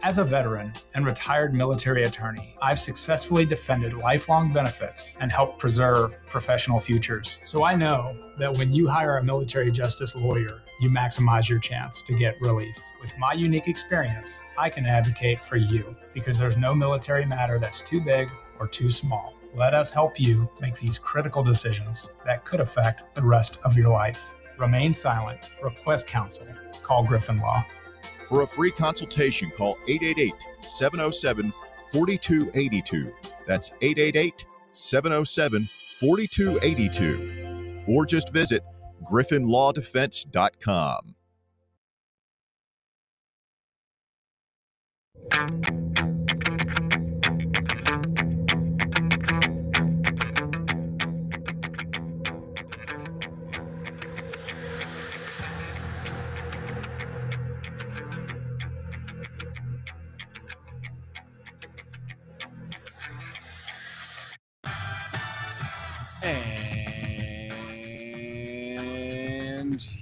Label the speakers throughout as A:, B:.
A: As a veteran and retired military attorney, I've successfully defended lifelong benefits and helped preserve professional futures. So I know that when you hire a military justice lawyer, you maximize your chance to get relief. With my unique experience, I can advocate for you because there's no military matter that's too big or too small. Let us help you make these critical decisions that could affect the rest of your life. Remain silent. Request counsel. Call Griffin Law.
B: For a free consultation, call 888-707-4282. That's 888-707-4282. Or just visit griffinlawdefense.com.
C: And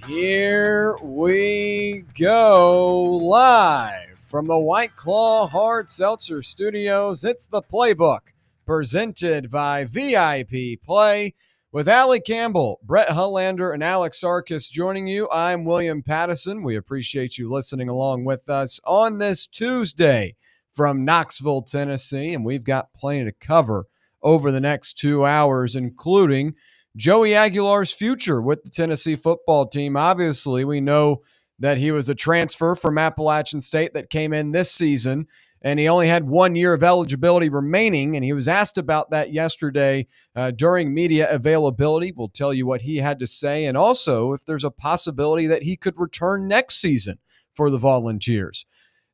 C: here we go, live from the White Claw Hard Seltzer Studios. It's the Playbook, presented by VIP Play, with Allie Campbell, Brett Hullander, and Alex Sarkis joining you. I'm William Pattison. We appreciate you listening along with us on this Tuesday from Knoxville, Tennessee, and we've got plenty to cover over the next 2 hours, including Joey Aguilar's future with the Tennessee football team. Obviously, we know that he was a transfer from Appalachian State that came in this season, and he only had 1 year of eligibility remaining, and he was asked about that yesterday during media availability. We'll tell you what he had to say, and also if there's a possibility that he could return next season for the Volunteers.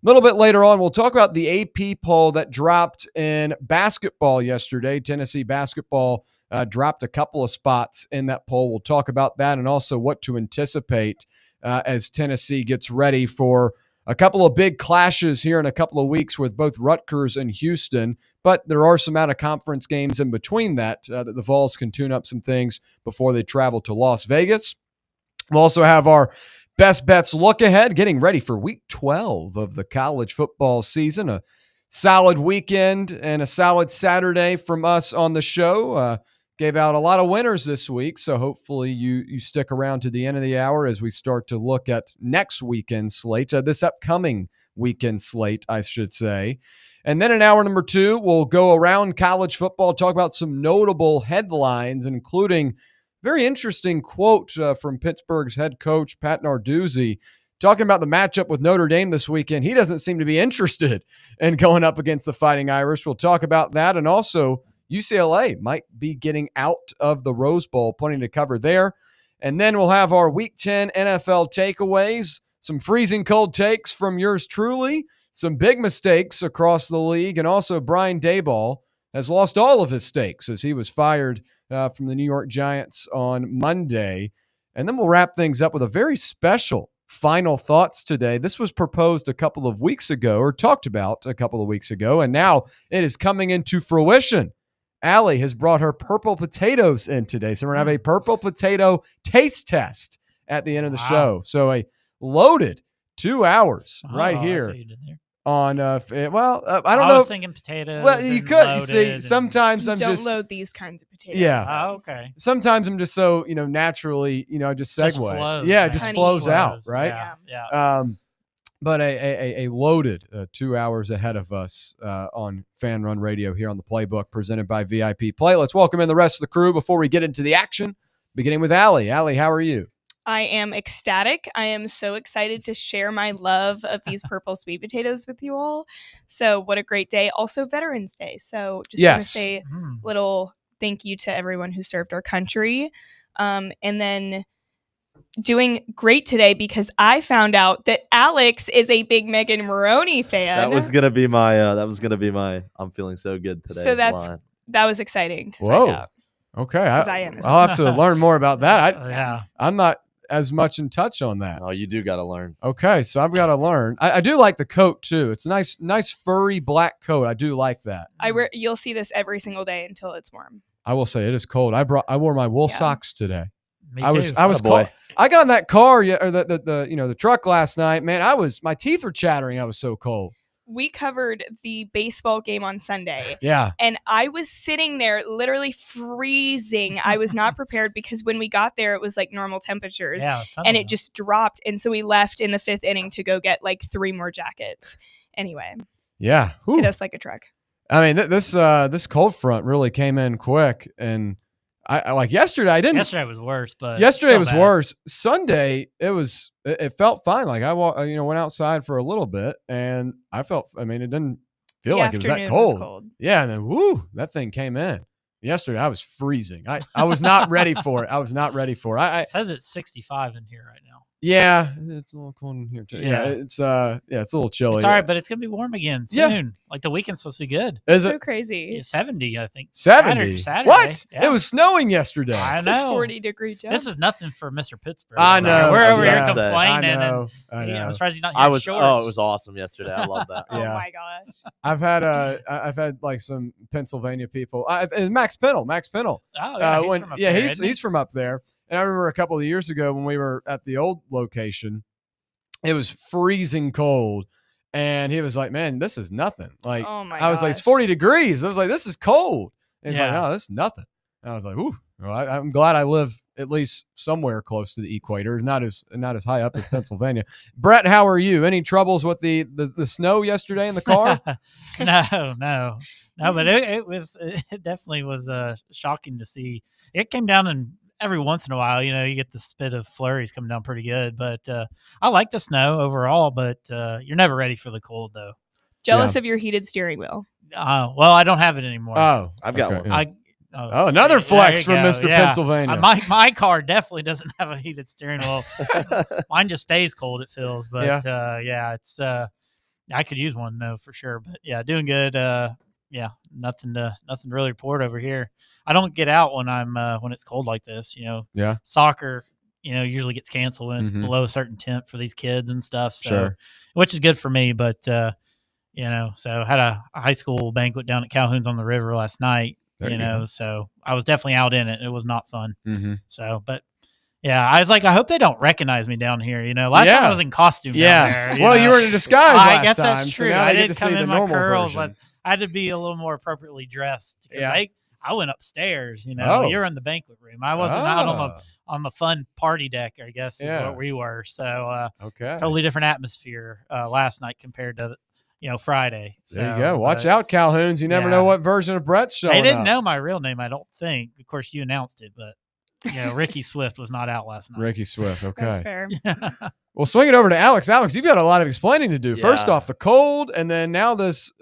C: A little bit later on, we'll talk about the AP poll that dropped in basketball yesterday. Tennessee basketball dropped a couple of spots in that poll. We'll talk about that and also what to anticipate as Tennessee gets ready for a couple of big clashes here in a couple of weeks with both Rutgers and Houston. But there are some out-of-conference games in between that the Vols can tune up some things before they travel to Las Vegas. We'll also have our Best Bets look ahead, getting ready for week 12 of the college football season. A solid weekend and a solid Saturday from us on the show. Gave out a lot of winners this week, so hopefully you stick around to the end of the hour as we start to look at next weekend slate, this upcoming weekend slate, I should say. And then in hour number 2, we'll go around college football, talk about some notable headlines, including very interesting quote from Pittsburgh's head coach, Pat Narduzzi, talking about the matchup with Notre Dame this weekend. He doesn't seem to be interested in going up against the Fighting Irish. We'll talk about that. And also, UCLA might be getting out of the Rose Bowl, plenty to cover there. And then we'll have our Week 10 NFL takeaways, some freezing cold takes from yours truly, some big mistakes across the league, and also Brian Daboll has lost all of his stakes as he was fired from the New York Giants on Monday. And then we'll wrap things up with a very special final thoughts today. This was proposed a couple of weeks ago, or talked about a couple of weeks ago, and now it is coming into fruition. Allie has brought her purple potatoes in today. So we're going to have a purple potato taste test at the end of the show. So a loaded 2 hours right here. On I don't know.
D: I was thinking potatoes.
C: Well, you could see. Sometimes I'm
E: don't
C: just
E: load these kinds of potatoes.
C: Yeah.
D: Oh, okay.
C: Sometimes I'm just so naturally just segue.
D: Just flows,
C: yeah,
D: right?
C: it just
E: Honey
C: flows
D: flows.
C: out, right?
D: Yeah.
C: But a loaded 2 hours ahead of us on Fan Run Radio here on the Playbook, presented by VIP Play. Let's welcome in the rest of the crew before we get into the action. Beginning with Allie. Allie, how are you?
E: I am ecstatic. I am so excited to share my love of these purple sweet potatoes with you all. So what a great day. Also Veterans Day. So just want to say a little thank you to everyone who served our country. And then doing great today because I found out that Alex is a big Megan Maroney fan.
F: That was gonna be my I'm feeling so good today.
E: So
F: line.
E: that was exciting to
C: Whoa.
E: find out.
C: Okay.
E: I am as well.
C: I'll have to learn more about that.
D: Yeah.
C: I'm not as much in touch on that.
F: Oh, you do got to learn.
C: Okay, so I've got to learn. I do like the coat too. It's a nice furry black coat. I do like that.
E: You'll see this every single day until it's warm.
C: I will say it is cold. I wore my wool socks today.
D: Me
C: I was
D: too.
C: cold.
F: Boy.
C: I got in that car or the truck last night. Man, my teeth were chattering. I was so cold.
E: we covered the baseball game on Sunday.
C: Yeah.
E: And I was sitting there literally freezing. I was not prepared because when we got there, it was like normal temperatures.
D: Yeah,
E: and it just dropped. And so we left in the 5th inning to go get like 3 more jackets. Anyway.
C: Yeah.
E: Hit us like a truck.
C: I mean, this cold front really came in quick, and I like yesterday. I didn't.
D: Yesterday was worse, but
C: yesterday was
D: bad.
C: worse. Sunday, it felt fine. Like I went outside for a little bit, and I mean, it didn't feel like it was that cold. Yeah, and then that thing came in. Yesterday, I was freezing. I was not ready for it.
D: It says it's 65 in here right now.
C: Yeah, it's a little cold in here too. Yeah, it's a little chilly.
D: It's all right, but it's gonna be warm again soon. Yeah. Like the weekend's supposed to be good.
C: Is
E: so
C: it
E: crazy?
D: Yeah, 70, I think.
C: 70.
D: Saturday.
C: What?
D: Yeah.
C: It was snowing yesterday.
D: I
E: It's
D: know.
E: a 40-degree jump.
D: This is nothing for Mr. Pittsburgh.
C: I know.
D: We're over here
F: Yeah.
D: complaining.
C: I know.
D: I'm surprised he's not here in shorts.
F: Oh, it was awesome yesterday. I love that.
E: Oh
C: Yeah.
E: my gosh.
C: I've had like some Pennsylvania people. Max Pennell.
D: Oh, yeah,
C: He's from up there. And I remember a couple of years ago when we were at the old location, it was freezing cold, and he was like, "Man, this is nothing." Like,
E: Oh my
C: I was like, "It's 40 degrees." I was like, "This is cold." And he's like, "No, this is nothing." And I was like, "Ooh, well, I'm glad I live at least somewhere close to the equator, not as high up as Pennsylvania." Brett, how are you? Any troubles with the snow yesterday in the car?
D: No, but it definitely was shocking to see. It came down, and every once in a while, you get the spit of flurries coming down pretty good. But I like the snow overall, but you're never ready for the cold, though.
E: Jealous of your heated steering wheel.
D: Well, I don't have it anymore.
C: Oh,
F: I've got one.
C: Yeah. Another flex from Mr. Pennsylvania.
D: My car definitely doesn't have a heated steering wheel. Mine just stays cold, it feels. But it's I could use one though for sure. But yeah, doing good. Nothing to really report over here. I don't get out when it's cold like this. Soccer, usually gets canceled when it's below a certain temp for these kids and stuff. So, which is good for me. But so had a high school banquet down at Calhoun's on the River last night. So I was definitely out in it. It was not fun. So, but yeah, I was like, I hope they don't recognize me down here. Last time I was in costume down there.
C: You were in a disguise last time.
D: I guess that's true.
C: So now
D: I
C: get
D: did
C: to
D: come
C: see the
D: in my
C: normal
D: curls.
C: version.
D: I had to be a little more appropriately dressed.
C: Yeah.
D: I went upstairs.
C: Oh.
D: You're in the banquet room. I wasn't out on the fun party deck, I guess, is what we were. So totally different atmosphere last night compared to Friday. So,
C: there you go. Watch out, Calhoun's. You never know what version of Brett's showing
D: They didn't
C: up.
D: know my real name, I don't think. Of course, you announced it, but Ricky Swift was not out last night.
C: Ricky Swift. Okay.
E: That's fair.
C: Well, swing it over to Alex. Alex, you've got a lot of explaining to do.
F: Yeah.
C: First off, the cold, and then now this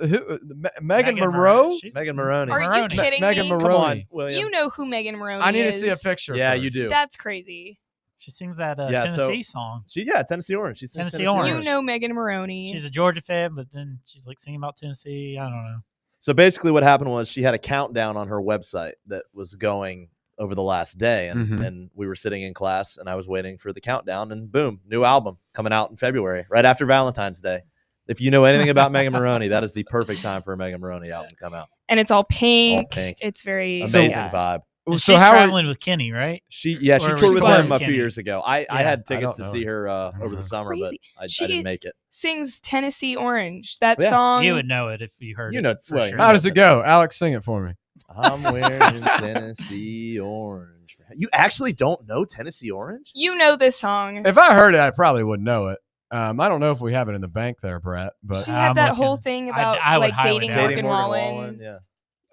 C: Megan Monroe.
F: Megan Maroney.
E: Are you kidding
C: Megan
E: me?
C: Maroney.
F: Come on, William.
E: You know who Megan Maroney
C: I need to
E: is.
C: see a picture.
F: Yeah,
C: first.
F: you do.
E: That's crazy.
D: She sings that Tennessee song.
F: Tennessee Orange. She sings
D: Tennessee Orange.
E: You know Megan Maroney.
D: She's a Georgia fan, but then she's like singing about Tennessee. I don't know.
F: So basically what happened was she had a countdown on her website that was going over the last day, and we were sitting in class, and I was waiting for the countdown, and boom, new album coming out in February, right after Valentine's Day. If you know anything about Megan Maroney, that is the perfect time for a Megan Maroney album to come out.
E: And it's all pink.
F: All pink.
E: It's very
F: Amazing vibe.
D: And
C: So
D: she's
C: how
D: traveling with Kenny, right?
F: She
D: Or
F: toured with
D: was
F: him a
D: she
F: few
D: playing?
F: years ago. I had tickets
C: don't
F: to
C: know
F: see
C: her.
F: her over the summer,
E: Crazy.
F: but I
E: She
F: didn't make it.
E: sings Tennessee Orange. That
F: Yeah.
E: song.
D: You would know it if you heard
F: You
D: it.
F: know,
D: for
F: well,
D: sure.
C: How does it go? Alex, sing it for me.
F: I'm wearing Tennessee Orange. You actually don't know Tennessee Orange?
E: You know this song.
C: If I heard it, I probably would know it. I don't know if we have it in the bank there, Brett. But
E: She had
D: I'm
E: that
D: looking.
E: whole thing about
D: I would
E: like
D: highly
E: dating
D: doubt
E: Morgan
D: it.
E: Wallen.
F: Yeah,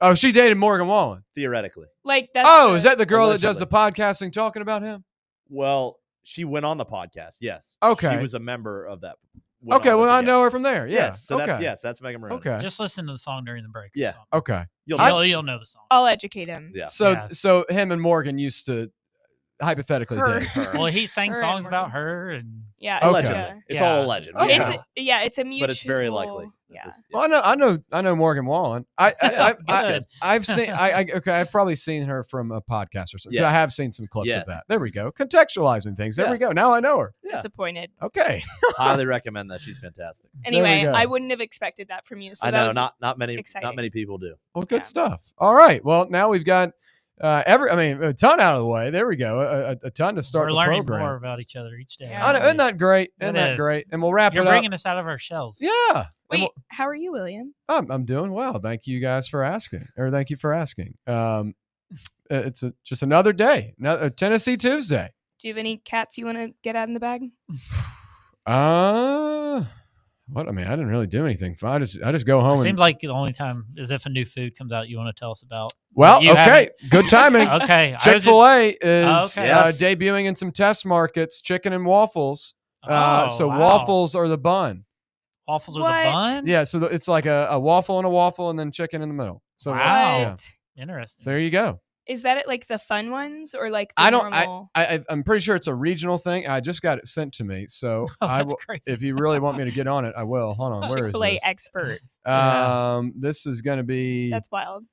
C: oh, she dated Morgan Wallen.
F: theoretically.
E: Like that's
C: Is that the girl that does the podcasting talking about him?
F: Well, she went on the podcast. Yes.
C: Okay.
F: She was a member of that.
C: Okay, well I know her from there. Yeah.
F: Yes. So
C: okay.
F: that's Megan Maroney.
C: Okay.
D: Just listen to the song during the break. or
F: Yeah.
D: something.
C: Okay.
D: You'll know the song.
E: I'll educate him.
F: Yeah.
D: Yeah.
C: So him and Morgan used to hypothetically
E: Her.
C: date.
F: Her.
D: Well, he sang
E: Her
D: songs
E: and
D: about
E: Morgan.
D: her, and
E: Yeah.
C: Okay.
F: Allegedly.
E: Yeah.
F: It's
D: Yeah.
F: all alleged.
C: Okay.
E: It's a mutual.
F: But it's very likely. that
E: Yeah.
F: this-
C: Well, I know Morgan Wallen.
D: good.
C: I've seen. I've probably seen her from a podcast or something.
F: Yes.
C: I have seen some clips of
F: Yes.
C: that. There we go. Contextualizing things. There
F: Yeah.
C: we go. Now I know her.
F: Yeah.
E: Disappointed.
C: Okay.
F: Highly recommend that. She's fantastic.
E: Anyway,
C: go.
E: I wouldn't have expected that from you. So
F: I
E: that
F: know
E: was
F: not many
E: exciting.
F: not many people do.
C: Well, good
E: Yeah.
C: stuff. All right. Well, now we've got A ton out of the way. There we go. A ton to start
D: We're
C: the
D: learning
C: program.
D: more about each other each day.
E: Yeah.
C: I know, isn't that great? Isn't
D: It
C: that
D: is.
C: great? And we'll wrap
D: You're
C: it up.
D: bringing us out of our shells.
C: Yeah.
E: Wait, how are you, William?
C: I'm doing well. Thank you guys for asking. Thank you for asking. It's just another day, another Tennessee Tuesday.
E: Do you have any cats you want to get out in the bag?
C: What? I mean, I didn't really do anything. I just go home.
D: Seems like the only time is if a new food comes out you want to tell us about.
C: Well,
D: You
C: okay, good timing.
D: Okay.
C: Chick-fil-A is
D: Okay.
F: Yes.
C: debuting in some test markets, chicken and waffles. So
D: wow.
C: waffles are the bun.
D: Waffles are
E: What?
D: the bun?
C: Yeah, so it's like a waffle and then chicken in the middle. So
D: Wow.
C: yeah.
E: What?
D: Interesting.
C: So there you go.
E: Is that like the fun ones or like the
C: I don't.
E: normal?
C: I'm pretty sure it's a regional thing. I just got it sent to me, so
D: Oh,
C: I
D: that's
C: will.
D: crazy.
C: If you really want me to get on it, I will. Hold on. Where is
E: Chick-fil-A
C: this?
E: expert.
C: This is going to be
E: That's wild.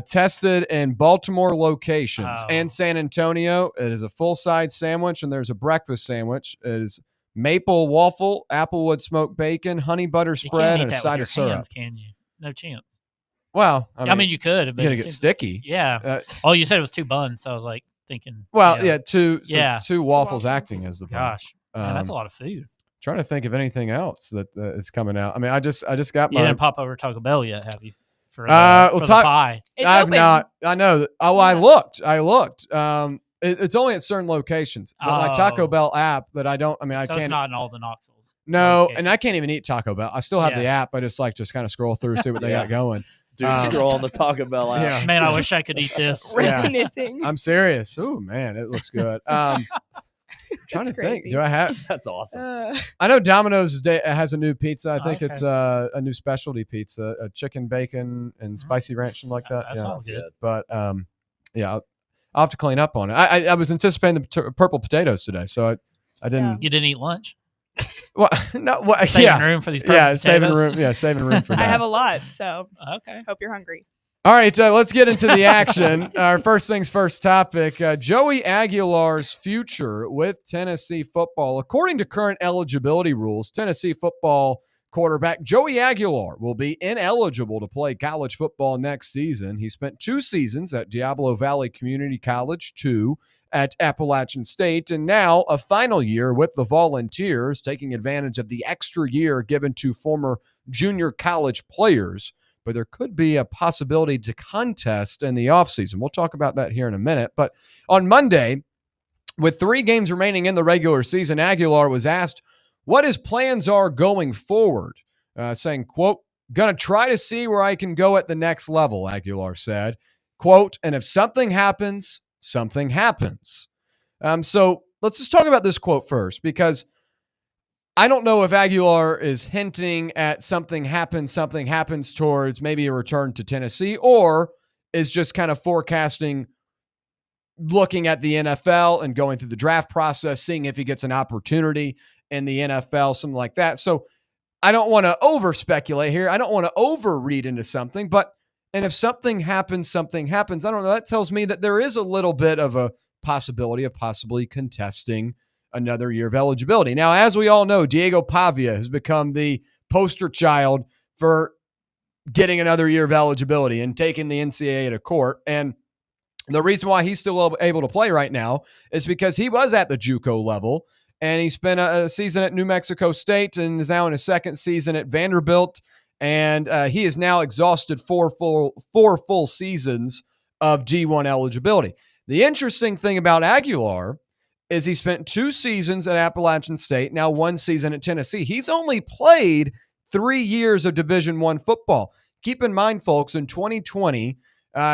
C: tested in Baltimore locations
D: Oh.
C: and San Antonio. It is a full-size sandwich, and there's a breakfast sandwich. It is maple waffle, applewood smoked bacon, honey butter
D: You
C: spread,
D: can't eat
C: and a
D: that
C: side
D: with
C: of
D: your
C: syrup.
D: hands, can you? No chance.
C: Well,
D: I mean, you could. But
C: you're
D: it
C: gonna get
D: seems-
C: sticky.
D: Yeah. Oh, you said it was 2 buns, so I was like thinking.
C: Well,
D: yeah.
C: two
D: Yeah.
C: waffles
E: waffles.
C: acting as the bun.
D: Gosh, man, that's a
C: Um,
D: lot of food.
C: Trying to think of anything else that is coming out. I mean, I just got
D: You
C: my.
D: didn't pop over to Taco Bell yet, have you? For
C: we'll
D: the
C: talk-
D: pie.
E: It's
C: I've
E: open.
C: not. I know. I
E: Yeah.
C: looked. It's only at certain locations. But my Taco
D: Oh.
C: Bell app that I don't. I mean, I
D: So
C: can't.
D: it's not in all the Knoxvilles.
C: No,
D: locations.
C: and I can't even eat Taco Bell. I still have the
D: Yeah.
C: app. I just kind of scroll through, see what they got
F: Yeah.
C: going.
F: Dude, scroll on the Taco Bell app.
C: Yeah.
D: Man, I wish I could eat this.
C: Yeah.
E: Reminiscing.
C: I'm serious. Oh man, it looks good. Trying
E: That's
C: to think.
E: crazy.
C: Do I have?
F: That's awesome.
C: I know Domino's has a new pizza. I think
D: Okay.
C: it's a new specialty pizza, a chicken bacon and spicy ranch, something like that.
D: That
C: Yeah.
D: sounds good.
C: But yeah, I'll have to clean up on it. I was anticipating the purple potatoes today, so I didn't.
D: You didn't eat lunch?
C: Well, no, well,
D: Saving
C: yeah,
D: room for these
C: yeah,
D: purple
C: saving
D: potatoes?
C: room. Yeah, saving room for that.
E: I have a lot, so
D: Okay.
E: hope you're hungry.
C: All right, let's get into the action. Our first things first topic, Joey Aguilar's future with Tennessee football. According to current eligibility rules, Tennessee football quarterback Joey Aguilar will be ineligible to play college football next season. He spent 2 seasons at Diablo Valley Community College, 2 at Appalachian State, and now a final year with the Volunteers, taking advantage of the extra year given to former junior college players. But there could be a possibility to contest in the offseason. We'll talk about that here in a minute. But on Monday, with 3 games remaining in the regular season, Aguilar was asked what his plans are going forward, saying, quote, "Gonna try to see where I can go at the next level," Aguilar said. Quote, "And if something happens, something happens." So let's just talk about this quote first, because I don't know if Aguilar is hinting at something happens towards maybe a return to Tennessee, or is just kind of forecasting, looking at the NFL and going through the draft process, seeing if he gets an opportunity in the NFL, something like that. So I don't want to over speculate here. I don't want to over read into something, and if something happens. I don't know. That tells me that there is a little bit of a possibility of possibly contesting another year of eligibility. Now, as we all know, Diego Pavia has become the poster child for getting another year of eligibility and taking the NCAA to court. And the reason why he's still able to play right now is because he was at the JUCO level, and he spent a season at New Mexico State and is now in his 2nd season at Vanderbilt. And he has now exhausted 4 full seasons of D1 eligibility. The interesting thing about Aguilar is he spent 2 seasons at Appalachian State, now 1 season at Tennessee. He's only played 3 years of Division I football. Keep in mind, folks, in 2020,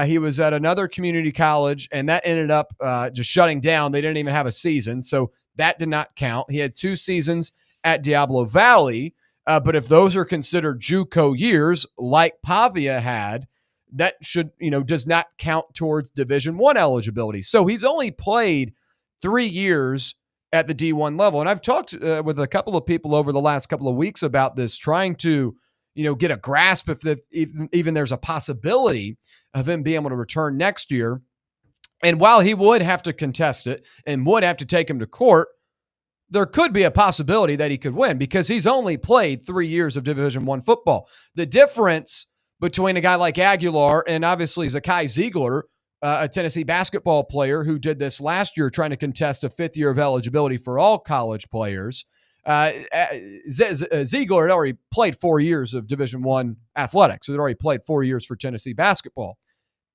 C: he was at another community college, and that ended up just shutting down. They didn't even have a season, so that did not count. He had 2 seasons at Diablo Valley, but if those are considered JUCO years, like Pavia had, that does not count towards Division I eligibility. So he's only played 3 years at the D1 level. And I've talked with a couple of people over the last couple of weeks about this, trying to, get a grasp if even there's a possibility of him being able to return next year. And while he would have to contest it and would have to take him to court, there could be a possibility that he could win, because he's only played 3 years of Division I football. The difference between a guy like Aguilar and obviously Zakai Ziegler, a Tennessee basketball player who did this last year, trying to contest a 5th year of eligibility for all college players. Ziegler had already played 4 years of Division I athletics, so he'd already played 4 years for Tennessee basketball.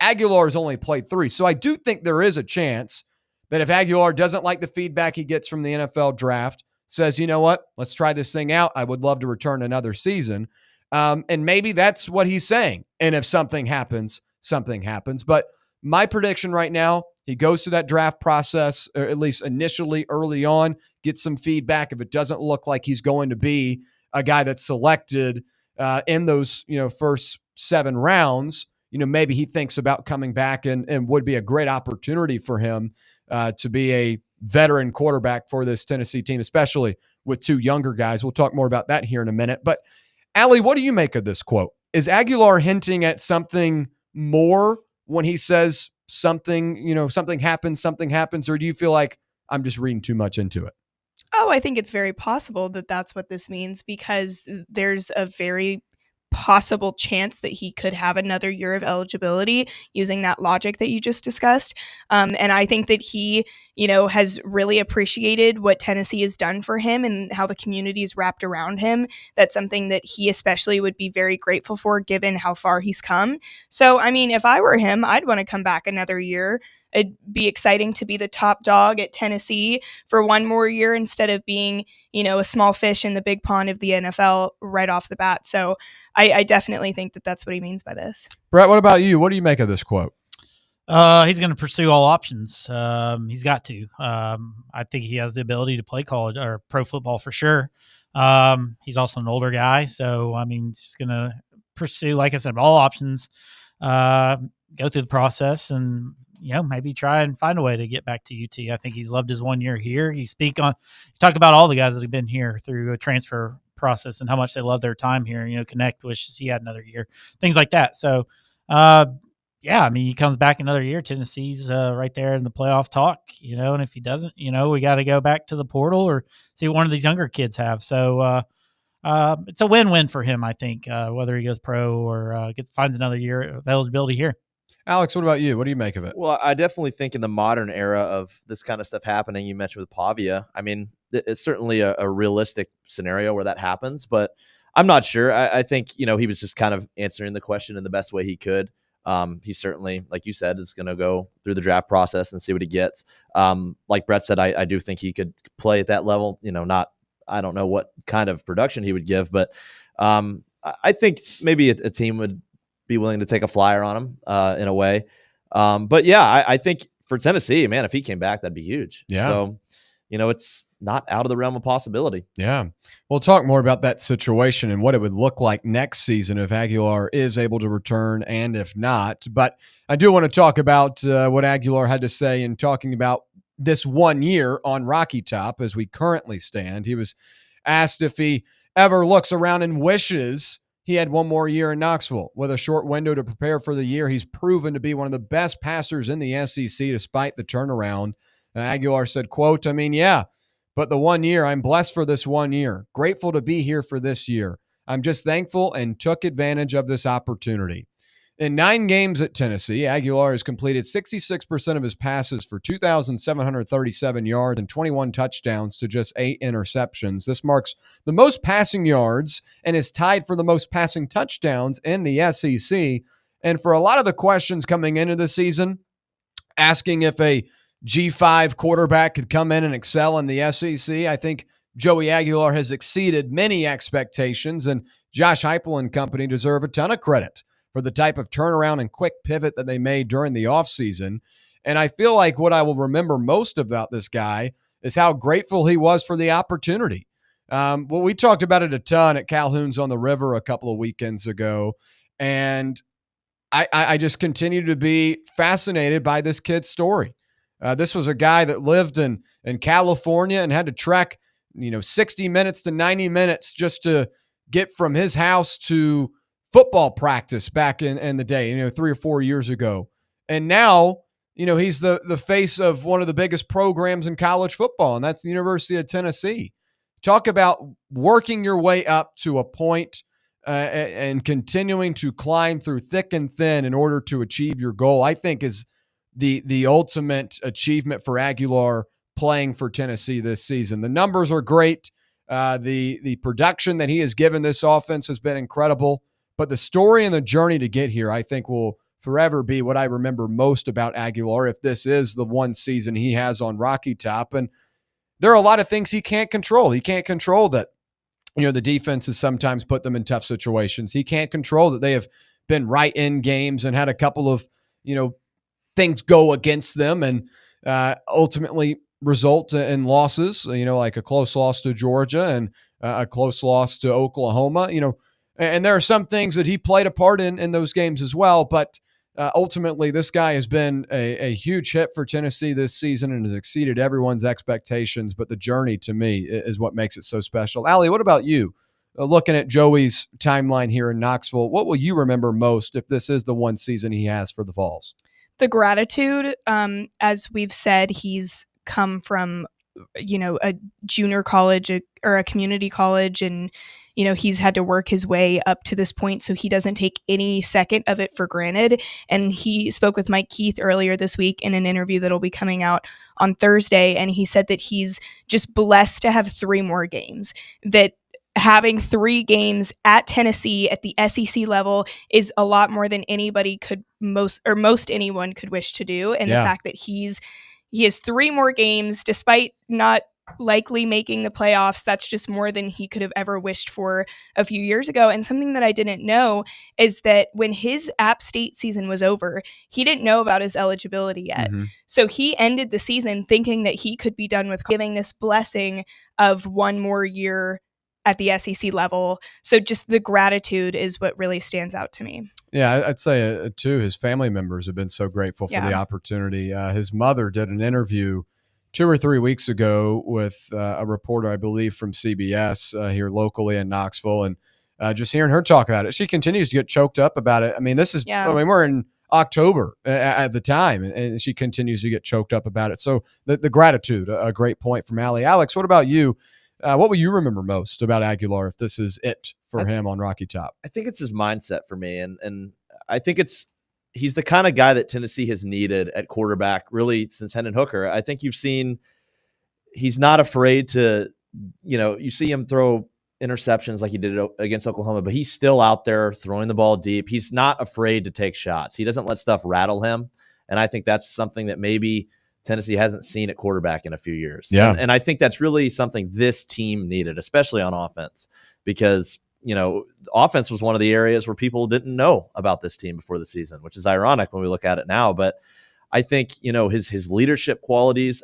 C: Aguilar has only played 3. So I do think there is a chance that if Aguilar doesn't like the feedback he gets from the NFL draft, says, you know what, let's try this thing out. I would love to return another season. And maybe that's what he's saying. And if something happens, something happens. But my prediction right now, he goes through that draft process, or at least initially early on, gets some feedback. If it doesn't look like he's going to be a guy that's selected in those, first 7 rounds, maybe he thinks about coming back and would be a great opportunity for him to be a veteran quarterback for this Tennessee team, especially with 2 younger guys. We'll talk more about that here in a minute. But Allie, what do you make of this quote? Is Aguilar hinting at something more when he says something, something happens, or do you feel like I'm just reading too much into it?
E: Oh, I think it's very possible that that's what this means, because there's a very possible chance that he could have another year of eligibility using that logic that you just discussed. And I think that he, has really appreciated what Tennessee has done for him and how the community is wrapped around him. That's something that he especially would be very grateful for, given how far he's come. So, I mean, if I were him, I'd want to come back another year. It'd be exciting to be the top dog at Tennessee for one more year instead of being, a small fish in the big pond of the NFL right off the bat. So I definitely think that that's what he means by this.
C: Brett, what about you? What do you make of this quote?
D: He's going to pursue all options. He's got to. I think he has the ability to play college or pro football for sure. He's also an older guy. So, I mean, he's going to pursue, like I said, all options, go through the process and, maybe try and find a way to get back to UT. I think he's loved his 1 year here. You talk about all the guys that have been here through a transfer process and how much they love their time here. Connect wishes he had another year, things like that. So, yeah, I mean, he comes back another year. Tennessee's right there in the playoff talk, and if he doesn't, we got to go back to the portal or see what one of these younger kids have. So it's a win-win for him, I think, whether he goes pro or finds another year of eligibility here.
C: Alex, what about you? What do you make of it?
F: Well, I definitely think in the modern era of this kind of stuff happening, you mentioned with Pavia, I mean, it's certainly a realistic scenario where that happens, but I'm not sure. I think, he was just kind of answering the question in the best way he could. He certainly, like you said, is going to go through the draft process and see what he gets. Like Brett said, I do think he could play at that level. I don't know what kind of production he would give, but I think maybe a team would be willing to take a flyer on him in a way. But yeah, I think for Tennessee, man, if he came back, that'd be huge.
C: Yeah.
F: So, it's not out of the realm of possibility.
C: Yeah. We'll talk more about that situation and what it would look like next season if Aguilar is able to return and if not. But I do want to talk about what Aguilar had to say in talking about this 1 year on Rocky Top as we currently stand. He was asked if he ever looks around and wishes he had one more year in Knoxville. With a short window to prepare for the year, he's proven to be one of the best passers in the SEC despite the turnaround. Aguilar said, quote, I mean, yeah, but the 1 year, I'm blessed for this 1 year. Grateful to be here for this year. I'm just thankful and took advantage of this opportunity. In 9 games at Tennessee, Aguilar has completed 66% of his passes for 2,737 yards and 21 touchdowns to just 8 interceptions. This marks the most passing yards and is tied for the most passing touchdowns in the SEC. And for a lot of the questions coming into the season, asking if a G5 quarterback could come in and excel in the SEC, I think Joey Aguilar has exceeded many expectations, and Josh Heupel and company deserve a ton of credit for the type of turnaround and quick pivot that they made during the offseason. And I feel like what I will remember most about this guy is how grateful he was for the opportunity. Well, we talked about it a ton at Calhoun's on the River a couple of weekends ago, and I just continue to be fascinated by this kid's story. This was a guy that lived in California and had to trek, 60 minutes to 90 minutes just to get from his house to football practice back in the day, 3 or 4 years ago. And now, he's the face of one of the biggest programs in college football, and that's the University of Tennessee. Talk about working your way up to a point and continuing to climb through thick and thin in order to achieve your goal, I think is the ultimate achievement for Aguilar playing for Tennessee this season. The numbers are great. The production that he has given this offense has been incredible. But the story and the journey to get here, I think, will forever be what I remember most about Aguilar if this is the one season he has on Rocky Top. And there are a lot of things he can't control. He can't control that, the defense has sometimes put them in tough situations. He can't control that they have been right in games and had a couple of, things go against them and ultimately result in losses, like a close loss to Georgia and a close loss to Oklahoma, and there are some things that he played a part in those games as well. But ultimately, this guy has been a huge hit for Tennessee this season and has exceeded everyone's expectations. But the journey, to me, is what makes it so special. Allie, what about you? Looking at Joey's timeline here in Knoxville, what will you remember most if this is the one season he has for the Vols?
E: The gratitude, as we've said, he's come from, a junior college or a community college, and, he's had to work his way up to this point, so he doesn't take any second of it for granted. And he spoke with Mike Keith earlier this week in an interview that'll be coming out on Thursday, and he said that he's just blessed to have 3 more games, that having 3 games at Tennessee at the SEC level is a lot more than anybody could most anyone could wish to do. And the fact that he has 3 more games despite not likely making the playoffs, that's just more than he could have ever wished for a few years ago. And something that I didn't know is that when his App State season was over, he didn't know about his eligibility yet. Mm-hmm. So he ended the season thinking that he could be done with giving this blessing of 1 more year at the SEC level. So just the gratitude is what really stands out to me.
C: Yeah, I'd say, too, his family members have been so grateful for the opportunity. His mother did an interview 2 or 3 weeks ago with a reporter, I believe, from CBS here locally in Knoxville. And just hearing her talk about it, she continues to get choked up about it. I mean, we're in October at the time, and she continues to get choked up about it. So the gratitude, a great point from Allie. Alex, what about you? What will you remember most about Aguilar if this is it for him on Rocky Top?
F: I think it's his mindset for me. And I think he's the kind of guy that Tennessee has needed at quarterback really since Hendon Hooker. I think you've seen he's not afraid to, you see him throw interceptions like he did against Oklahoma, but he's still out there throwing the ball deep. He's not afraid to take shots. He doesn't let stuff rattle him. And I think that's something that maybe Tennessee hasn't seen at quarterback in a few years.
C: Yeah.
F: And I think that's really something this team needed, especially on offense, because, offense was one of the areas where people didn't know about this team before the season, which is ironic when we look at it now. But I think, his leadership qualities,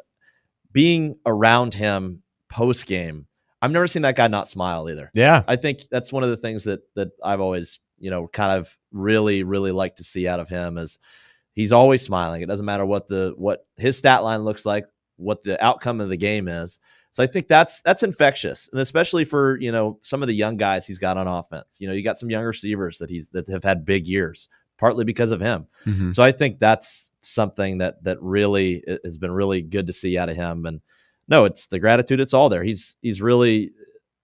F: being around him post game, I've never seen that guy not smile either.
C: Yeah.
F: I think that's one of the things that I've always, kind of really, really like to see out of him is he's always smiling. It doesn't matter what his stat line looks like, what the outcome of the game is. So I think that's infectious, and especially for some of the young guys he's got on offense. You got some young receivers that have had big years, partly because of him. Mm-hmm. So I think that's something that really has been really good to see out of him. And no, it's the gratitude. It's all there. He's really,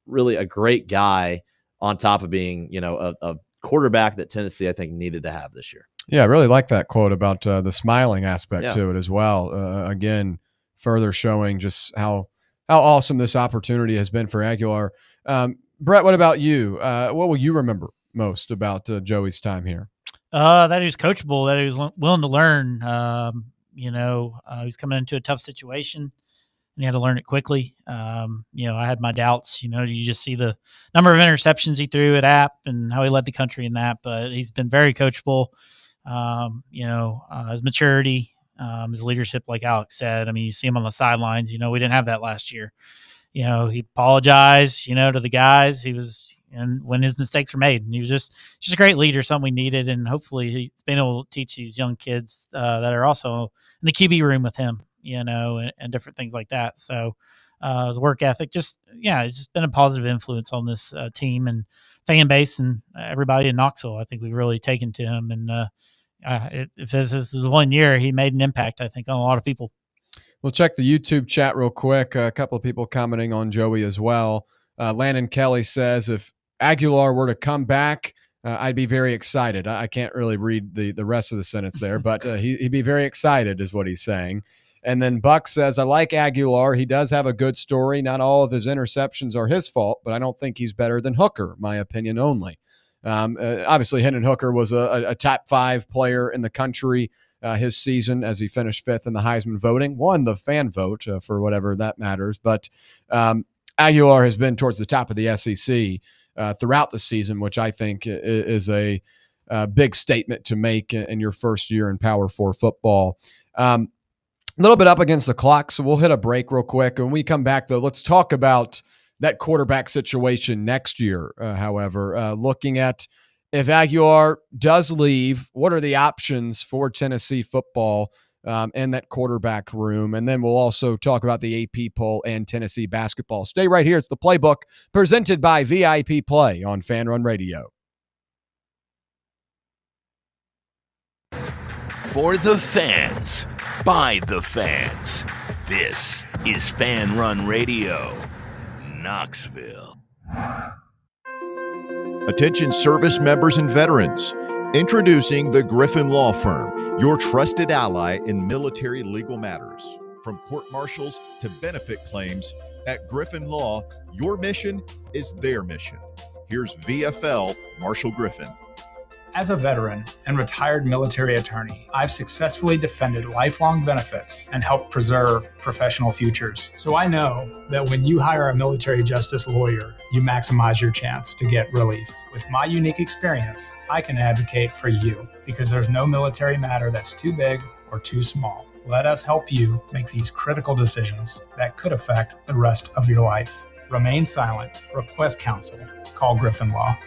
F: really a great guy on top of being a quarterback that Tennessee I think needed to have this year.
C: Yeah, I really like that quote about the smiling aspect to it as well. Again, further showing just how awesome this opportunity has been for Aguilar. Brett, what about you? What will you remember most about Joey's time here?
D: That he was coachable, that he was willing to learn. He was coming into a tough situation, and he had to learn it quickly. I had my doubts. You just see the number of interceptions he threw at App and how he led the country in that. But he's been very coachable. His maturity, his leadership, like Alex said. I mean, you see him on the sidelines. We didn't have that last year. He apologized, to the guys. And when his mistakes were made, and he was just a great leader, something we needed. And hopefully he's been able to teach these young kids that are also in the QB room with him, and different things like that. So his work ethic, it's just been a positive influence on this team and fan base and everybody in Knoxville. I think we've really taken to him. And if this is 1 year, he made an impact, I think, on a lot of people.
C: We'll check the YouTube chat real quick. A couple of people commenting on Joey as well. Landon Kelly says, if Aguilar were to come back, I'd be very excited. I can't really read the rest of the sentence there, but he'd be very excited is what he's saying. And then Buck says, I like Aguilar. He does have a good story. Not all of his interceptions are his fault, but I don't think he's better than Hooker, my opinion only. Obviously, Hendon Hooker was a top 5 player in the country his season as he finished 5th in the Heisman voting, won the fan vote for whatever that matters. But Aguilar has been towards the top of the SEC throughout the season, which I think is a big statement to make in your first year in Power 4 football. A little bit up against the clock, so we'll hit a break real quick. When we come back, though, let's talk about that quarterback situation next year, however. Looking at if Aguilar does leave, what are the options for Tennessee football in that quarterback room? And then we'll also talk about the AP poll and Tennessee basketball. Stay right here. It's the Playbook presented by VIP Play on Fan Run Radio.
G: For the fans, by the fans, this is Fan Run Radio, Knoxville.
B: Attention service members and veterans. Introducing the Griffin Law Firm, your trusted ally in military legal matters. From court-martials to benefit claims, at Griffin Law, your mission is their mission. Here's VFL Marshall Griffin.
A: As a veteran and retired military attorney, I've successfully defended lifelong benefits and helped preserve professional futures. So I know that when you hire a military justice lawyer, you maximize your chance to get relief. With my unique experience, I can advocate for you because there's no military matter that's too big or too small. Let us help you make these critical decisions that could affect the rest of your life. Remain silent. Request counsel. Call Griffin Law.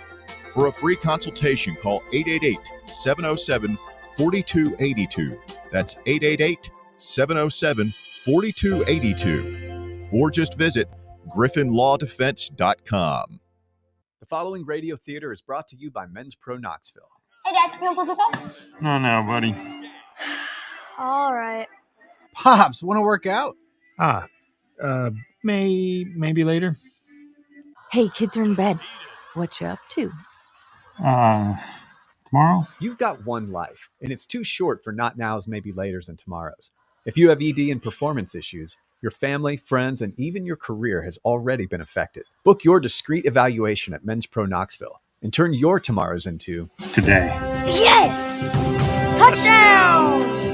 B: For a free consultation, call 888-707-4282. That's 888-707-4282. Or just visit griffinlawdefense.com.
H: The following radio theater is brought to you by Men's Pro Knoxville.
I: Hey, Dad, can we play football?
J: No, buddy.
I: All right.
K: Pops, want to work out?
J: Maybe later.
L: Hey, kids are in bed. What you up to?
J: Tomorrow?
H: You've got one life, and it's too short for not nows, maybe laters, and tomorrows. If you have ED and performance issues, your family, friends, and even your career has already been affected. Book your discreet evaluation at Men's Pro Knoxville and turn your tomorrows into
J: today.
I: Yes! Touchdown!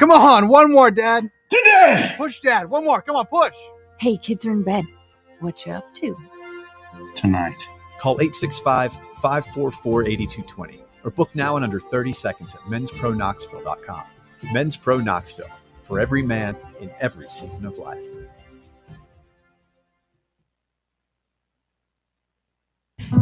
K: Come on, one more, Dad.
J: Today!
K: Push, Dad. One more. Come on, push.
L: Hey, kids are in bed. What you up to?
J: Tonight.
H: Call 865-544-8220 or book now in under 30 seconds at menspronknoxville.com. Men's Pro Knoxville, for every man in every season of life.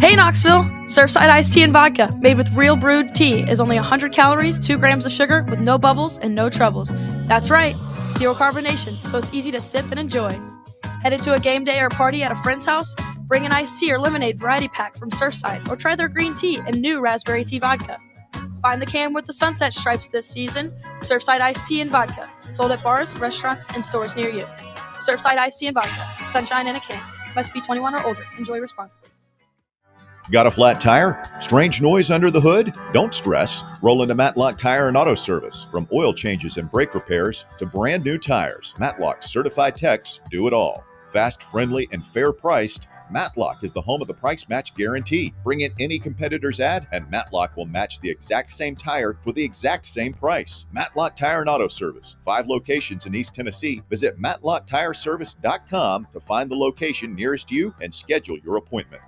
M: Hey Knoxville! Surfside iced tea and vodka made with real brewed tea is only 100 calories, 2 grams of sugar with no bubbles and no troubles. That's right, zero carbonation, so it's easy to sip and enjoy. Headed to a game day or party at a friend's house? Bring an iced tea or lemonade variety pack from Surfside or try their green tea and new raspberry tea vodka. Find the can with the sunset stripes this season. Surfside iced tea and vodka, sold at bars, restaurants, and stores near you. Surfside iced tea and vodka, sunshine in a can. Must be 21 or older. Enjoy responsibly.
B: Got a flat tire? Strange noise under the hood? Don't stress. Roll into Matlock Tire and Auto Service. From oil changes and brake repairs to brand new tires, Matlock's certified techs do it all. Fast, friendly, and fair priced, Matlock is the home of the price match guarantee. Bring in any competitor's ad and Matlock will match the exact same tire for the exact same price. Matlock Tire and Auto Service, 5 locations in East Tennessee. Visit matlocktireservice.com to find the location nearest you and schedule your appointment.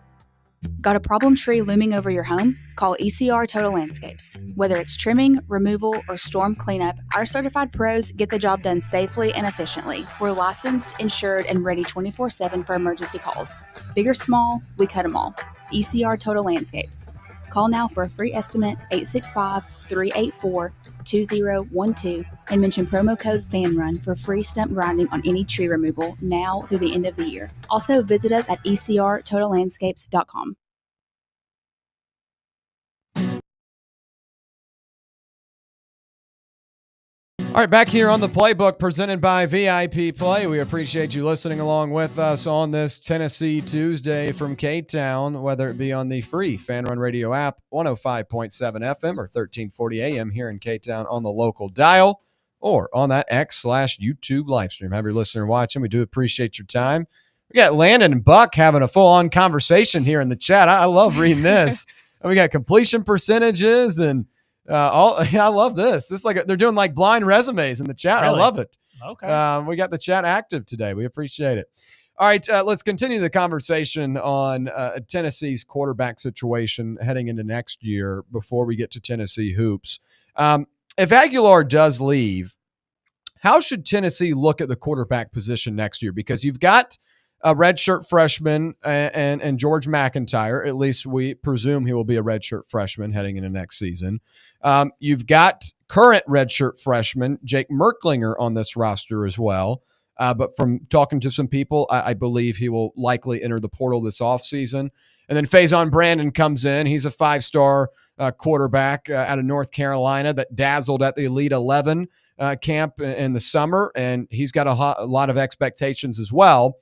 N: Got a problem tree looming over your home? Call ECR Total Landscapes. Whether it's trimming, removal, or storm cleanup, our certified pros get the job done safely and efficiently. We're licensed, insured, and ready 24/7 for emergency calls. Big or small, we cut them all. ECR Total Landscapes. Call now for a free estimate, 865-384-2012, and mention promo code FANRUN for free stump grinding on any tree removal now through the end of the year. Also, visit us at ecrtotallandscapes.com.
C: All right, back here on the Playbook presented by VIP Play. We appreciate you listening along with us on this Tennessee Tuesday from K-Town, whether it be on the free Fan Run Radio app, 105.7 FM or 1340 AM here in K-Town on the local dial, or on that X/YouTube live stream. Have your listener watching. We do appreciate your time. We got Landon and Buck having a full-on conversation here in the chat. I love reading this. And we got completion percentages and I love this. This is like they're doing like blind resumes in the chat. Really? I love it.
D: Okay.
C: We got the chat active today. We appreciate it. All right, let's continue the conversation on Tennessee's quarterback situation heading into next year before we get to Tennessee hoops. If Aguilar does leave, how should Tennessee look at the quarterback position next year? Because you've got a redshirt freshman and George McIntyre. At least we presume he will be a redshirt freshman heading into next season. You've got current redshirt freshman Jake Merklinger on this roster as well. But from talking to some people, I believe he will likely enter the portal this offseason. And then Faison Brandon comes in. He's a 5-star quarterback out of North Carolina that dazzled at the Elite 11 camp in the summer, and he's got a lot of expectations as well.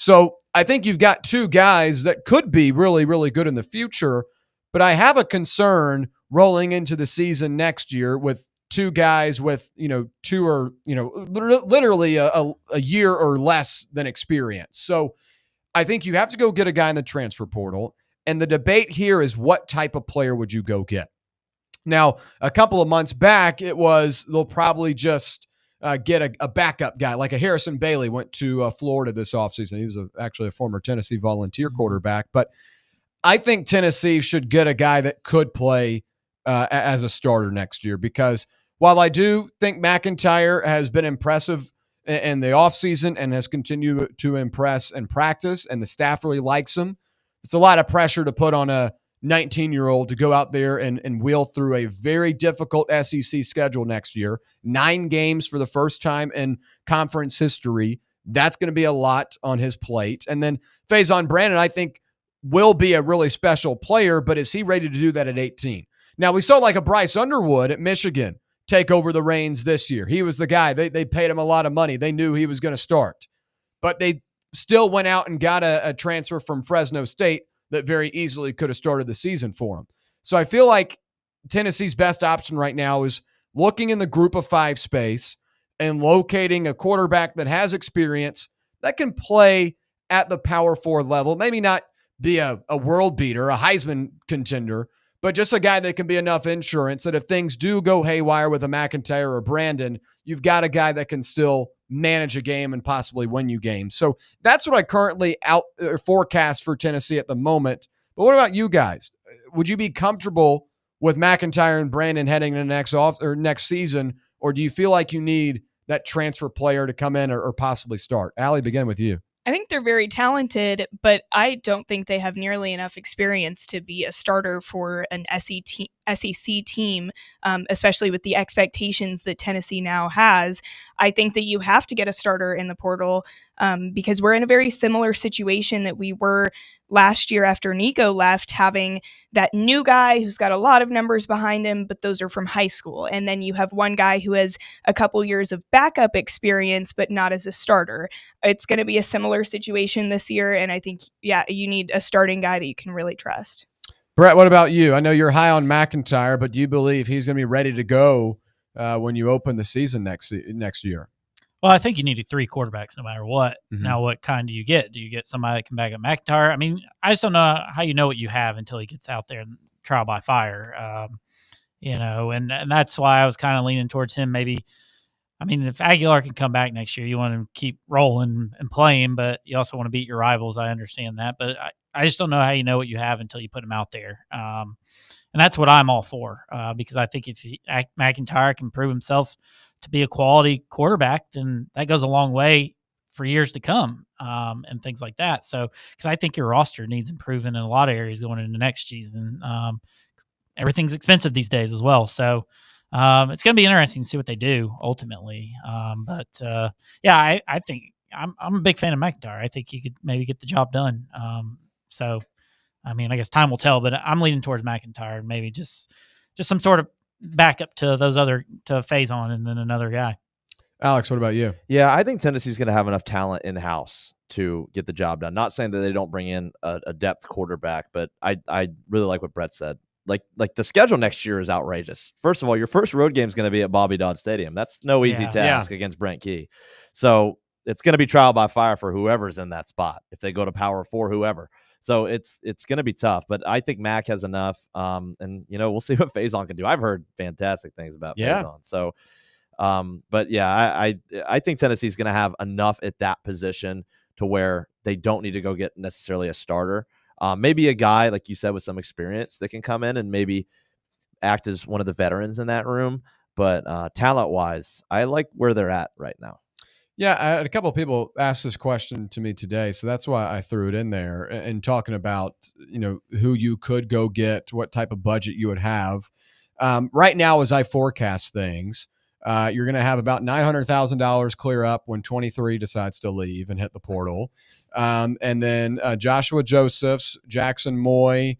C: So I think you've got two guys that could be really, really good in the future, but I have a concern rolling into the season next year with two guys with, literally a year or less than experience. So I think you have to go get a guy in the transfer portal. And the debate here is what type of player would you go get? Now, a couple of months back, it was they'll probably just get a backup guy, like a Harrison Bailey went to Florida this offseason. He was actually a former Tennessee Volunteer quarterback. But I think Tennessee should get a guy that could play as a starter next year, because while I do think McIntyre has been impressive in the offseason and has continued to impress in practice, and the staff really likes him, it's a lot of pressure to put on a 19-year-old to go out there and wheel through a very difficult SEC schedule next year. 9 games for the first time in conference history. That's going to be a lot on his plate. And then Faison Brandon, I think, will be a really special player, but is he ready to do that at 18? Now, we saw like a Bryce Underwood at Michigan take over the reins this year. He was the guy. They paid him a lot of money. They knew he was going to start. But they still went out and got a transfer from Fresno State that very easily could have started the season for him. So I feel like Tennessee's best option right now is looking in the group of 5 space and locating a quarterback that has experience that can play at the power 4 level, maybe not be a world beater, a Heisman contender, but just a guy that can be enough insurance that if things do go haywire with a McIntyre or Brandon, you've got a guy that can still manage a game and possibly win you games. So that's what I currently forecast for Tennessee at the moment. But what about you guys? Would you be comfortable with McIntyre and Brandon heading into next season, or do you feel like you need that transfer player to come in or possibly start? Allie, begin with you.
E: I think they're very talented, but I don't think they have nearly enough experience to be a starter for an SEC team, especially with the expectations that Tennessee now has. I think that you have to get a starter in the portal because we're in a very similar situation that we were last year after Nico left, having that new guy who's got a lot of numbers behind him, but those are from high school. And then you have one guy who has a couple years of backup experience, but not as a starter. It's going to be a similar situation this year. And I think, you need a starting guy that you can really trust.
C: Brett, what about you? I know you're high on McIntyre, but do you believe he's going to be ready to go when you open the season next year?
D: Well, I think you need 3 quarterbacks no matter what.
C: Mm-hmm.
D: Now, what kind do you get? Do you get somebody that can back up McIntyre? I mean, I just don't know how you know what you have until he gets out there and trial by fire. And that's why I was kind of leaning towards him. Maybe, I mean, if Aguilar can come back next year, you want to keep rolling and playing, but you also want to beat your rivals. I understand that, but I just don't know how you know what you have until you put him out there. And that's what I'm all for, because I think if McIntyre can prove himself to be a quality quarterback, then that goes a long way for years to come, and things like that. So, because I think your roster needs improving in a lot of areas going into next season. Everything's expensive these days as well. So, it's going to be interesting to see what they do ultimately. I think I'm a big fan of McIntyre. I think he could maybe get the job done. I mean, I guess time will tell, but I'm leaning towards McIntyre, maybe just some sort of backup to those to Faison and then another guy.
C: Alex, what about you?
F: Yeah, I think Tennessee's going to have enough talent in-house to get the job done. Not saying that they don't bring in a depth quarterback, but I really like what Brett said. Like the schedule next year is outrageous. First of all, your first road game is going to be at Bobby Dodd Stadium. That's no easy task against Brent Key. So it's going to be trial by fire for whoever's in that spot. If they go to Power 4, whoever. So it's going to be tough, but I think Mac has enough. And we'll see what Faison can do. I've heard fantastic things about Faison. So. But yeah, I think Tennessee's going to have enough at that position to where they don't need to go get necessarily a starter. Maybe a guy, like you said, with some experience that can come in and maybe act as one of the veterans in that room. But talent-wise, I like where they're at right now.
C: Yeah, I had a couple of people ask this question to me today, so that's why I threw it in there. And talking about, who you could go get, what type of budget you would have. Right now, as I forecast things, you're going to have about $900,000 clear up when 23 decides to leave and hit the portal. And then Joshua Josephs, Jackson Moy,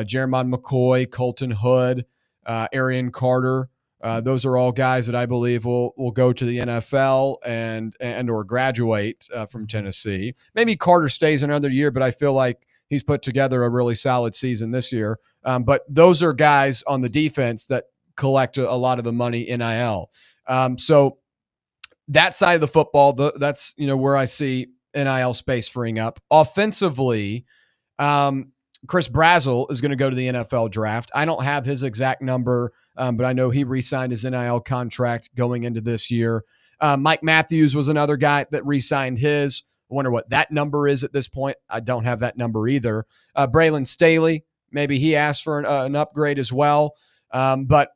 C: Jeremiah McCoy, Colton Hood, Arian Carter. Those are all guys that I believe will go to the NFL and or graduate from Tennessee. Maybe Carter stays another year, but I feel like he's put together a really solid season this year. But those are guys on the defense that collect a lot of the money NIL. So that side of the football, that's where I see NIL space freeing up. Offensively, Chris Brazzell is going to go to the NFL draft. I don't have his exact number, but I know he re-signed his NIL contract going into this year. Mike Matthews was another guy that re-signed his. I wonder what that number is at this point. I don't have that number either. Braylon Staley, maybe he asked for an upgrade as well. But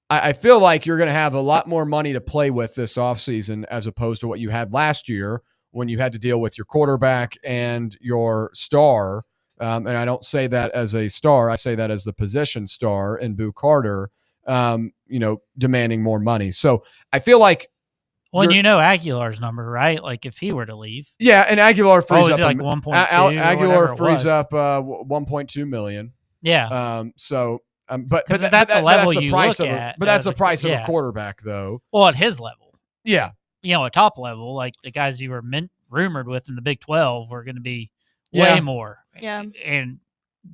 C: I feel like you're going to have a lot more money to play with this offseason as opposed to what you had last year when you had to deal with your quarterback and your star. And I don't say that as a star. I say that as the position star in Boo Carter, demanding more money. So I feel like
D: Aguilar's number, right? Like if he were to leave.
C: Yeah, and Aguilar frees up
D: like 1.2.
C: Aguilar frees up $1.2 million.
D: Yeah.
C: But
D: is that the level
C: you
D: look at?
C: But that's the price of a quarterback, though.
D: Well, at his level.
C: Yeah.
D: At top level, like the guys you were rumored with in the Big 12 were going to be way more.
E: Yeah.
D: And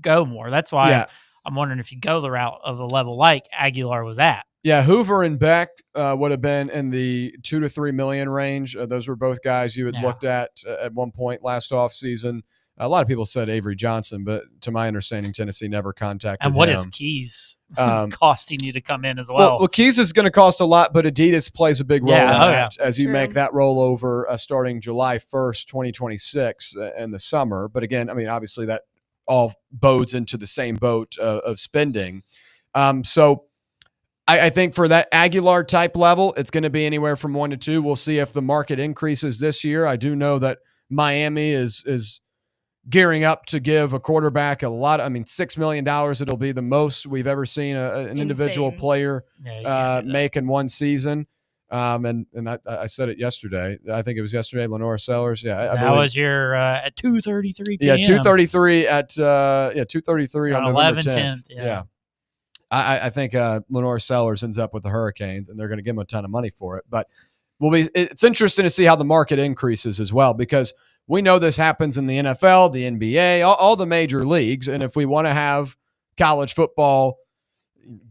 D: go more. That's why I'm wondering if you go the route of the level like Aguilar was at.
C: Yeah, Hoover and Beck would have been in the $2 to $3 million range. Those were both guys you had looked at one point last offseason. A lot of people said Avery Johnson, but to my understanding, Tennessee never contacted him.
D: And what is Keys costing you to come in as well?
C: Well, Keys is going to cost a lot, but Adidas plays a big role in that as you make that rollover starting July 1st, 2026 in the summer. But again, I mean, obviously that all bodes into the same boat of spending. So I think for that Aguilar type level, it's going to be anywhere from 1 to 2. We'll see if the market increases this year. I do know that Miami is gearing up to give a quarterback $6 million. It'll be the most we've ever seen an individual player make in one season. And I said it yesterday. I think it was yesterday. Lenore Sellers. Yeah,
D: that was your at 2:33 p.m.
C: Yeah, 2:33 at 2:33 on November 10th. Yeah. I think Lenore Sellers ends up with the Hurricanes, and they're going to give him a ton of money for it. But it's interesting to see how the market increases as well, because we know this happens in the NFL, the NBA, all the major leagues. And if we want to have college football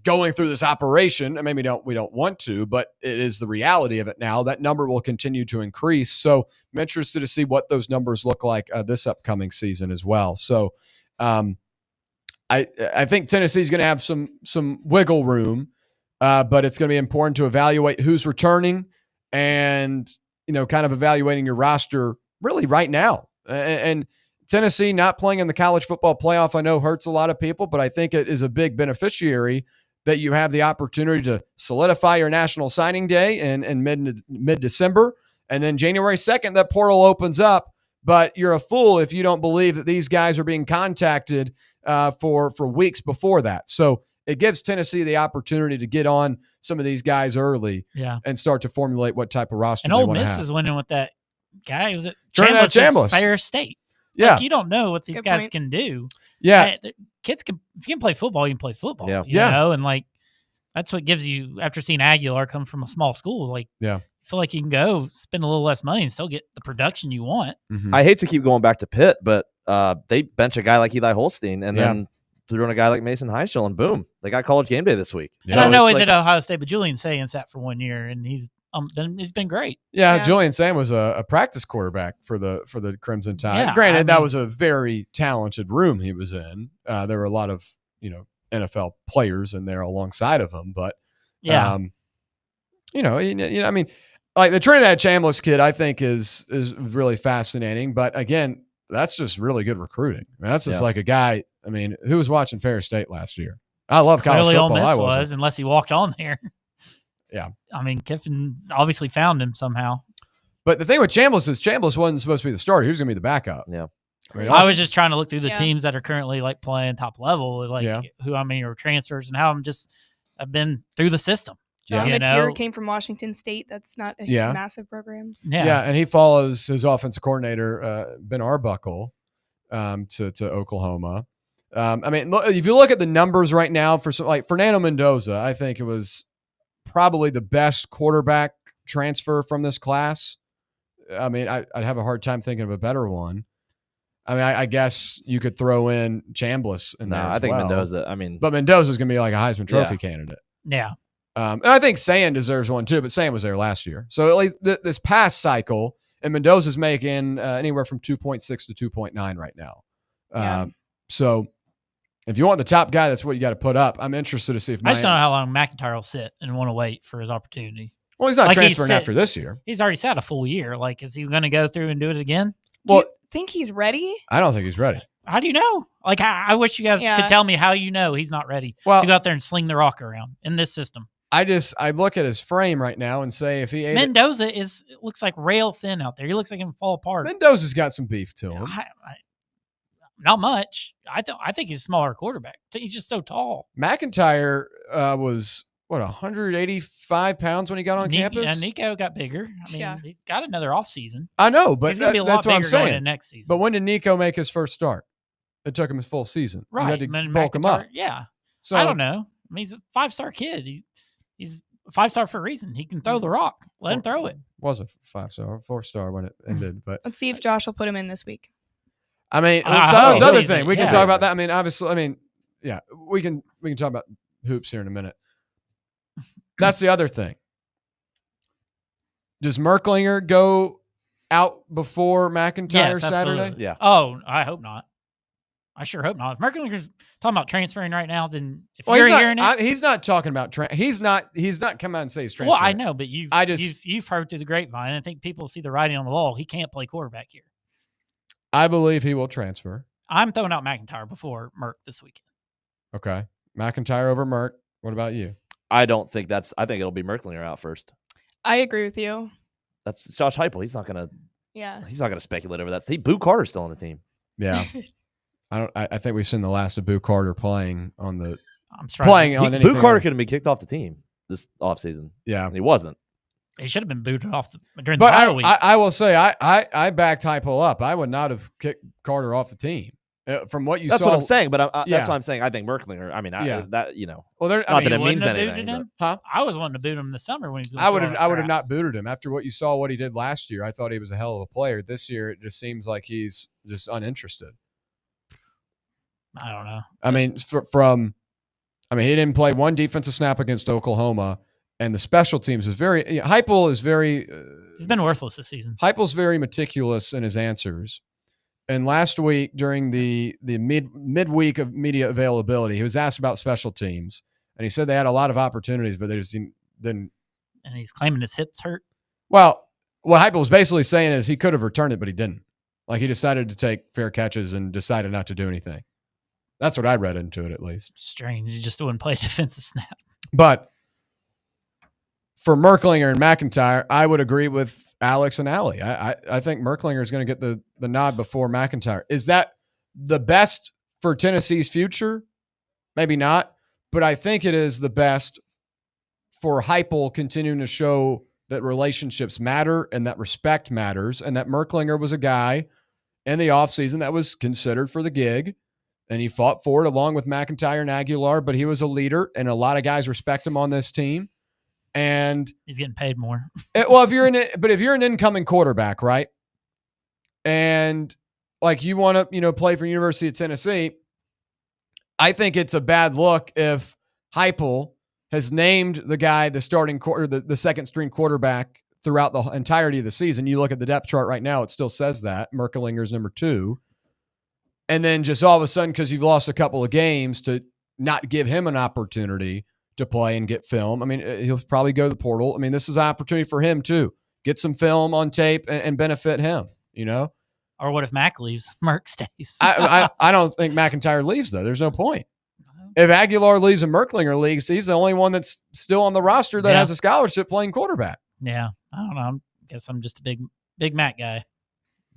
C: going through this operation, and maybe we don't want to, but it is the reality of it now, that number will continue to increase. So I'm interested to see what those numbers look like this upcoming season as well. So I think Tennessee's going to have some wiggle room, but it's going to be important to evaluate who's returning and, kind of evaluating your roster really right now. And Tennessee not playing in the college football playoff, I know hurts a lot of people, but I think it is a big beneficiary that you have the opportunity to solidify your national signing day in mid-December. And then January 2nd, that portal opens up, but you're a fool if you don't believe that these guys are being contacted for weeks before that. So it gives Tennessee the opportunity to get on some of these guys early and start to formulate what type of roster they want to have.
D: And Ole Miss is winning with that guy. Was it
C: Chambliss?
D: Fair State.
C: Yeah.
D: You don't know what these guys can do.
C: Yeah.
D: Kids can, if you can play football, you can play football.
F: Yeah.
D: You know, and that's what gives you, after seeing Aguilar come from a small school, feel like you can go spend a little less money and still get the production you want.
C: Mm-hmm.
F: I hate to keep going back to Pitt, but they bench a guy like Eli Holstein and then threw in a guy like Mason Heischel, and boom, they got College Game Day this week.
D: And I know he's at Ohio State, but Julian Sagan sat for 1 year, and he's been great.
C: Yeah, Julian Sagan was a practice quarterback for the Crimson Tide.
D: Yeah,
C: Granted, that was a very talented room he was in. There were a lot of NFL players in there alongside of him, but I mean, like the Trinidad Chambliss kid, I think is really fascinating. But again, that's just really good recruiting. I mean, that's just like a guy. I mean, who was watching Ferris State last year? I love college
D: Clearly,
C: football.
D: Ole Miss was, unless he walked on there.
C: Yeah,
D: I mean, Kiffin obviously found him somehow.
C: But the thing with Chambliss is Chambliss wasn't supposed to be the starter. He was going to be the backup.
F: Yeah.
C: I mean,
D: I was just trying to look through the teams that are currently like playing top level, like who are transfers and how I've been through the system.
E: John Mateer came from Washington State. That's not a massive program.
C: Yeah, and he follows his offensive coordinator, Ben Arbuckle, to Oklahoma. I mean, if you look at the numbers right now for like Fernando Mendoza, I think it was probably the best quarterback transfer from this class. I mean, I'd have a hard time thinking of a better one. I mean, I guess you could throw in Chambliss in there.
F: I think Mendoza. I mean,
C: but Mendoza's going to be like a Heisman Trophy candidate.
D: Yeah.
C: And I think Sand deserves one too, but Sand was there last year. So at least this past cycle, and Mendoza's making anywhere from 2.6 to 2.9 right now. So if you want the top guy, that's what you got to put up. I'm interested to see if
D: I just don't know how long McIntyre will sit and want to wait for his opportunity.
C: Well, he's not transferring after this year.
D: He's already sat a full year. Like, is he going to go through and do it again?
E: Do you think he's ready?
C: I don't think he's ready.
D: How do you know? Like, I wish you guys could tell me how you know he's not ready to go out there and sling the rock around in this system.
C: I look at his frame right now and say if he
D: Mendoza looks like rail thin out there. He looks like he can fall apart.
C: Mendoza's got some beef to him.
D: Not much. I think he's a smaller quarterback. He's just so tall.
C: McIntyre was 185 pounds when he got on campus.
D: Yeah, Nico got bigger. I mean, he's got another offseason.
C: I know, but
D: he's gonna be a lot
C: that's what I'm
D: bigger going
C: saying.
D: into next season.
C: But when did Nico make his first start? It took him his full season.
D: Right.
C: You had to bulk him up.
D: Yeah.
C: So
D: I don't know. I mean, he's a 5-star kid. He's a 5-star for a reason. He can throw the rock. Let him throw it.
C: Was a 5-star, 4-star when it ended. But
E: let's see if Josh will put him in this week.
C: I mean, that's the other thing. We can talk about that. I mean, obviously, we can talk about hoops here in a minute. That's the other thing. Does Merklinger go out before McIntyre Saturday?
D: Absolutely. Yeah. Oh, I hope not. I sure hope not. If Merklinger's talking about transferring right now, then if you're hearing it,
C: he's not talking about he's not come out and say he's transferring.
D: Well, I know, but you've heard through the grapevine. I think people see the writing on the wall. He can't play quarterback here.
C: I believe he will transfer.
D: I'm throwing out McIntyre before Merck this weekend.
C: Okay, McIntyre over Merck. What about you?
F: I don't think I think it'll be Merklinger out first.
E: I agree with you.
F: That's Josh Heupel. He's not gonna.
E: Yeah.
F: He's not gonna speculate over that. Boo Carter's still on the team.
C: Yeah. I think we've seen the last of Boo Carter playing on the.
D: I'm sorry.
F: Boo Carter could have been kicked off the team this offseason.
C: Yeah,
F: and he wasn't.
D: He should have been booted off during the bye week.
C: I will say I backed Heupel up. I would not have kicked Carter off the team. From what you saw,
F: that's what I'm saying. But that's why I'm saying I think Merklinger. I mean, that you know.
C: Well,
F: not that it means anything.
C: Huh?
D: I was wanting to boot him this summer when he was.
C: I would have not booted him after what you saw what he did last year. I thought he was a hell of a player. This year, it just seems like he's just uninterested.
D: I don't know.
C: I mean, he didn't play one defensive snap against Oklahoma, and the special teams was very. Heupel is very.
D: He's been worthless this season.
C: Heupel's very meticulous in his answers. And last week during the midweek of media availability, he was asked about special teams, and he said they had a lot of opportunities, but they just didn't.
D: And he's claiming his hips hurt.
C: Well, what Heupel was basically saying is he could have returned it, but he didn't. Like he decided to take fair catches and decided not to do anything. That's what I read into it, at least.
D: Strange. He just wouldn't play a defensive snap.
C: But for Merklinger and McIntyre, I would agree with Alex and Allie. I think Merklinger is going to get the nod before McIntyre. Is that the best for Tennessee's future? Maybe not. But I think it is the best for Heupel continuing to show that relationships matter and that respect matters, and that Merklinger was a guy in the offseason that was considered for the gig. And he fought for it along with McIntyre and Aguilar, but he was a leader, and a lot of guys respect him on this team. And
D: he's getting paid more.
C: If you're an incoming quarterback, right? And like you want to, play for University of Tennessee, I think it's a bad look if Heupel has named the guy the starting the second string quarterback throughout the entirety of the season. You look at the depth chart right now, it still says that Merklinger's number 2. And then just all of a sudden, because you've lost a couple of games, to not give him an opportunity to play and get film. I mean, he'll probably go to the portal. I mean, this is an opportunity for him too. Get some film on tape and benefit him,
D: Or what if Mac leaves? Merck stays.
C: I don't think McIntyre leaves, though. There's no point. If Aguilar leaves and Merklinger leaves, he's the only one that's still on the roster that has a scholarship playing quarterback.
D: Yeah. I don't know. I guess I'm just a big Mac guy.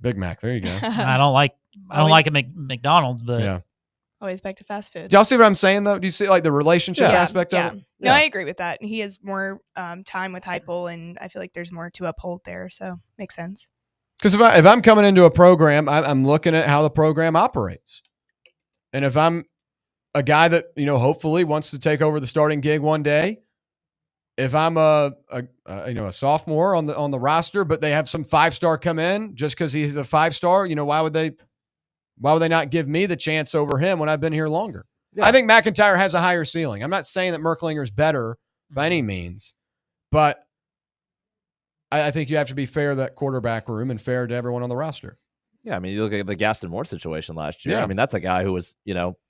C: Big Mac. There you go.
D: I don't like a McDonald's, but
C: yeah.
E: Always back to fast food.
C: Do y'all see what I'm saying, though? Do you see like the relationship aspect of it?
E: No, I agree with that. He has more time with Heupel, and I feel like there's more to uphold there. So makes sense.
C: Because if I'm coming into a program, I'm looking at how the program operates. And if I'm a guy that, hopefully wants to take over the starting gig one day, if I'm a sophomore on the roster, but they have some 5-star come in just because he's a 5-star, why would they not give me the chance over him when I've been here longer? Yeah. I think McIntyre has a higher ceiling. I'm not saying that Merklinger is better by any means, but I think you have to be fair to that quarterback room and fair to everyone on the roster.
F: Yeah, I mean, you look at the Gaston Moore situation last year. Yeah. I mean, that's a guy who was,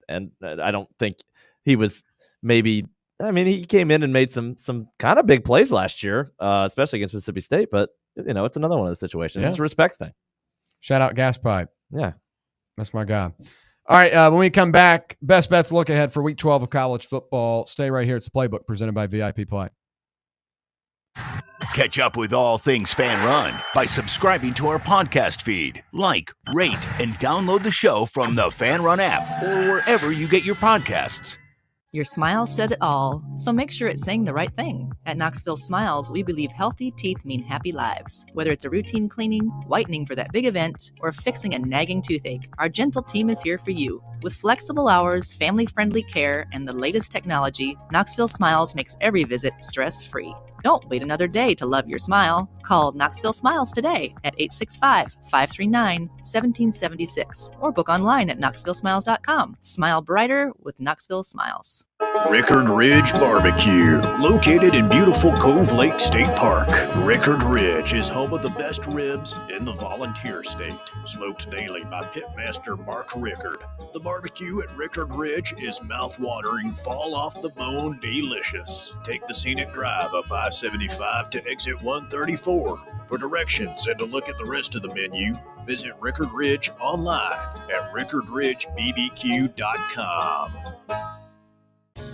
F: and I don't think he was maybe. I mean, he came in and made some kind of big plays last year, especially against Mississippi State. But it's another one of those situations. Yeah. It's a respect thing.
C: Shout out Gas Pipe.
F: Yeah,
C: that's my guy. All right, when we come back, best bets look ahead for Week 12 of college football. Stay right here. It's the Playbook presented by VIP Play.
G: Catch up with all things Fan Run by subscribing to our podcast feed. Like, rate, and download the show from the Fan Run app or wherever you get your podcasts.
O: Your smile says it all, so make sure it's saying the right thing. At Knoxville Smiles, we believe healthy teeth mean happy lives. Whether it's a routine cleaning, whitening for that big event, or fixing a nagging toothache, our gentle team is here for you. With flexible hours, family-friendly care, and the latest technology, Knoxville Smiles makes every visit stress-free. Don't wait another day to love your smile. Call Knoxville Smiles today at 865-539-1776 or book online at knoxvillesmiles.com. Smile brighter with Knoxville Smiles.
P: Rickard Ridge Barbecue, located in beautiful Cove Lake State Park. Rickard Ridge is home of the best ribs in the Volunteer State. Smoked daily by Pitmaster Mark Rickard. The barbecue at Rickard Ridge is mouth-watering, fall-off-the-bone delicious. Take the scenic drive up I-75 to exit 134. For directions and to look at the rest of the menu, visit Rickard Ridge online at rickardridgebbq.com.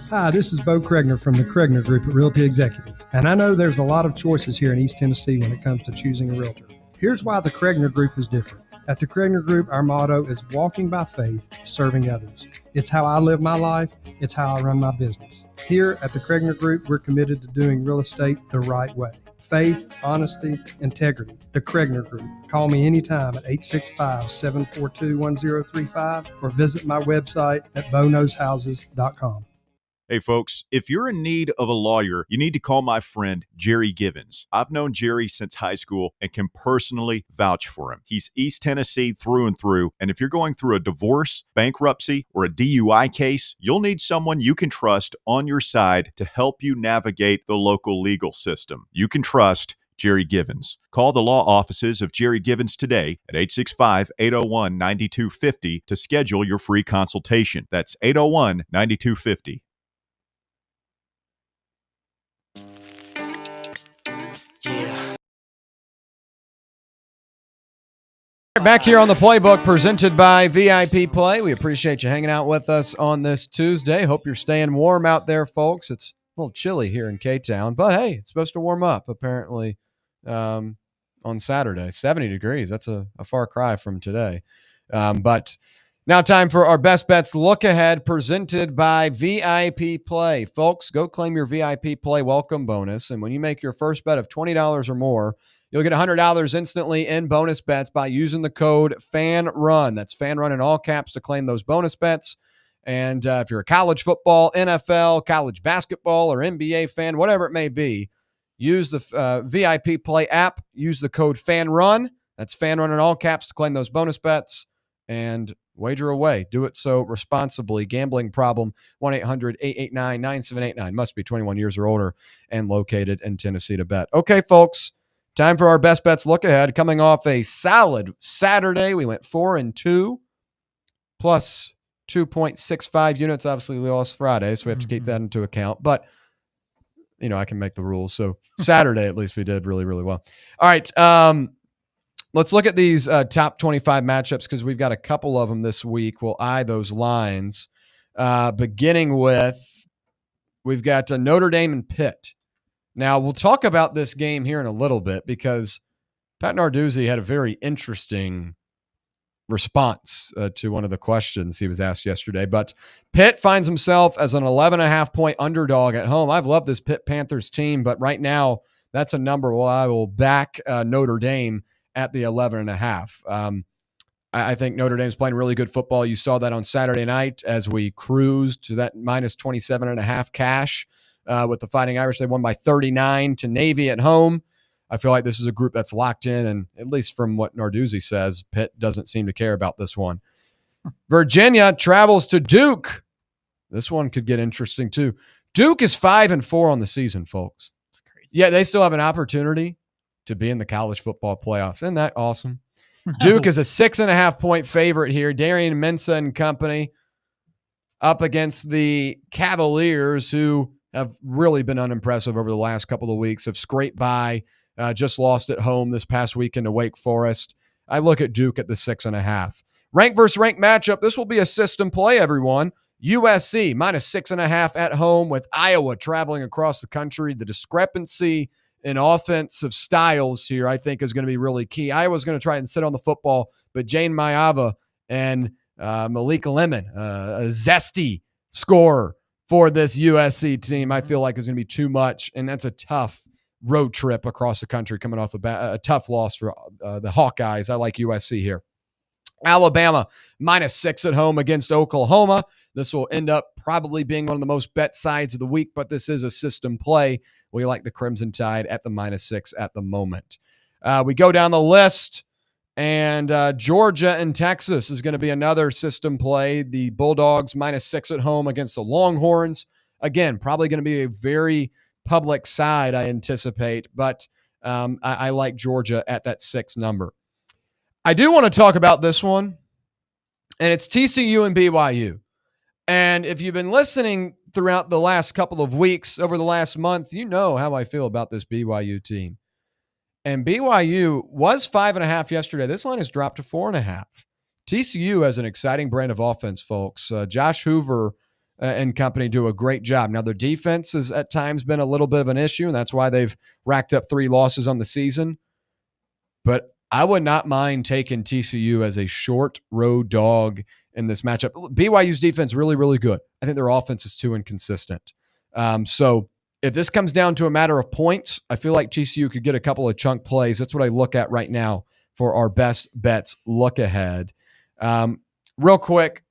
Q: Hi, this is Bo Kregner from the Kregner Group at Realty Executives, and I know there's a lot of choices here in East Tennessee when it comes to choosing a realtor. Here's why the Kregner Group is different. At the Kregner Group, our motto is walking by faith, serving others. It's how I live my life. It's how I run my business. Here at the Kregner Group, we're committed to doing real estate the right way. Faith, honesty, integrity. The Kregner Group. Call me anytime at 865-742-1035 or visit my website at boknowshouses.com.
B: Hey folks, if you're in need of a lawyer, you need to call my friend Jerry Givens. I've known Jerry since high school and can personally vouch for him. He's East Tennessee through and through, and if you're going through a divorce, bankruptcy, or a DUI case, you'll need someone you can trust on your side to help you navigate the local legal system. You can trust Jerry Givens. Call the law offices of Jerry Givens today at 865-801-9250 to schedule your free consultation. That's 801-9250.
C: Back here on the Playbook presented by VIP Play. We appreciate you hanging out with us on this Tuesday. Hope you're staying warm out there, folks. It's a little chilly here in K-Town, but hey, it's supposed to warm up apparently on Saturday. 70 degrees. That's a far cry from today. But now time for our best bets look ahead presented by VIP Play. Folks, go claim your VIP Play welcome bonus. And when you make your first bet of $20 or more, you'll get $100 instantly in bonus bets by using the code FANRUN. That's FANRUN in all caps to claim those bonus bets. And if you're a college football, NFL, college basketball, or NBA fan, whatever it may be, use the VIP Play app. Use the code FANRUN. That's FANRUN in all caps to claim those bonus bets and wager away. Do it so responsibly. Gambling problem, 1-800-889-9789. Must be 21 years or older and located in Tennessee to bet. Okay, folks, time for our best bets look ahead. Coming off a solid Saturday, we went 4-2 plus 2.65 units. Obviously, we lost Friday, so we have to keep that into account. But, I can make the rules. So Saturday, at least we did really, really well. All right, let's look at these top 25 matchups because we've got a couple of them this week. We'll eye those lines. Beginning with, we've got Notre Dame and Pitt. Now, we'll talk about this game here in a little bit because Pat Narduzzi had a very interesting response to one of the questions he was asked yesterday. But Pitt finds himself as an 11.5-point underdog at home. I've loved this Pitt Panthers team, but right now that's a number where I will back Notre Dame at the 11.5. I think Notre Dame's playing really good football. You saw that on Saturday night as we cruised to that minus 27.5 cash with the Fighting Irish. They won by 39 to Navy at home. I feel like this is a group that's locked in, and at least from what Narduzzi says, Pitt doesn't seem to care about this one. Virginia travels to Duke. This one could get interesting too. Duke is 5-4 on the season, folks.
D: That's crazy.
C: Yeah, they still have an opportunity to be in the college football playoffs. Isn't that awesome? Duke is a 6.5-point favorite here. Darian Mensah and company up against the Cavaliers, who have really been unimpressive over the last couple of weeks, have scraped by, just lost at home this past weekend to Wake Forest. I look at Duke at the 6.5. Rank versus rank matchup. This will be a system play, everyone. USC minus 6.5 at home with Iowa traveling across the country. The discrepancy in offensive styles here, I think, is going to be really key. Iowa's going to try and sit on the football, but Jane Maiava and Malik Lemon, a zesty scorer for this USC team, I feel like is going to be too much, and that's a tough road trip across the country coming off a tough loss for the Hawkeyes. I like USC here. Alabama minus 6 at home against Oklahoma. This will end up probably being one of the most bet sides of the week, but this is a system play. We like the Crimson Tide at the minus 6 at the moment. We go down the list, and Georgia and Texas is going to be another system play. The Bulldogs minus 6 at home against the Longhorns. Again, probably going to be a very public side, I anticipate, but I like Georgia at that 6 number. I do want to talk about this one, and it's TCU and BYU. And if you've been listening throughout the last couple of weeks, over the last month, you know how I feel about this BYU team. And BYU was 5.5 yesterday. This line has dropped to 4.5. TCU has an exciting brand of offense, folks. Josh Hoover and company do a great job. Now, their defense has at times been a little bit of an issue, and that's why they've racked up 3 losses on the season. But I would not mind taking TCU as a short road dog in this matchup. BYU's defense really, really good. I think their offense is too inconsistent. So if this comes down to a matter of points, I feel like TCU could get a couple of chunk plays. That's what I look at right now for our best bets look ahead. Real quick,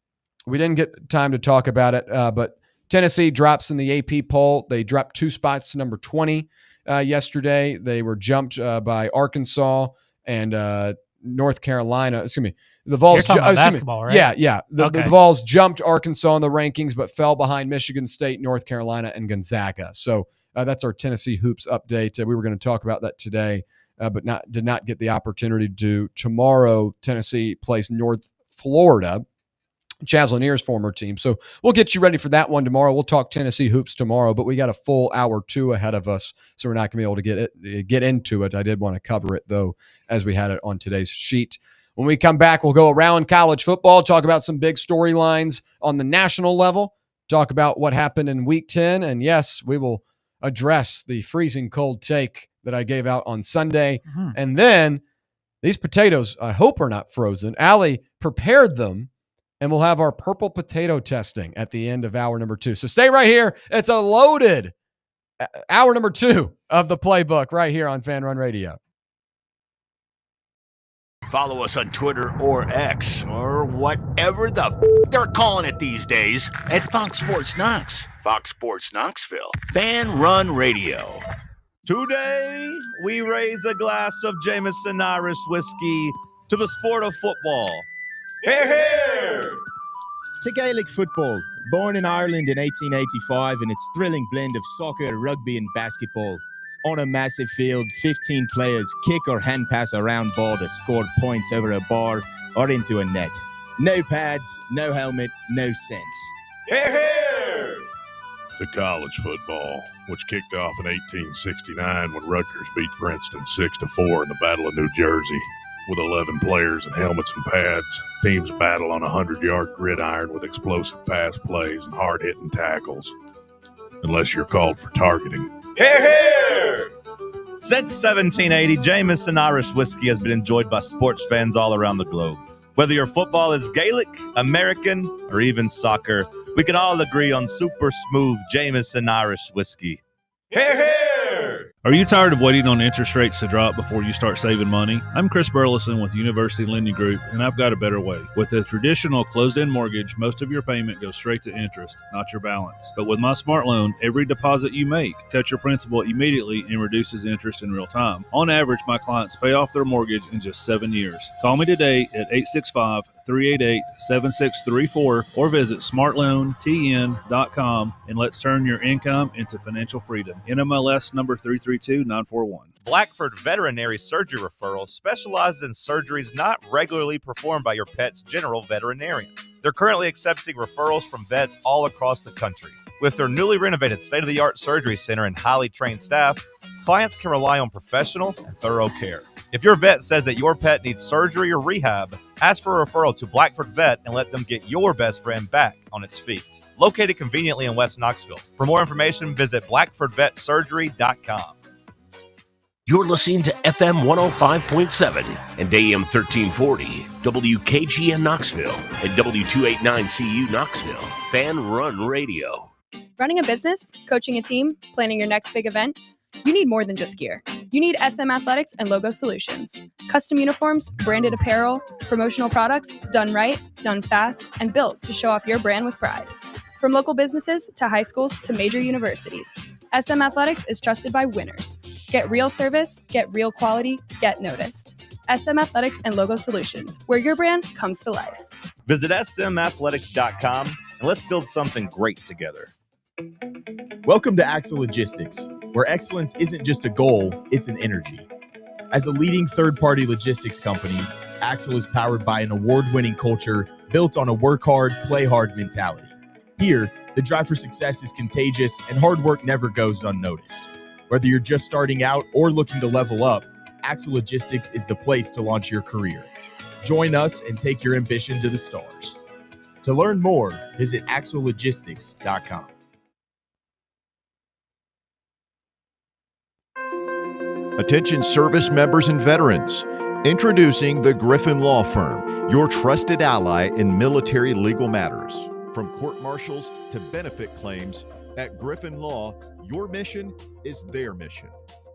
C: we didn't get time to talk about it, but Tennessee drops in the AP poll. They dropped 2 spots to number 20 yesterday. They were jumped by Arkansas and North Carolina. Excuse me. The Vols.
D: You're talking about basketball, right?
C: Yeah. The Vols jumped Arkansas in the rankings, but fell behind Michigan State, North Carolina, and Gonzaga. So that's our Tennessee hoops update. We were going to talk about that today, but did not get the opportunity to. Tomorrow, Tennessee plays North Florida, Chaz Lanier's former team. So we'll get you ready for that one tomorrow. We'll talk Tennessee hoops tomorrow, but we got a full hour 2 ahead of us, so we're not going to be able to get into it. I did want to cover it, though, as we had it on today's sheet. When we come back, we'll go around college football, talk about some big storylines on the national level, talk about what happened in Week 10, and yes, we will address the freezing cold take that I gave out on Sunday. Mm-hmm. And then these potatoes, I hope, are not frozen. Allie prepared them, and we'll have our purple potato testing at the end of hour number 2. So stay right here. It's a loaded hour number 2 of the Playbook right here on Fan Run Radio.
G: Follow us on Twitter or X or whatever they're calling it these days at Fox Sports Knox, Fox Sports Knoxville, Fan Run Radio.
R: Today, we raise a glass of Jameson Irish whiskey to the sport of football. Hear, hear!
S: To Gaelic football, born in Ireland in 1885 in its thrilling blend of soccer, rugby and basketball. On a massive field, 15 players kick or hand pass a round ball to score points over a bar or into a net. No pads, no helmet, no sense.
R: Hear, hear!
T: To college football, which kicked off in 1869 when Rutgers beat Princeton 6-4 in the Battle of New Jersey. With 11 players and helmets and pads, teams battle on a 100-yard gridiron with explosive pass plays and hard-hitting tackles. Unless you're called for targeting.
R: Hear, hear! Since 1780, Jameson Irish whiskey has been enjoyed by sports fans all around the globe. Whether your football is Gaelic, American, or even soccer, we can all agree on super smooth Jameson Irish whiskey. Hear, hear!
U: Are you tired of waiting on interest rates to drop before you start saving money? I'm Chris Burleson with University Lending Group, and I've got a better way. With a traditional closed-end mortgage, most of your payment goes straight to interest, not your balance. But with my Smart Loan, every deposit you make cuts your principal immediately and reduces interest in real time. On average, my clients pay off their mortgage in just 7 years. Call me today at 865-388-7634 or visit smartloantn.com and let's turn your income into financial freedom. NMLS number 332941.
R: Blackford Veterinary Surgery Referral specializes in surgeries not regularly performed by your pet's general veterinarian. They're currently accepting referrals from vets all across the country. With their newly renovated state-of-the-art surgery center and highly trained staff, clients can rely on professional and thorough care. If your vet says that your pet needs surgery or rehab, ask for a referral to Blackford Vet and let them get your best friend back on its feet. Located conveniently in West Knoxville. For more information, visit blackfordvetsurgery.com.
G: You're listening to FM 105.7 and AM 1340, WKGN Knoxville, and W289CU Knoxville, Fan Run Radio.
V: Running a business, coaching a team, planning your next big event, you need more than just gear. You need SM Athletics and Logo Solutions. Custom uniforms, branded apparel, promotional products, done right, done fast, and built to show off your brand with pride. From local businesses to high schools to major universities, SM Athletics is trusted by winners. Get real service, get real quality, get noticed. SM Athletics and Logo Solutions, where your brand comes to life.
R: Visit smathletics.com and let's build something great together.
S: Welcome to Axle Logistics, where excellence isn't just a goal, it's an energy. As a leading third-party logistics company, Axle is powered by an award-winning culture built on a work hard, play hard mentality. Here, the drive for success is contagious and hard work never goes unnoticed. Whether you're just starting out or looking to level up, Axle Logistics is the place to launch your career. Join us and take your ambition to the stars. To learn more, visit axlelogistics.com.
B: Attention service members and veterans. Introducing the Griffin Law Firm, your trusted ally in military legal matters. From court martials to benefit claims, at Griffin Law, your mission is their mission.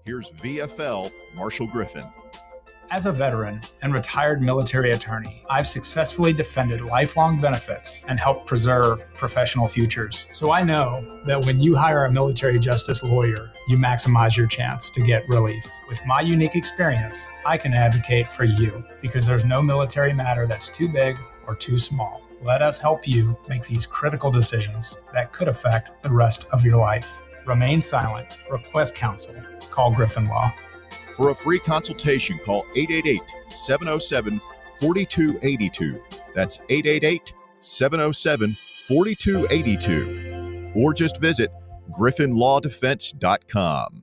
B: Here's VFL Marshall Griffin.
A: As a veteran and retired military attorney, I've successfully defended lifelong benefits and helped preserve professional futures. So I know that when you hire a military justice lawyer, you maximize your chance to get relief. With my unique experience, I can advocate for you because there's no military matter that's too big or too small. Let us help you make these critical decisions that could affect the rest of your life. Remain silent. Request counsel. Call Griffin Law.
B: For a free consultation, call 888-707-4282. That's 888-707-4282. Or just visit griffinlawdefense.com.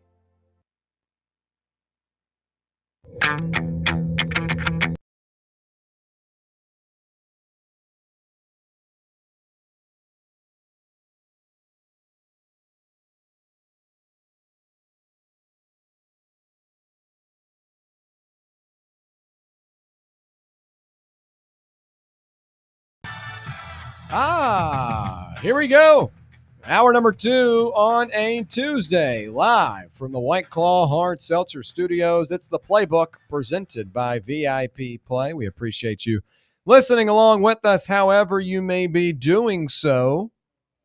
C: Here we go. Hour number 2 on a Tuesday, live from the White Claw Hard Seltzer Studios. It's the Playbook presented by VIP Play. We appreciate you listening along with us, however you may be doing so.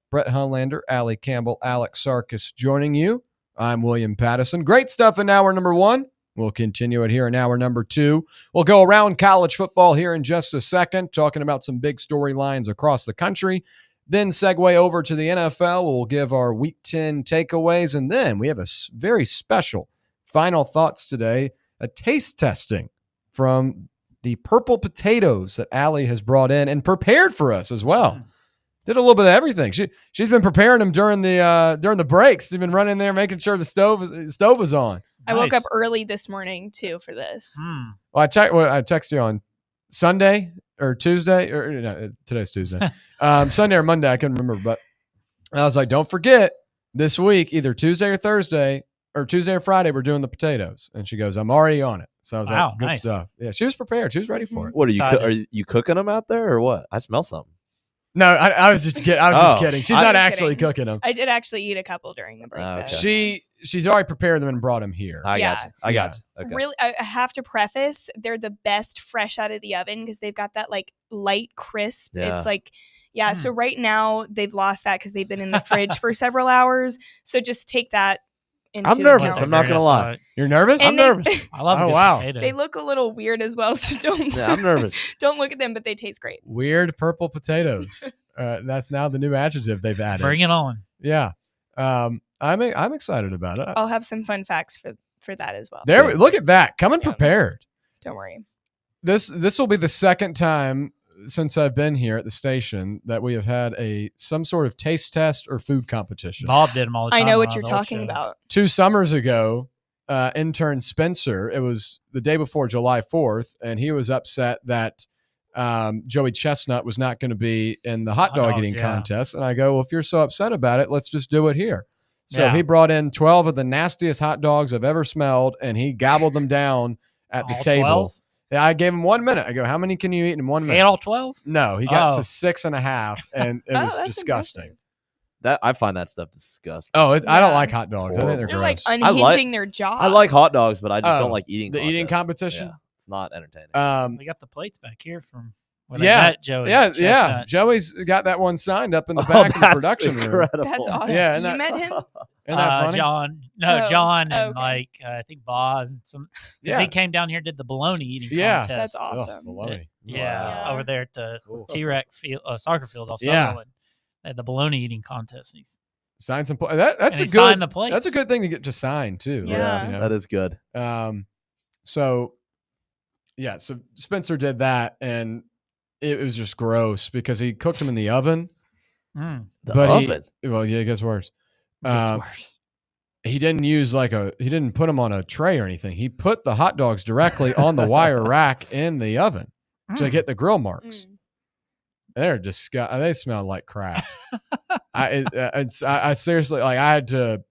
C: Brett Hunlander, Allie Campbell, Alex Sarkis joining you I'm William Pattison. Great stuff in hour number 1. We'll continue it here in hour number 2. We'll go around college football here in just a second, talking about some big storylines across the country. Then segue over to the NFL. We'll give our Week 10 takeaways. And then we have a very special final thoughts today, a taste testing from the purple potatoes that Allie has brought in and prepared for us as well. Did a little bit of everything. She's been preparing them during the breaks. She's been running there, making sure the stove is on.
E: I woke up early this morning too for this.
C: Well, I texted you on Sunday or Tuesday, or no, today's Tuesday, Sunday or Monday. I couldn't remember, but I was like, don't forget this week, either Tuesday or Thursday or Tuesday or Friday, we're doing the potatoes. And she goes, I'm already on it. So I was like, good stuff. Yeah, she was prepared. She was ready for it.
F: What are you cooking them out there or what? I smell something.
C: No, I was just kidding. Just kidding. She's not actually cooking them.
E: I did actually eat a couple during the break.
C: Okay. She's already prepared them and brought them here.
F: I got you. Okay.
E: Really, I have to preface, they're the best fresh out of the oven because they've got that like light crisp.
F: Yeah.
E: It's like, so right now they've lost that because they've been in the fridge for several hours. So just take that into
F: I'm nervous.
E: account.
F: I'm not going to lie.
C: You're nervous?
E: And
F: I'm nervous.
D: I love
C: Oh, wow.
D: potato.
E: They look a little weird as well, so don't.
F: Yeah, I'm nervous.
E: Don't look at them, but they taste great.
C: Weird purple potatoes. That's now the new adjective they've added.
D: Bring it on.
C: Yeah. I'm excited about it.
E: I'll have some fun facts for that as well.
C: Look at that. Coming prepared.
E: Don't worry.
C: This will be the second time since I've been here at the station that we have had some sort of taste test or food competition.
D: Bob did them all the time.
E: I know what you're talking about.
C: 2 summers ago, intern Spencer, it was the day before July 4th, and he was upset that Joey Chestnut was not going to be in the hot dog eating contest. And I go, well, if you're so upset about it, let's just do it here. So he brought in 12 of the nastiest hot dogs I've ever smelled, and he gobbled them down at the table.
D: 12?
C: Yeah, I gave him 1 minute. I go, how many can you eat in 1 minute?
D: Ate all 12?
C: No, he got to 6.5, and it was disgusting.
F: I find that stuff disgusting.
C: Oh, I don't like hot dogs. I think they're
E: They're
C: gross.
E: like unhinging their jaw.
F: I like hot dogs, but I just don't like eating
C: the eating
F: contests.
C: competition.
F: Yeah, it's not entertaining.
D: We got the plates back here from when I met Joey.
C: Yeah. Joey's got that one signed up in the back of the production room.
E: That's awesome.
C: Yeah,
E: you met him?
C: Isn't that funny?
D: John, and
E: okay.
D: I think Bob. He came down here and did the bologna eating contest.
E: That's awesome.
C: Bologna.
D: Over there at the T-Rec field, soccer field off
C: Yeah.
D: Sutherland. They had the bologna eating contest. And he's
C: signed some. That's
D: and
C: a
D: he signed the
C: good.
D: plates.
C: That's a good thing to get to sign too.
E: Yeah.
C: You know?
F: That is good.
C: So Spencer did that, and it was just gross because he cooked them in the oven.
F: The oven.
C: It gets worse.
D: It gets worse.
C: He didn't use he didn't put them on a tray or anything. He put the hot dogs directly on the wire rack in the oven to get the grill marks. They're disgusting. They smell like crap. I seriously, I had to.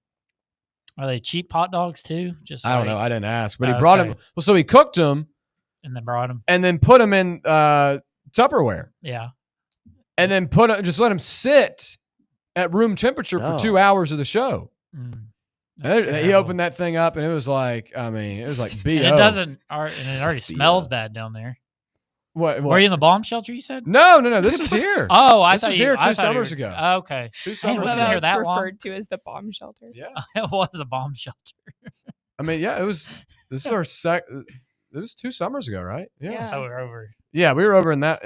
D: Are they cheap hot dogs too?
C: I don't know. I didn't ask, but he brought them. Well, so he cooked them
D: and then brought them
C: and then put them in Tupperware.
D: Yeah.
C: And then just let them sit at room temperature for 2 hours of the show. And he opened that thing up, and it was like, it was like BO.
D: And it already smells bad down there.
C: What?
D: Were you in the bomb shelter? You said
C: no. This was here.
D: Oh, I
C: this
D: thought
C: was
D: you
C: here
D: I
C: 2
D: thought you
C: summers
D: were-
C: ago.
D: Okay,
C: 2
D: Hey,
C: summers
D: was
C: ago.
D: it here that long?
E: referred to as the bomb shelter.
C: Yeah,
D: it was a bomb shelter.
C: I mean, yeah, it was. This is our It was 2 summers ago, right?
E: Yeah.
D: So we're over.
C: Yeah, we were over in that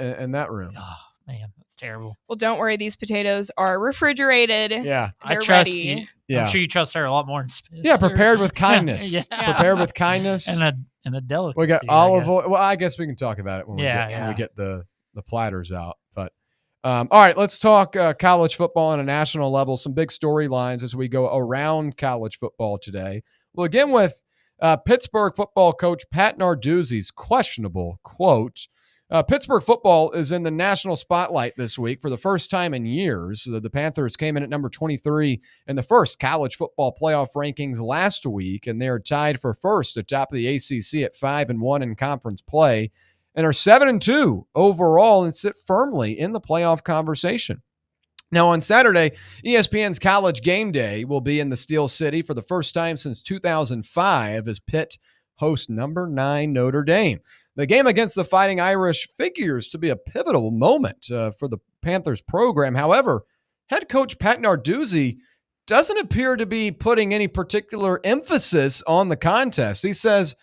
C: room.
D: Oh man, that's terrible.
E: Well, don't worry. These potatoes are refrigerated.
C: Yeah,
D: I
E: They're
D: trust
E: ready.
D: you.
C: Yeah.
D: I'm sure you trust her a lot more than Spitz.
C: Yeah, prepared with kindness.
D: Yeah.
C: Prepared with kindness.
D: and a delicacy.
C: We got
D: I
C: olive
D: guess.
C: oil. Well, I guess we can talk about it when
D: Yeah,
C: we get the platters out. But all right, let's talk college football on a national level. Some big storylines as we go around college football today. We'll begin with Pittsburgh football coach Pat Narduzzi's questionable quote. Pittsburgh football is in the national spotlight this week for the first time in years. The Panthers came in at number 23 in the first college football playoff rankings last week, and they are tied for first atop of the ACC at 5-1 in conference play, and are 7-2 overall and sit firmly in the playoff conversation. Now, on Saturday, ESPN's College Game Day will be in the Steel City for the first time since 2005 as Pitt hosts number 9 Notre Dame. The game against the Fighting Irish figures to be a pivotal moment for the Panthers program. However, head coach Pat Narduzzi doesn't appear to be putting any particular emphasis on the contest. He says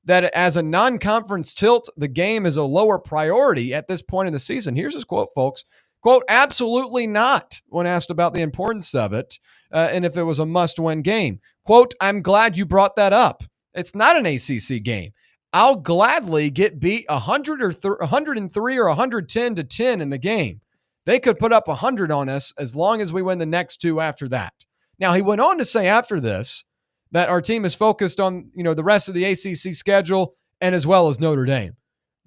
C: that as a non-conference tilt, the game is a lower priority at this point in the season. Here's his quote, folks. Quote, absolutely not, when asked about the importance of it and if it was a must-win game. Quote, I'm glad you brought that up. It's not an ACC game. I'll gladly get beat 103 or 110 to 10 in the game. They could put up 100 on us as long as we win the next two after that. Now, he went on to say after this that our team is focused on, the rest of the ACC schedule and as well as Notre Dame.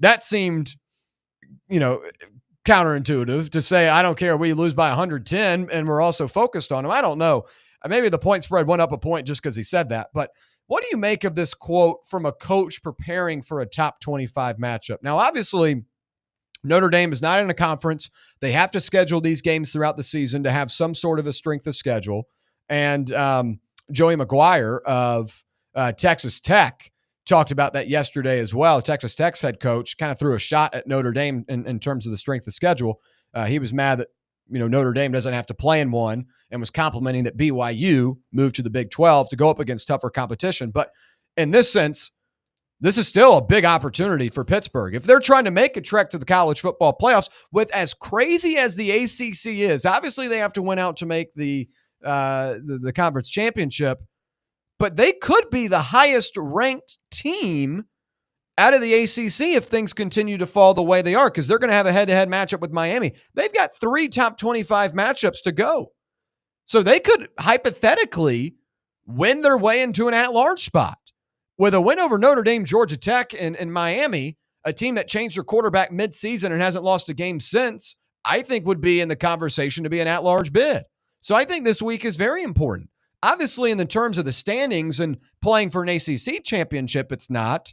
C: That seemed, counterintuitive to say, I don't care, we lose by 110 and we're also focused on them. I don't know. Maybe the point spread went up a point just because he said that. But what do you make of this quote from a coach preparing for a top 25 matchup? Now, obviously, Notre Dame is not in a conference. They have to schedule these games throughout the season to have some sort of a strength of schedule. And Joey McGuire of Texas Tech talked about that yesterday as well. Texas Tech's head coach kind of threw a shot at Notre Dame in terms of the strength of schedule. He was mad that Notre Dame doesn't have to play in one and was complimenting that BYU moved to the Big 12 to go up against tougher competition. But in this sense, this is still a big opportunity for Pittsburgh. If they're trying to make a trek to the college football playoffs, with as crazy as the ACC is, obviously they have to win out to make the conference championship, but they could be the highest ranked team out of the ACC if things continue to fall the way they are, because they're going to have a head-to-head matchup with Miami. They've got 3 top 25 matchups to go. So they could hypothetically win their way into an at-large spot. With a win over Notre Dame, Georgia Tech, and Miami, a team that changed their quarterback midseason and hasn't lost a game since, I think would be in the conversation to be an at-large bid. So I think this week is very important. Obviously, in the terms of the standings and playing for an ACC championship, it's not.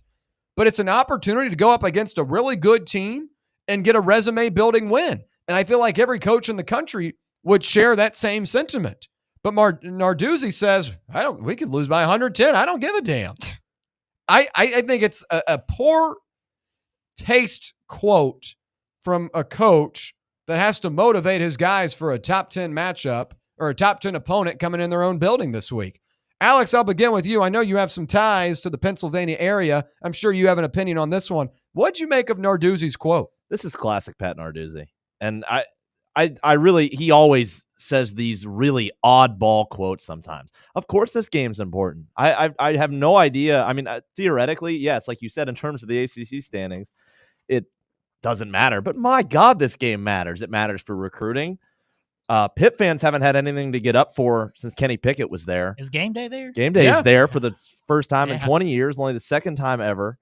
C: But it's an opportunity to go up against a really good team and get a resume-building win. And I feel like every coach in the country would share that same sentiment. But Narduzzi says, we could lose by 110. I don't give a damn. I think it's a poor taste quote from a coach that has to motivate his guys for a top 10 matchup or a top 10 opponent coming in their own building this week. Alex, I'll begin with you. I know you have some ties to the Pennsylvania area. I'm sure you have an opinion on this one. What'd you make of Narduzzi's quote?
F: This is classic Pat Narduzzi. And I really, he always says these really oddball quotes sometimes. Of course, this game's important. I have no idea. I mean, theoretically, yes, like you said, in terms of the ACC standings, it doesn't matter. But my God, this game matters. It matters for recruiting. Pitt fans haven't had anything to get up for since Kenny Pickett was there.
D: Is game day there?
F: Game day is there for the first time in 20 years, only the second time ever.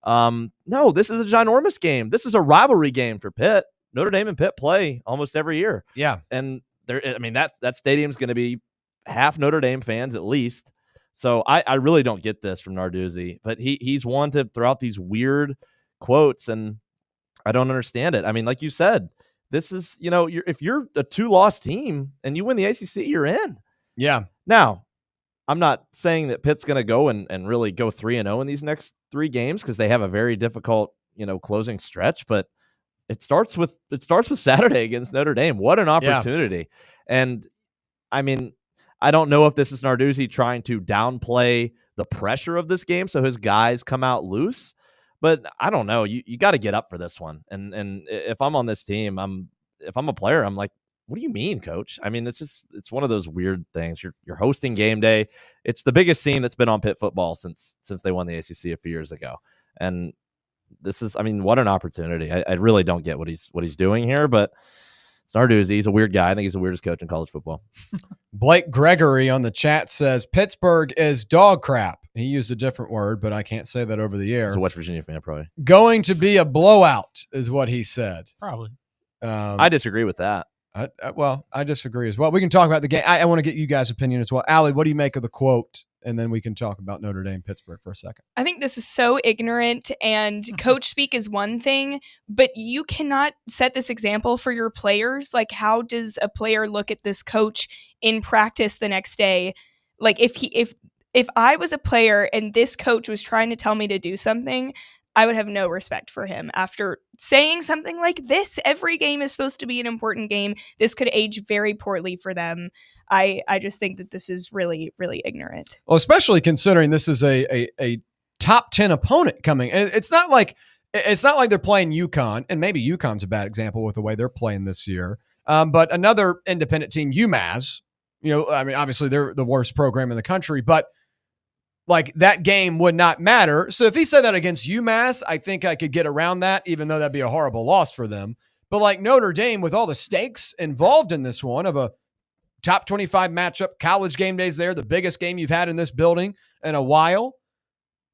F: No, this is a ginormous game. This is a rivalry game for Pitt. Notre Dame and Pitt play almost every year.
C: Yeah.
F: And that stadium's going to be half Notre Dame fans at least. So I really don't get this from Narduzzi, but he's one to throw out these weird quotes, and I don't understand it. I mean, like you said, this is, if you're a 2-loss team and you win the ACC, you're in.
C: Yeah.
F: Now, I'm not saying that Pitt's going to go and really go 3-0 in these next 3 games because they have a very difficult, closing stretch, but it starts with Saturday against Notre Dame. What an opportunity. Yeah. And I mean, I don't know if this is Narduzzi trying to downplay the pressure of this game so his guys come out loose, but I don't know. You got to get up for this one. And if I'm on this team, if I'm a player, I'm like, what do you mean, coach? I mean, it's one of those weird things. You're hosting game day. It's the biggest scene that's been on Pitt football since they won the ACC a few years ago. And this is, what an opportunity. I really don't get what he's doing here, but it's Narduzzi. He's a weird guy. I think he's the weirdest coach in college football.
C: Blake Gregory on the chat says Pittsburgh is dog crap. He used a different word, but I can't say that over the air.
F: He's a West Virginia fan, probably.
C: Going to be a blowout is what he said.
D: Probably.
F: I disagree with that.
C: I disagree as well. We can talk about the game. I want to get you guys' opinion as well. Allie, what do you make of the quote? And then we can talk about Notre Dame, Pittsburgh for a second.
E: I think this is so ignorant, and coach speak is one thing, but you cannot set this example for your players. Like, how does a player look at this coach in practice the next day? Like, if I was a player and this coach was trying to tell me to do something, I would have no respect for him after saying something like this. Every game is supposed to be an important game. This could age very poorly for them. I just think that this is really, really ignorant.
C: Well, especially considering this is a top 10 opponent coming. It's not like they're playing UConn, and maybe UConn's a bad example with the way they're playing this year. But another independent team, UMass, obviously they're the worst program in the country, but like that game would not matter. So if he said that against UMass, I think I could get around that, even though that'd be a horrible loss for them. But like Notre Dame, with all the stakes involved in this one of a top 25 matchup, college game days there, the biggest game you've had in this building in a while,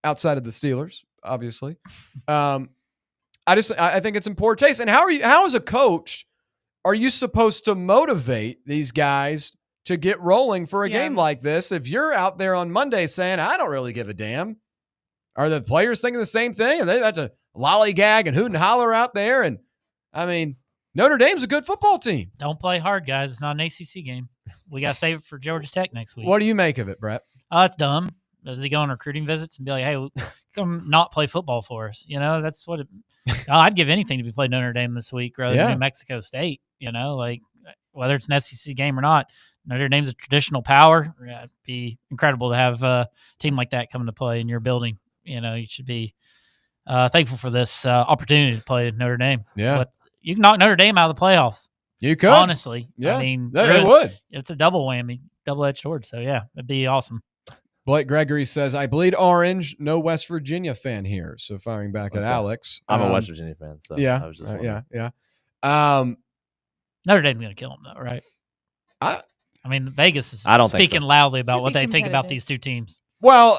C: outside of the Steelers, obviously. I think it's in poor taste. And how as a coach are you supposed to motivate these guys to get rolling for a game like this if you're out there on Monday saying, I don't really give a damn? Are the players thinking the same thing? Are they about to lollygag and hoot and holler out there? And Notre Dame's a good football team.
D: Don't play hard, guys. It's not an ACC game. We got to save it for Georgia Tech next week.
C: What do you make of it, Brett?
D: Oh, it's dumb. Does he go on recruiting visits and be like, hey, come not play football for us? That's what I'd give anything to be playing Notre Dame this week rather than New Mexico State, like whether it's an SEC game or not. Notre Dame's a traditional power. It'd be incredible to have a team like that come to play in your building. You should be thankful for this opportunity to play Notre Dame.
C: Yeah.
D: But you can knock Notre Dame out of the playoffs.
C: You could.
D: Honestly.
C: Yeah.
D: It
C: would.
D: It's a double whammy, double-edged sword. So, yeah, it'd be awesome.
C: Blake Gregory says, I bleed orange. No West Virginia fan here. So firing back at Alex.
F: I'm a West Virginia fan. So
C: yeah.
F: I was just
C: yeah.
D: Notre Dame's going to kill them, though, right? Vegas is speaking loudly about what they think about these two teams.
C: Well,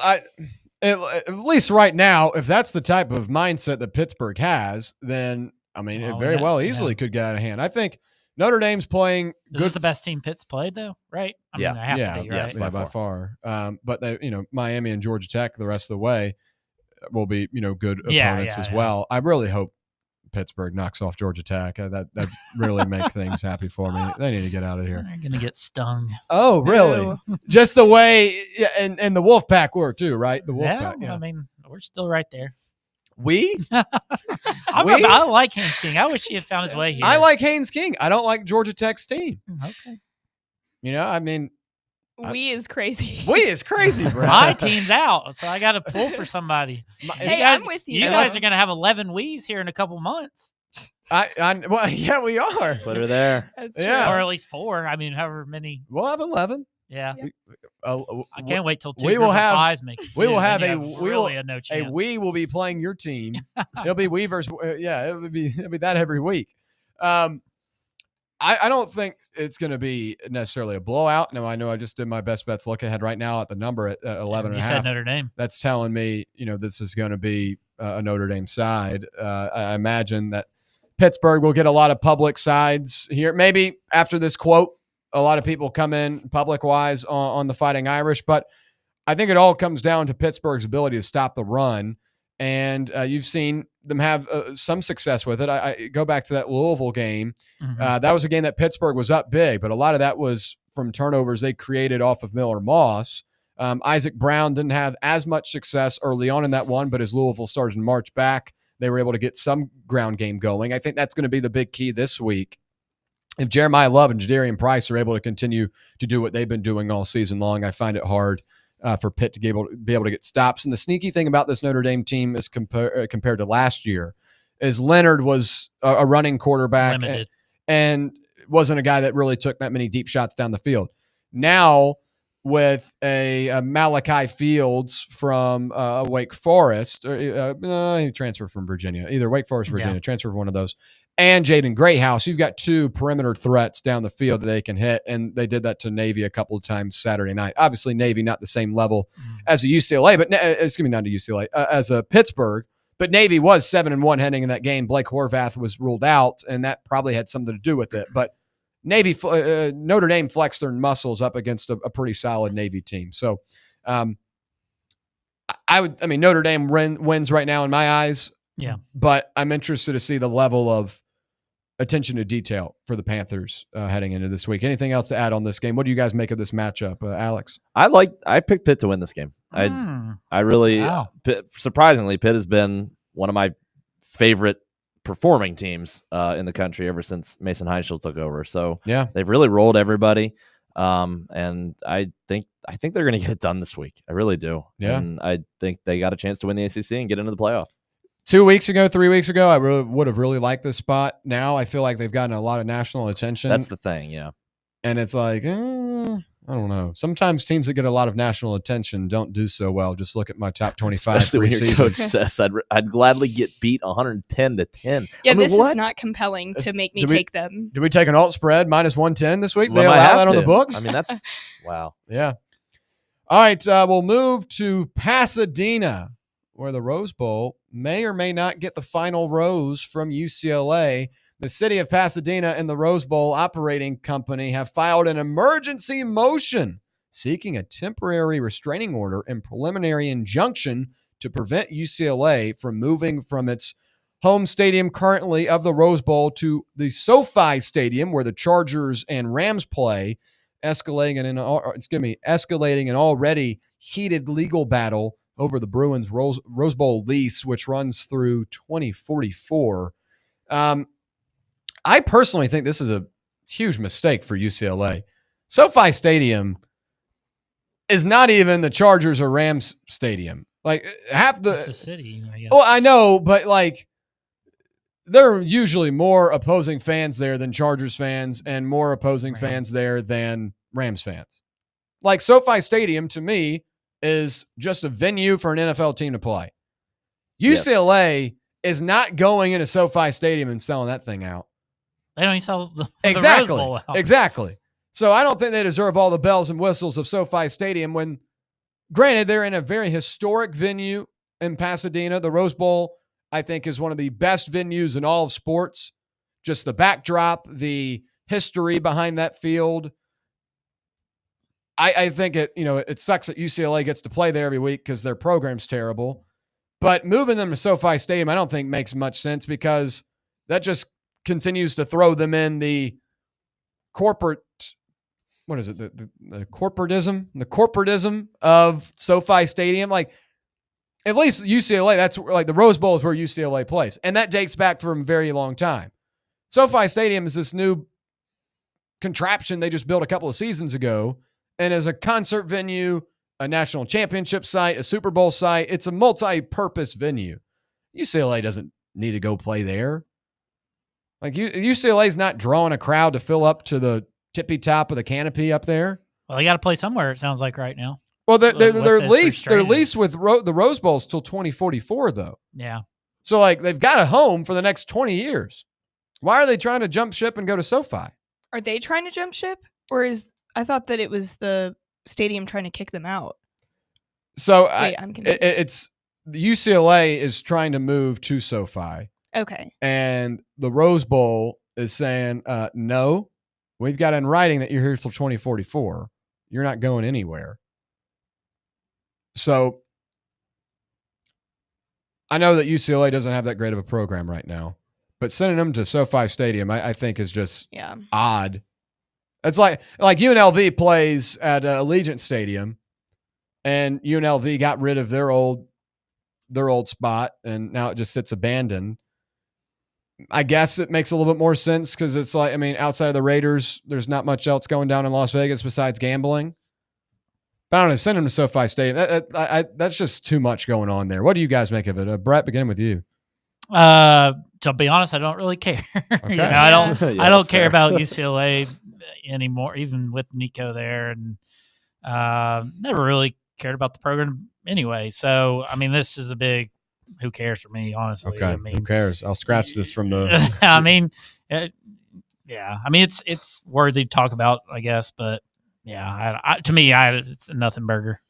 C: at least right now, if that's the type of mindset that Pittsburgh has, then, it very easily could get out of hand. I think Notre Dame's playing good.
D: Is this the best team Pitt's played, though, right? They have to be, right?
C: Yeah, by far. But they, Miami and Georgia Tech the rest of the way will be, good opponents as well. I really hope Pittsburgh knocks off Georgia Tech. That really make things happy for me. They need to get out of here.
D: They're going to get stung.
C: Oh, really? Just the way, and the Wolfpack were too, right? The Wolfpack. Yeah.
D: We're still right there.
C: We?
D: I like Haynes King. I wish he had found his way here.
C: I like Haynes King. I don't like Georgia Tech's team.
D: Okay.
E: We is crazy.
C: We is crazy, bro.
D: My team's out, so I got to pull for somebody.
E: I'm with you.
D: You guys are going to have 11 we's here in a couple months.
C: Well, yeah, we are.
F: Put her there.
E: That's
D: Or at least 4. However many.
C: We'll have 11.
D: Yeah. I can't wait till 2
C: we will have.
D: fives make it.
C: We will have
D: no chance.
C: We will be playing your team. It'll be Weavers. It'll be that every week. I don't think it's going to be necessarily a blowout. No, I know I just did my best bets look ahead right now at the number at 11 and a half.
D: You said Notre Dame.
C: That's telling me, this is going to be a Notre Dame side. I imagine that Pittsburgh will get a lot of public sides here. Maybe after this quote, a lot of people come in public-wise on the Fighting Irish, but I think it all comes down to Pittsburgh's ability to stop the run, and you've seen them have some success with it. I go back to that Louisville game.
D: Mm-hmm.
C: That was a game that Pittsburgh was up big, but a lot of that was from turnovers they created off of Miller Moss. Isaac Brown didn't have as much success early on in that one, but as Louisville started to march back, they were able to get some ground game going. I think that's going to be the big key this week. If Jeremiah Love and Jadarian Price are able to continue to do what they've been doing all season long, I find it hard for Pitt to be able to get stops. And the sneaky thing about this Notre Dame team is compared to last year is Leonard was a running quarterback and wasn't a guy that really took that many deep shots down the field. Now with a Malachi Fields from Wake Forest, he transferred from Virginia, either Wake Forest or Virginia, transferred from one of those. And Jaden Greathouse, you've got 2 perimeter threats down the field that they can hit, and they did that to Navy a couple of times Saturday night. Obviously, Navy not the same level as a UCLA, but excuse me, not a UCLA, as a Pittsburgh. But Navy was 7-1 heading in that game. Blake Horvath was ruled out, and that probably had something to do with it. But Navy, Notre Dame flexed their muscles up against a pretty solid Navy team. So, Notre Dame wins right now in my eyes.
D: Yeah,
C: but I'm interested to see the level of attention to detail for the Panthers heading into this week. Anything else to add on this game? What do you guys make of this matchup, Alex?
F: I picked Pitt to win this game. I really surprisingly Pitt has been one of my favorite performing teams in the country ever since Mason Heischel took over. So
C: yeah,
F: they've really rolled everybody. And I think they're going to get it done this week. I really do.
C: Yeah.
F: And I think they got a chance to win the ACC and get into the playoff.
C: 3 weeks ago, I would have really liked this spot. Now I feel like they've gotten a lot of national attention.
F: That's the thing. Yeah.
C: And it's like, I don't know. Sometimes teams that get a lot of national attention don't do so well. Just look at my top 25
F: Especially when your coach
C: seasons.
F: says I'd gladly get beat 110-10.
E: Yeah,
F: I mean,
E: this
F: what?
E: is not compelling to make me
C: Do we-
E: take them.
C: Do we take an alt spread minus 110 this week?
F: Well,
C: They
F: might
C: allow
F: have
C: that on the
F: to.
C: books?
F: I mean, that's wow.
C: Yeah. All right, we'll move to Pasadena, where the Rose Bowl may or may not get the final rose from UCLA. The city of Pasadena and the Rose Bowl operating company have filed an emergency motion seeking a temporary restraining order and preliminary injunction to prevent UCLA from moving from its home stadium currently of the Rose Bowl to the SoFi Stadium, where the Chargers and Rams play, escalating an already heated legal battle over the Bruins Rose Bowl lease, which runs through 2044. I personally think this is a huge mistake for UCLA. SoFi Stadium is not even the Chargers or Rams stadium. Like half the
D: It's a city. I guess.
C: Well, I know, but like there are usually more opposing fans there than Chargers fans and more opposing fans there than Rams fans. Like SoFi Stadium to me is just a venue for an NFL team to play. UCLA is not going into SoFi Stadium and selling that thing out.
D: They don't even sell the
C: Exactly.
D: Rose Bowl out.
C: Exactly. So I don't think they deserve all the bells and whistles of SoFi Stadium when, granted, they're in a very historic venue in Pasadena. The Rose Bowl, I think, is one of the best venues in all of sports. Just the backdrop, the history behind that field. I think it sucks that UCLA gets to play there every week because their program's terrible. But moving them to SoFi Stadium, I don't think makes much sense because that just continues to throw them in the corporate, what is it? The corporatism of SoFi Stadium. Like, at least UCLA, that's like the Rose Bowl is where UCLA plays. And that dates back from a very long time. SoFi Stadium is this new contraption they just built a couple of seasons ago. And as a concert venue, a national championship site, a Super Bowl site, it's a multi-purpose venue. UCLA doesn't need to go play there. Like UCLA is not drawing a crowd to fill up to the tippy top of the canopy up there.
D: Well, they got to play somewhere. It sounds like right now.
C: Well, their lease with the Rose Bowl is till 2044 though.
D: Yeah.
C: So like they've got a home for the next 20 years. Why are they trying to jump ship and go to SoFi?
E: Are they trying to jump ship, or I thought that it was the stadium trying to kick them out?
C: So
E: I'm confused.
C: it's the UCLA is trying to move to SoFi.
E: Okay.
C: And the Rose Bowl is saying, no, we've got in writing that you're here till 2044. You're not going anywhere. So I know that UCLA doesn't have that great of a program right now, but sending them to SoFi Stadium, I think is just odd. It's like UNLV plays at Allegiant Stadium, and UNLV got rid of their old spot, and now it just sits abandoned. I guess it makes a little bit more sense because it's like, I mean, outside of the Raiders, there's not much else going down in Las Vegas besides gambling. But I don't know, send them to SoFi Stadium. That's just too much going on there. What do you guys make of it? Brett, beginning with you.
D: To be honest, I don't really care.
C: Okay.
D: I don't
F: Yeah,
D: I don't
F: that's
D: care
F: fair.
D: about UCLA anymore, even with Nico there, and never really cared about the program anyway. So, I mean, this is a big who cares for me, honestly.
C: Okay,
D: I mean,
C: who cares? I'll scratch this from the.
D: I mean, yeah. I mean, it's worthy to talk about, I guess, but yeah, to me, it's a nothing burger.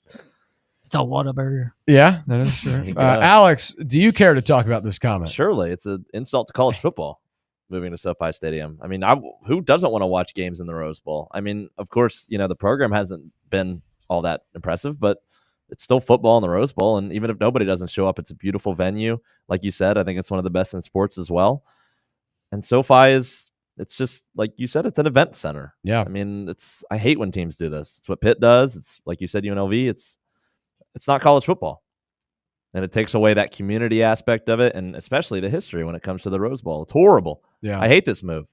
D: It's a Whataburger.
C: Yeah, that is true. Alex, do you care to talk about this comment?
F: Surely, it's an insult to college football moving to SoFi Stadium. I mean, who doesn't want to watch games in the Rose Bowl? I mean, of course, the program hasn't been all that impressive, but it's still football in the Rose Bowl. And even if nobody doesn't show up, it's a beautiful venue. Like you said, I think it's one of the best in sports as well. And SoFi it's just like you said, it's an event center.
C: Yeah.
F: I mean, I hate when teams do this. It's what Pitt does. It's like you said, UNLV. It's not college football. And it takes away that community aspect of it, and especially the history when it comes to the Rose Bowl. It's horrible.
C: Yeah.
F: I hate this move.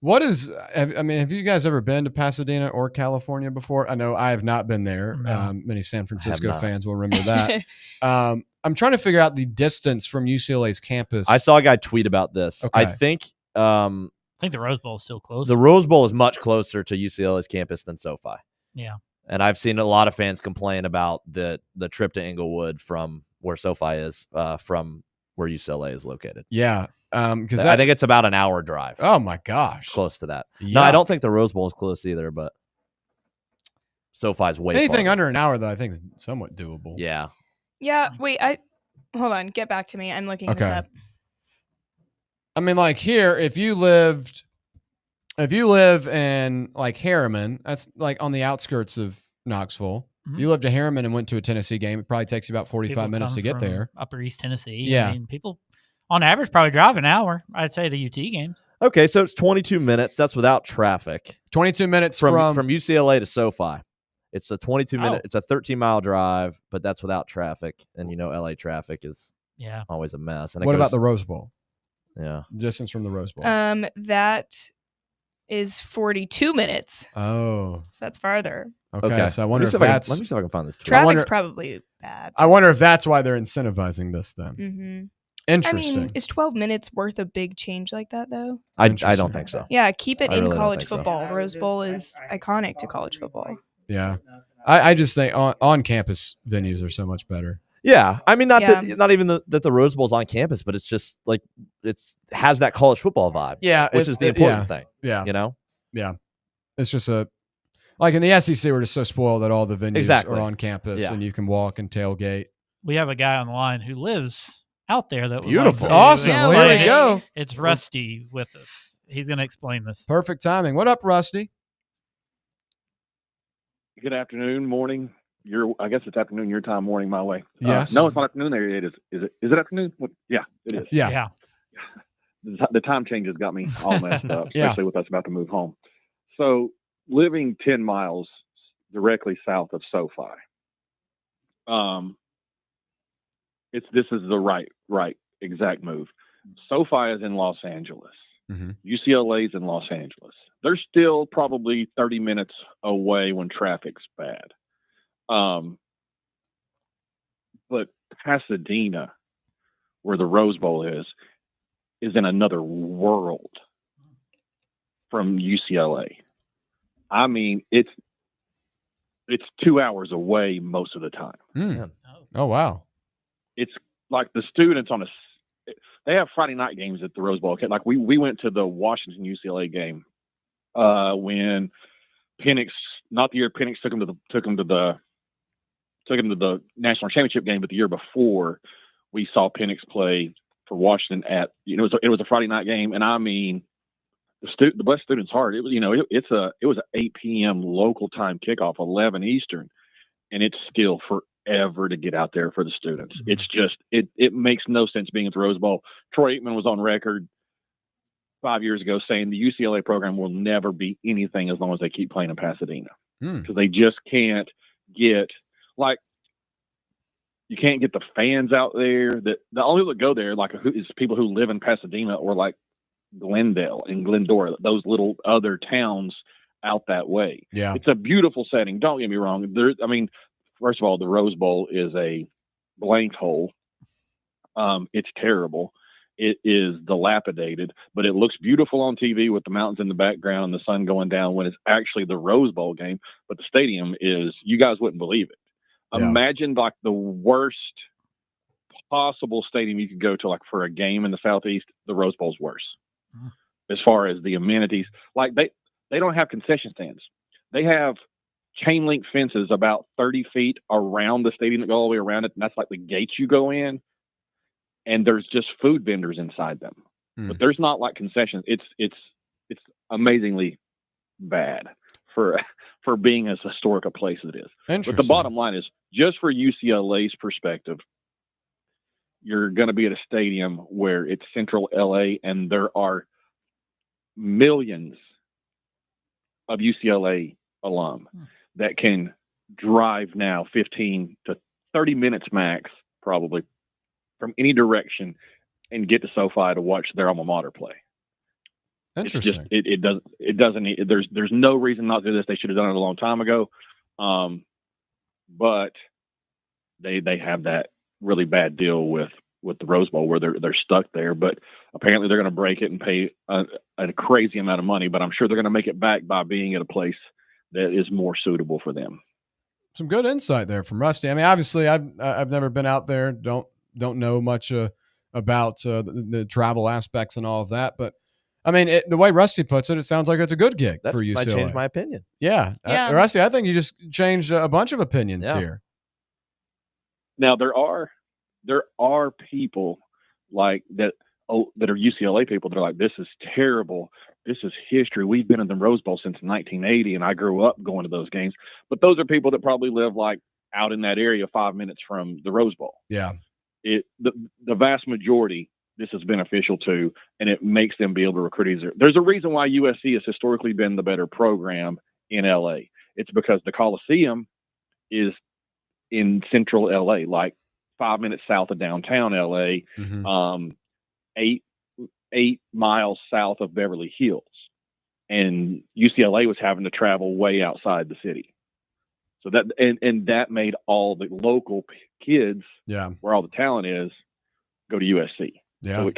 C: Have you guys ever been to Pasadena or California before? I know I have not been there.
D: No.
C: Many San Francisco fans will remember that. I'm trying to figure out the distance from UCLA's campus.
F: I saw a guy tweet about this.
C: Okay.
F: I think
D: I think the Rose Bowl is still close.
F: the Rose Bowl is much closer to UCLA's campus than SoFi.
D: Yeah.
F: And I've seen a lot of fans complain about the trip to Inglewood from where SoFi is, from where UCLA is located.
C: Yeah. Because
F: I think it's about an hour drive.
C: Oh my gosh.
F: Close to that.
C: Yeah.
F: No, I don't think the Rose Bowl is close either, but SoFi's way
C: anything
F: farther.
C: under an hour, though, I think is somewhat doable.
F: Yeah.
E: Yeah. Wait, hold on. Get back to me. I'm looking this up.
C: I mean, like here, if you live in like Harriman, that's like on the outskirts of Knoxville.
D: Mhm.
C: You lived to Harriman and went to a Tennessee game. It probably takes you about 45
D: People
C: minutes
D: come
C: to get
D: from
C: there.
D: Upper East Tennessee.
C: Yeah.
D: I mean, people on average probably drive an hour, I'd say, to UT games.
F: Okay, so it's 22 minutes. That's without traffic.
C: 22 minutes
F: from
C: from
F: UCLA to SoFi. It's a 22-minute.
D: Oh.
F: It's a 13-mile drive, but that's without traffic. And LA traffic is always a mess. And
C: what about the Rose Bowl?
F: Yeah,
C: distance from the Rose Bowl.
E: That is 42 minutes.
C: Oh,
E: so that's farther.
C: Okay. So I wonder if
F: let me
C: that's.
F: see if I can find this.
E: Traffic's probably bad.
C: I wonder if that's why they're incentivizing this then.
E: Mm-hmm.
C: Interesting.
E: I mean, is 12 minutes worth a big change like that, though?
F: I don't think so.
E: Yeah, keep it
F: I
E: in
F: really don't
E: college
F: think so.
E: football. Rose Bowl is iconic to college football.
C: Yeah. I just think on campus venues are so much better.
F: Yeah, I mean, not even that the Rose Bowl's on campus, but it's just like has that college football vibe.
C: Yeah,
F: which is the important thing.
C: Yeah,
F: Yeah,
C: it's just like in the SEC, we're just so spoiled that all the venues are on campus and you can walk and tailgate.
D: We have a guy on the line who lives out there. That
C: Beautiful,
D: would like to
C: awesome. Well, here we
D: explain
C: go.
D: It's Rusty with us. He's going to explain this.
C: Perfect timing. What up, Rusty?
I: Good afternoon, morning. I guess it's afternoon your time, morning my way.
C: Yes.
I: No, it's not afternoon there. It is. Is it afternoon? Yeah, it is.
C: Yeah.
I: The time changes got me all messed up,
C: Yeah.
I: especially with us about to move home. So living 10 miles directly south of SoFi, this is the right exact move. SoFi is in Los Angeles.
C: Mm-hmm.
I: UCLA is in Los Angeles. They're still probably 30 minutes away when traffic's bad. But Pasadena, where the Rose Bowl is in another world from UCLA. I mean, it's 2 hours away most of the time.
C: Mm. Oh, wow.
I: It's like the students they have Friday night games at the Rose Bowl. Okay, like we went to the Washington UCLA game when Penix, not the year Penix took him to the national championship game, but the year before we saw Penix play for Washington it was a Friday night game, and I mean the bless students' heart. It was it was an 8 p.m. local time kickoff, 11 Eastern, and it's still forever to get out there for the students. Mm-hmm. It's just it makes no sense being at the Rose Bowl. Troy Aikman was on record 5 years ago saying the UCLA program will never be anything as long as they keep playing in Pasadena, because they just can't get you can't get the fans out there. That the only people that go there is people who live in Pasadena or like Glendale and Glendora, those little other towns out that way.
C: Yeah,
I: it's a beautiful setting. Don't get me wrong. First of all, the Rose Bowl is a blank hole. It's terrible. It is dilapidated, but it looks beautiful on TV with the mountains in the background and the sun going down when it's actually the Rose Bowl game. But the stadium you guys wouldn't believe it. Yeah. Imagine like the worst possible stadium you could go to, like for a game in the Southeast. The Rose Bowl's worse as far as the amenities. Like they don't have concession stands. They have chain link fences about 30 feet around the stadium that go all the way around it, and that's like the gates you go in. And there's just food vendors inside them, but there's not like concessions. It's amazingly bad for being as historic a place as it is. But the bottom line is, just for UCLA's perspective, you're going to be at a stadium where it's central LA, and there are millions of UCLA alum that can drive now 15 to 30 minutes max probably from any direction and get to SoFi to watch their alma mater play.
C: Interesting.
I: It doesn't. There's no reason not to do this. They should have done it a long time ago. But they have that really bad deal with the Rose Bowl where they're stuck there. But apparently they're going to break it and pay a crazy amount of money. But I'm sure they're going to make it back by being at a place that is more suitable for them.
C: Some good insight there from Rusty. I mean, obviously, I've never been out there. Don't know much about the travel aspects and all of that. But I mean, the way Rusty puts it, it sounds like it's a good gig for UCLA.
F: Might change my opinion.
C: Yeah. Rusty, I think you just changed a bunch of opinions here.
I: Now there are people like that that are UCLA people that are like, this is terrible. This is history. We've been in the Rose Bowl since 1980, and I grew up going to those games. But those are people that probably live like out in that area 5 minutes from the Rose Bowl.
C: Yeah.
I: The vast majority, this is beneficial to, and it makes them be able to recruit easier. There's a reason why USC has historically been the better program in LA. It's because the Coliseum is in central LA, like 5 minutes south of downtown LA, 8 miles south of Beverly Hills. And UCLA was having to travel way outside the city. So that, and that made all the local kids, where all the talent is, go to USC.
C: Yeah.
I: So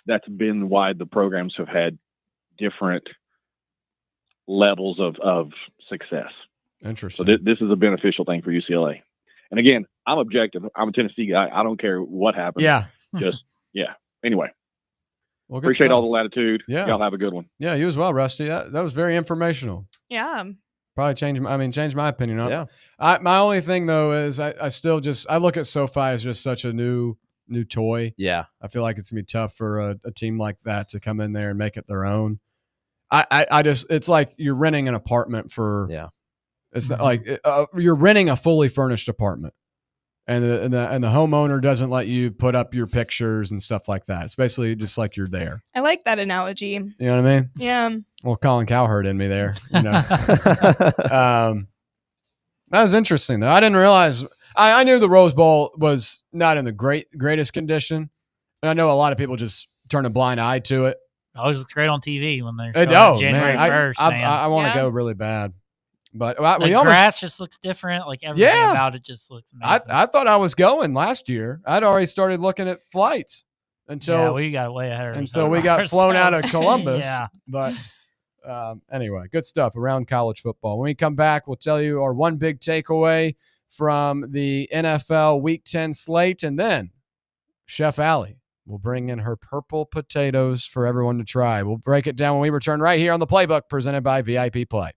I: that's been why the programs have had different levels of success.
C: Interesting.
I: So this is a beneficial thing for UCLA. And again, I'm objective. I'm a Tennessee guy. I don't care what happens.
C: Yeah.
I: Anyway.
C: Well, good
I: appreciate
C: stuff.
I: all the latitude.
C: Yeah.
I: Y'all have a good one.
C: Yeah, you as well, Rusty. That was very informational.
E: Yeah.
C: Probably change my opinion on
F: Yeah.
C: it. My only thing though is I still I look at SoFi as just such a new toy.
F: Yeah.
C: I feel like it's gonna be tough for a team like that to come in there and make it their own. I just, it's like you're renting an apartment for, it's not like you're renting a fully furnished apartment, and the homeowner doesn't let you put up your pictures and stuff like that. It's basically just like you're there.
E: I like that analogy.
C: You know what I mean?
E: Yeah.
C: Well, Colin Cowherd in me there. You know, that was interesting though. I didn't realize. I knew the Rose Bowl was not in the greatest condition, and I know a lot of people just turn a blind eye to it.
D: It always looks great on TV when they're showing January 1st.
C: I want to go really bad, but
D: the grass just looks different. Like everything about it just looks amazing.
C: I thought I was going last year. I'd already started looking at flights until
D: we got way ahead of
C: until we got flown out of Columbus.
D: Yeah.
C: But anyway, good stuff around college football. When we come back, we'll tell you our one big takeaway from the NFL Week 10 slate, and then Chef Allie will bring in her purple potatoes for everyone to try. We'll break it down when we return right here on the Playbook, presented by VIP Play.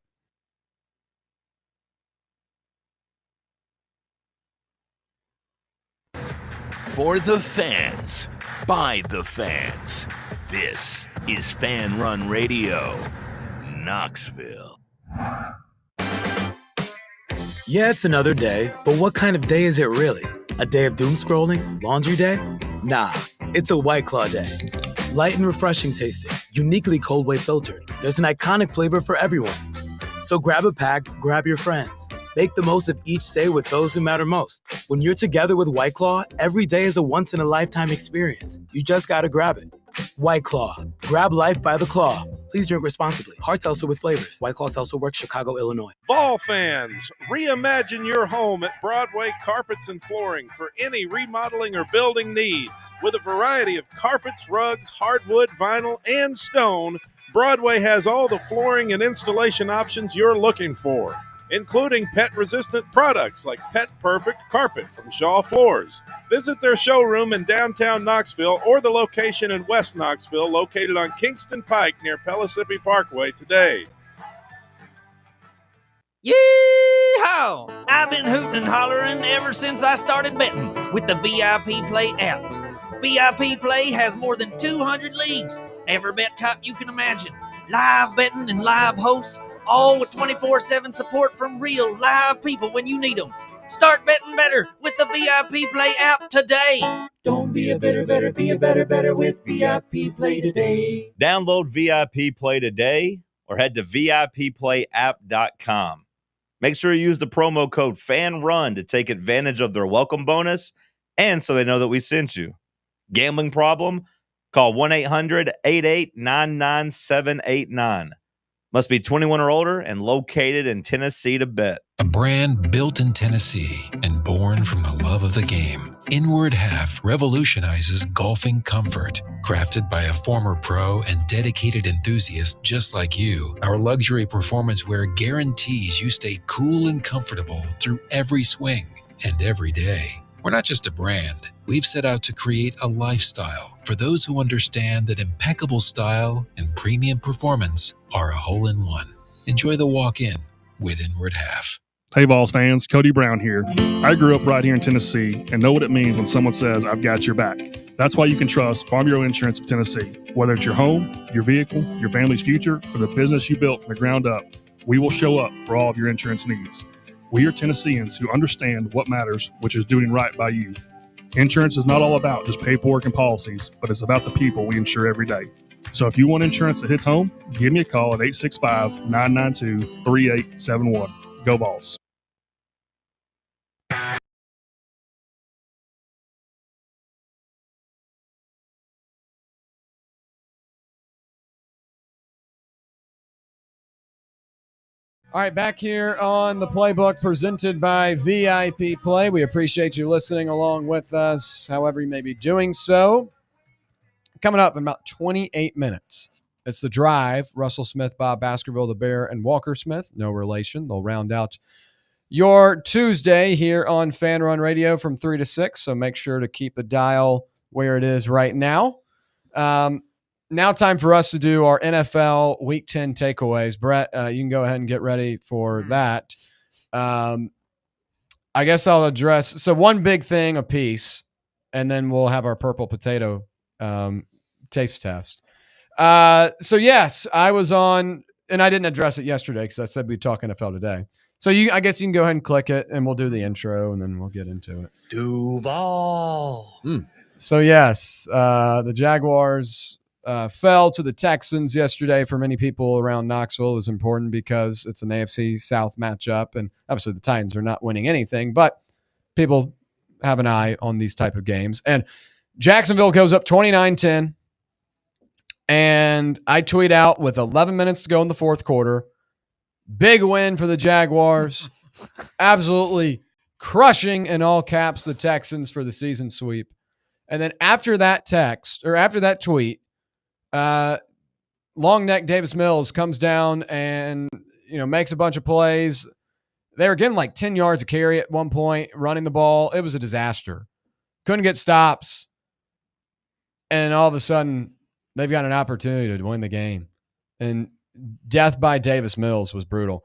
G: For the fans, by the fans. This is Fan Run Radio, Knoxville.
K: Yeah, it's another day, but what kind of day is it really? A day of doom scrolling? Laundry day? Nah, it's a White Claw day. Light and refreshing tasting, uniquely cold way filtered. There's an iconic flavor for everyone. So grab a pack, grab your friends. Make the most of each day with those who matter most. When you're together with White Claw, every day is a once-in-a-lifetime experience. You just gotta grab it. White Claw. Grab life by the claw. Please drink responsibly. Hard seltzer with flavors. White Claw Seltzer Works, Chicago, Illinois.
T: Vol fans, reimagine your home at Broadway Carpets and Flooring for any remodeling or building needs. With a variety of carpets, rugs, hardwood, vinyl, and stone, Broadway has all the flooring and installation options you're looking for, including pet-resistant products like Pet Perfect Carpet from Shaw Floors. Visit their showroom in downtown Knoxville or the location in West Knoxville located on Kingston Pike near Pellissippi Parkway today.
L: Yee-haw! I've been hooting and hollering ever since I started betting with the VIP Play app. VIP Play has more than 200 leagues, every bet type you can imagine, live betting and live hosts, all with 24/7 support from real live people when you need them. Start betting better with the VIP Play app today.
W: Don't be a better, be a better with VIP Play today.
R: Download VIP Play today or head to VIPPlayApp.com. Make sure you use the promo code FANRUN to take advantage of their welcome bonus and so they know that we sent you. Gambling problem? Call 1-800-88-99789. Must be 21 or older and located in Tennessee to bet.
H: A brand built in Tennessee and born from the love of the game. Inward Half revolutionizes golfing comfort. Crafted by a former pro and dedicated enthusiast just like you, our luxury performance wear guarantees you stay cool and comfortable through every swing and every day. We're not just a brand. We've set out to create a lifestyle for those who understand that impeccable style and premium performance are a hole-in-one. Enjoy the walk-in with Inward Half.
J: Hey, Vols fans, Cody Brown here. I grew up right here in Tennessee and know what it means when someone says, I've got your back. That's why you can trust Farm Bureau Insurance of Tennessee. Whether it's your home, your vehicle, your family's future, or the business you built from the ground up, we will show up for all of your insurance needs. We are Tennesseans who understand what matters, which is doing right by you. Insurance is not all about just paperwork and policies, but it's about the people we insure every day. So if you want insurance that hits home, give me a call at 865-992-3871. Go Vols.
C: All right, back here on the Playbook presented by VIP Play. We appreciate you listening along with us, however you may be doing so. Coming up in about 28 minutes, it's The Drive. Russell Smith, Bob Baskerville, the Bear, and Walker Smith. No relation. They'll round out your Tuesday here on Fan Run Radio from 3 to 6, so make sure to keep the dial where it is right now. Now time for us to do our NFL Week 10 takeaways. Brett, you can go ahead and get ready for that. I guess I'll address – so one big thing apiece, and then we'll have our purple potato taste test. So, yes, I was on – and I didn't address it yesterday because I said we'd talk NFL today. So I guess you can go ahead and click it, and we'll do the intro, and then we'll get into it.
F: Duval.
C: So, yes, the Jaguars – fell to the Texans yesterday. For many people around Knoxville, it was important because it's an AFC South matchup, and obviously the Titans are not winning anything, but people have an eye on these type of games. And Jacksonville goes up 29-10, and I tweet out with 11 minutes to go in the fourth quarter, big win for the Jaguars, absolutely crushing in all caps the Texans for the season sweep. And then after that tweet, long neck Davis Mills comes down and, makes a bunch of plays. They were getting like 10 yards of carry at one point, running the ball. It was a disaster. Couldn't get stops. And all of a sudden, they've got an opportunity to win the game. And death by Davis Mills was brutal.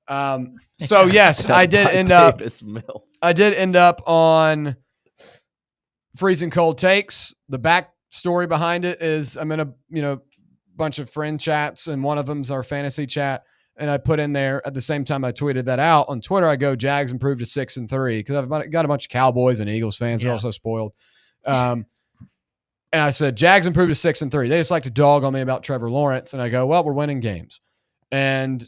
C: So, yes, I did end up on freezing cold takes. The backstory behind it is I'm in a bunch of friend chats, and one of them's our fantasy chat, and I put in there at the same time I tweeted that out on Twitter. I go, Jags improved to 6-3 because I've got a bunch of Cowboys and Eagles fans. They're also spoiled. And I said, Jags improved to 6-3. They just like to dog on me about Trevor Lawrence, and I go, well, we're winning games. And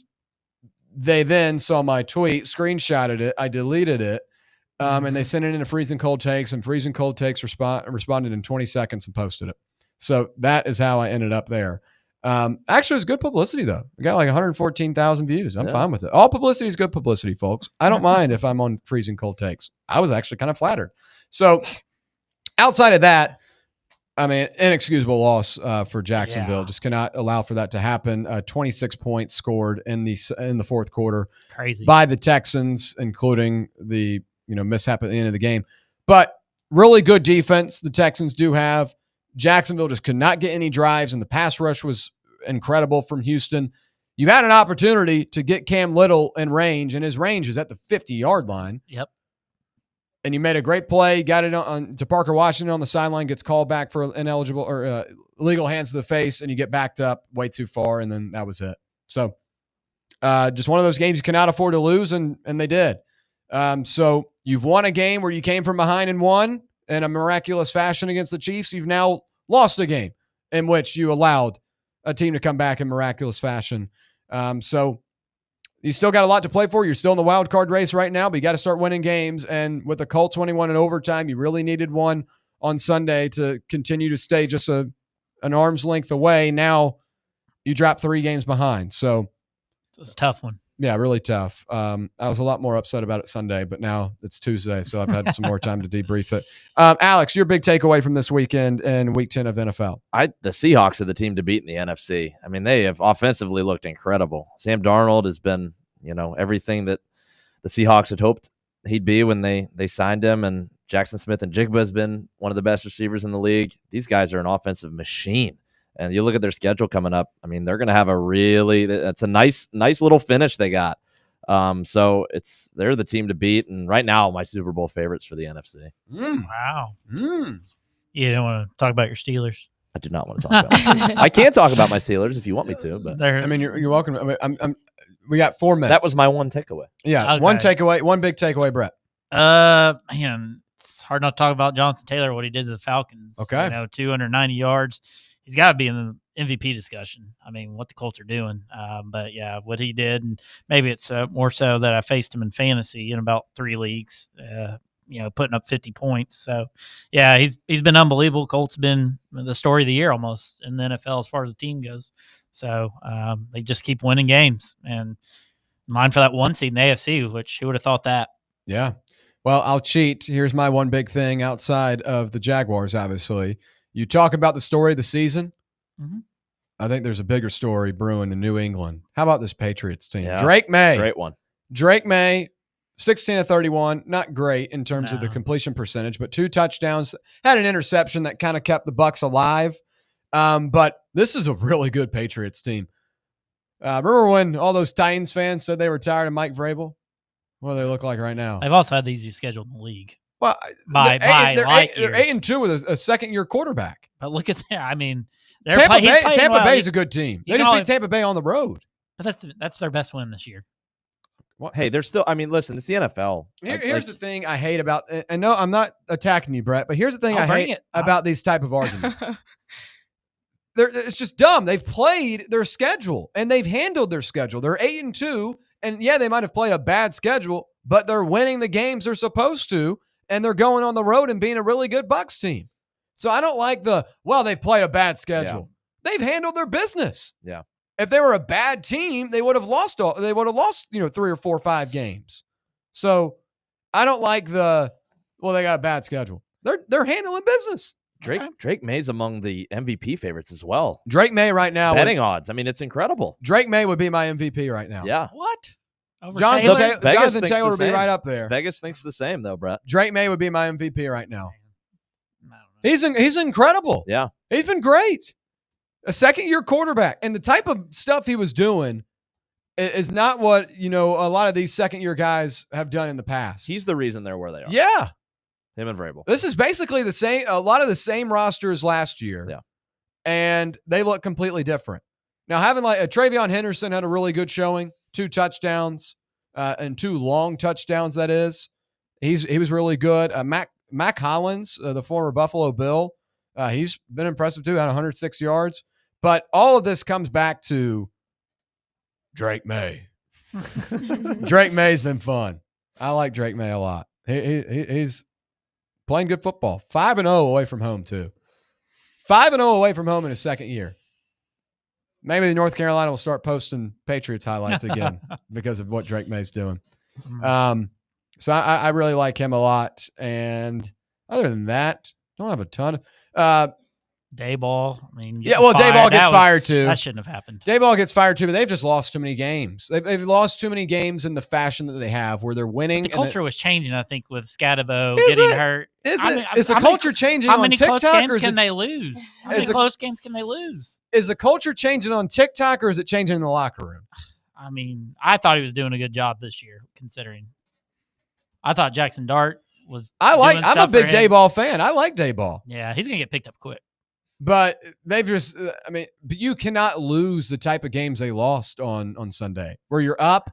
C: they then saw my tweet, screenshotted it, I deleted it. And they sent it into Freezing Cold Takes, and Freezing Cold Takes responded in 20 seconds and posted it. So that is how I ended up there. Actually, it was good publicity, though. We got like 114,000 views. I'm fine with it. All publicity is good publicity, folks. I don't mind if I'm on Freezing Cold Takes. I was actually kind of flattered. So outside of that, I mean, inexcusable loss for Jacksonville. Just cannot allow for that to happen. 26 points scored in the fourth quarter.
D: Crazy.
C: By the Texans, including the mishap at the end of the game. But really good defense the Texans do have. Jacksonville just could not get any drives, and the pass rush was incredible from Houston. You had an opportunity to get Cam Little in range, and his range is at the 50-yard line.
D: Yep.
C: And you made a great play, got it to Parker Washington on the sideline, gets called back for ineligible or illegal hands to the face, and you get backed up way too far, and then that was it. So just one of those games you cannot afford to lose, and they did. So you've won a game where you came from behind and won in a miraculous fashion against the Chiefs. You've now lost a game in which you allowed a team to come back in miraculous fashion. So, you still got a lot to play for. You're still in the wild card race right now, but you got to start winning games. And with the Colts winning one in overtime, you really needed one on Sunday to continue to stay just an arm's length away. Now you drop 3 games behind. So
D: it's a tough one.
C: Yeah, really tough. I was a lot more upset about it Sunday, but now it's Tuesday, so I've had some more time to debrief it. Alex, your big takeaway from this weekend and Week 10 of NFL?
F: The Seahawks are the team to beat in the NFC. I mean, they have offensively looked incredible. Sam Darnold has been, everything that the Seahawks had hoped he'd be when they signed him, and Jackson Smith and Jigba has been one of the best receivers in the league. These guys are an offensive machine. And you look at their schedule coming up. I mean, they're going to have that's a nice little finish they got. So they're the team to beat. And right now, my Super Bowl favorites for the NFC.
D: Wow. You don't want to talk about your Steelers?
F: I do not want to talk about I can talk about my Steelers if you want me to, but
C: I mean, you're welcome. I mean, we got 4 minutes.
F: That was my one takeaway.
C: Yeah,
D: Okay.
C: one big takeaway, Brett.
D: Man, it's hard not to talk about Jonathan Taylor, what he did to the Falcons.
C: Okay.
D: 290 yards. He's got to be in the MVP discussion. I mean, what the Colts are doing. But yeah, what he did, and maybe it's more so that I faced him in fantasy in about 3 leagues, putting up 50 points. So yeah, he's been unbelievable. Colts been the story of the year almost in the NFL as far as the team goes. So they just keep winning games, and mine for that 1 seed in the AFC, which who would have thought that?
C: Yeah. Well, I'll cheat. Here's my one big thing outside of the Jaguars, obviously. You talk about the story of the season.
D: Mm-hmm.
C: I think there's a bigger story brewing in New England. How about this Patriots team?
F: Yeah,
C: Drake May.
F: Great one.
C: Drake May, 16 of 31. Not great in terms of the completion percentage, but 2 touchdowns. Had an interception that kind of kept the Bucs alive. But this is a really good Patriots team. Remember when all those Titans fans said they were tired of Mike Vrabel? What do they look like right now?
D: They've also had the easiest schedule in the league.
C: Well,
D: they're
C: 8-2 with a second-year quarterback.
D: But look at that. I mean,
C: Tampa Bay is a good team. They just beat Tampa Bay on the road.
D: But that's their best win this year.
F: Hey, they're still. I mean, listen, it's the NFL.
C: Here's the thing I hate about. And no, I'm not attacking you, Brett. But here's the thing I hate about these type of arguments. It's just dumb. They've played their schedule and they've handled their schedule. They're 8-2, and yeah, they might have played a bad schedule, but they're winning the games they're supposed to. And they're going on the road and being a really good Bucs team. So I don't like they've played a bad schedule. Yeah. They've handled their business.
F: Yeah.
C: If they were a bad team, they would have lost 3 or 4 or 5 games. So I don't like they got a bad schedule. They're handling business.
F: Drake May's among the MVP favorites as well.
C: Drake May right now.
F: Betting odds. I mean, it's incredible.
C: Drake May would be my MVP right now.
F: Yeah.
D: What?
C: Jonathan Taylor would be right up there.
F: Vegas thinks the same, though, Brett.
C: Drake May would be my MVP right now. He's incredible.
F: Yeah.
C: He's been great. A second-year quarterback. And the type of stuff he was doing is not what, a lot of these second-year guys have done in the past.
F: He's the reason they're where they are.
C: Yeah.
F: Him and Vrabel.
C: This is basically a lot of the same roster as last year.
F: Yeah.
C: And they look completely different. Now, having Travion Henderson had a really good showing. 2 touchdowns and 2 long touchdowns, that is. He was really good. Mac Hollins, the former Buffalo Bill, he's been impressive too, had 106 yards. But all of this comes back to Drake May. Drake May's been fun. I like Drake May a lot. He's playing good football. 5-0 away from home too. 5-0 away from home in his second year. Maybe North Carolina will start posting Patriots highlights again because of what Drake May's doing. So I really like him a lot. And other than that, don't have a ton of
D: Dayball. I mean,
C: Dayball gets fired too.
D: That shouldn't have happened.
C: Dayball gets fired too, but they've just lost too many games. They've lost too many games in the fashion that they have where they're winning.
D: But the culture was changing, I think, with Scatabo getting hurt.
C: Is the culture changing on TikTok?
D: How many close games can they lose? How many close games can they lose?
C: Is the culture changing on TikTok or is it changing in the locker room?
D: I mean, I thought he was doing a good job this year, considering. I thought Jackson Dart was. I'm
C: a big Dayball fan. I like Dayball.
D: Yeah, he's gonna get picked up quick.
C: But they've just, but you cannot lose the type of games they lost on Sunday where you're up.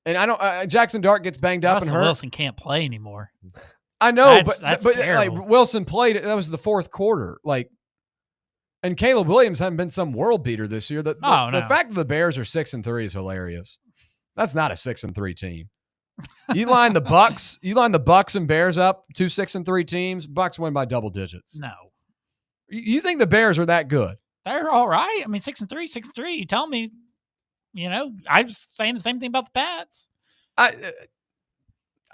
C: And Jackson Dart gets banged up and hurt.
D: Wilson can't play anymore.
C: I know,
D: that's
C: but
D: terrible.
C: Wilson played, that was the 4th quarter. And Caleb Williams hasn't been some world beater this year. The fact that the Bears are 6-3 is hilarious. That's not a 6-3 team. You line the Bucks and Bears up, 2 6-3 teams. Bucks win by double digits.
D: No.
C: You think the Bears are that good?
D: They're all right. I mean, 6-3, 6-3. You tell me, I was saying the same thing about the Pats.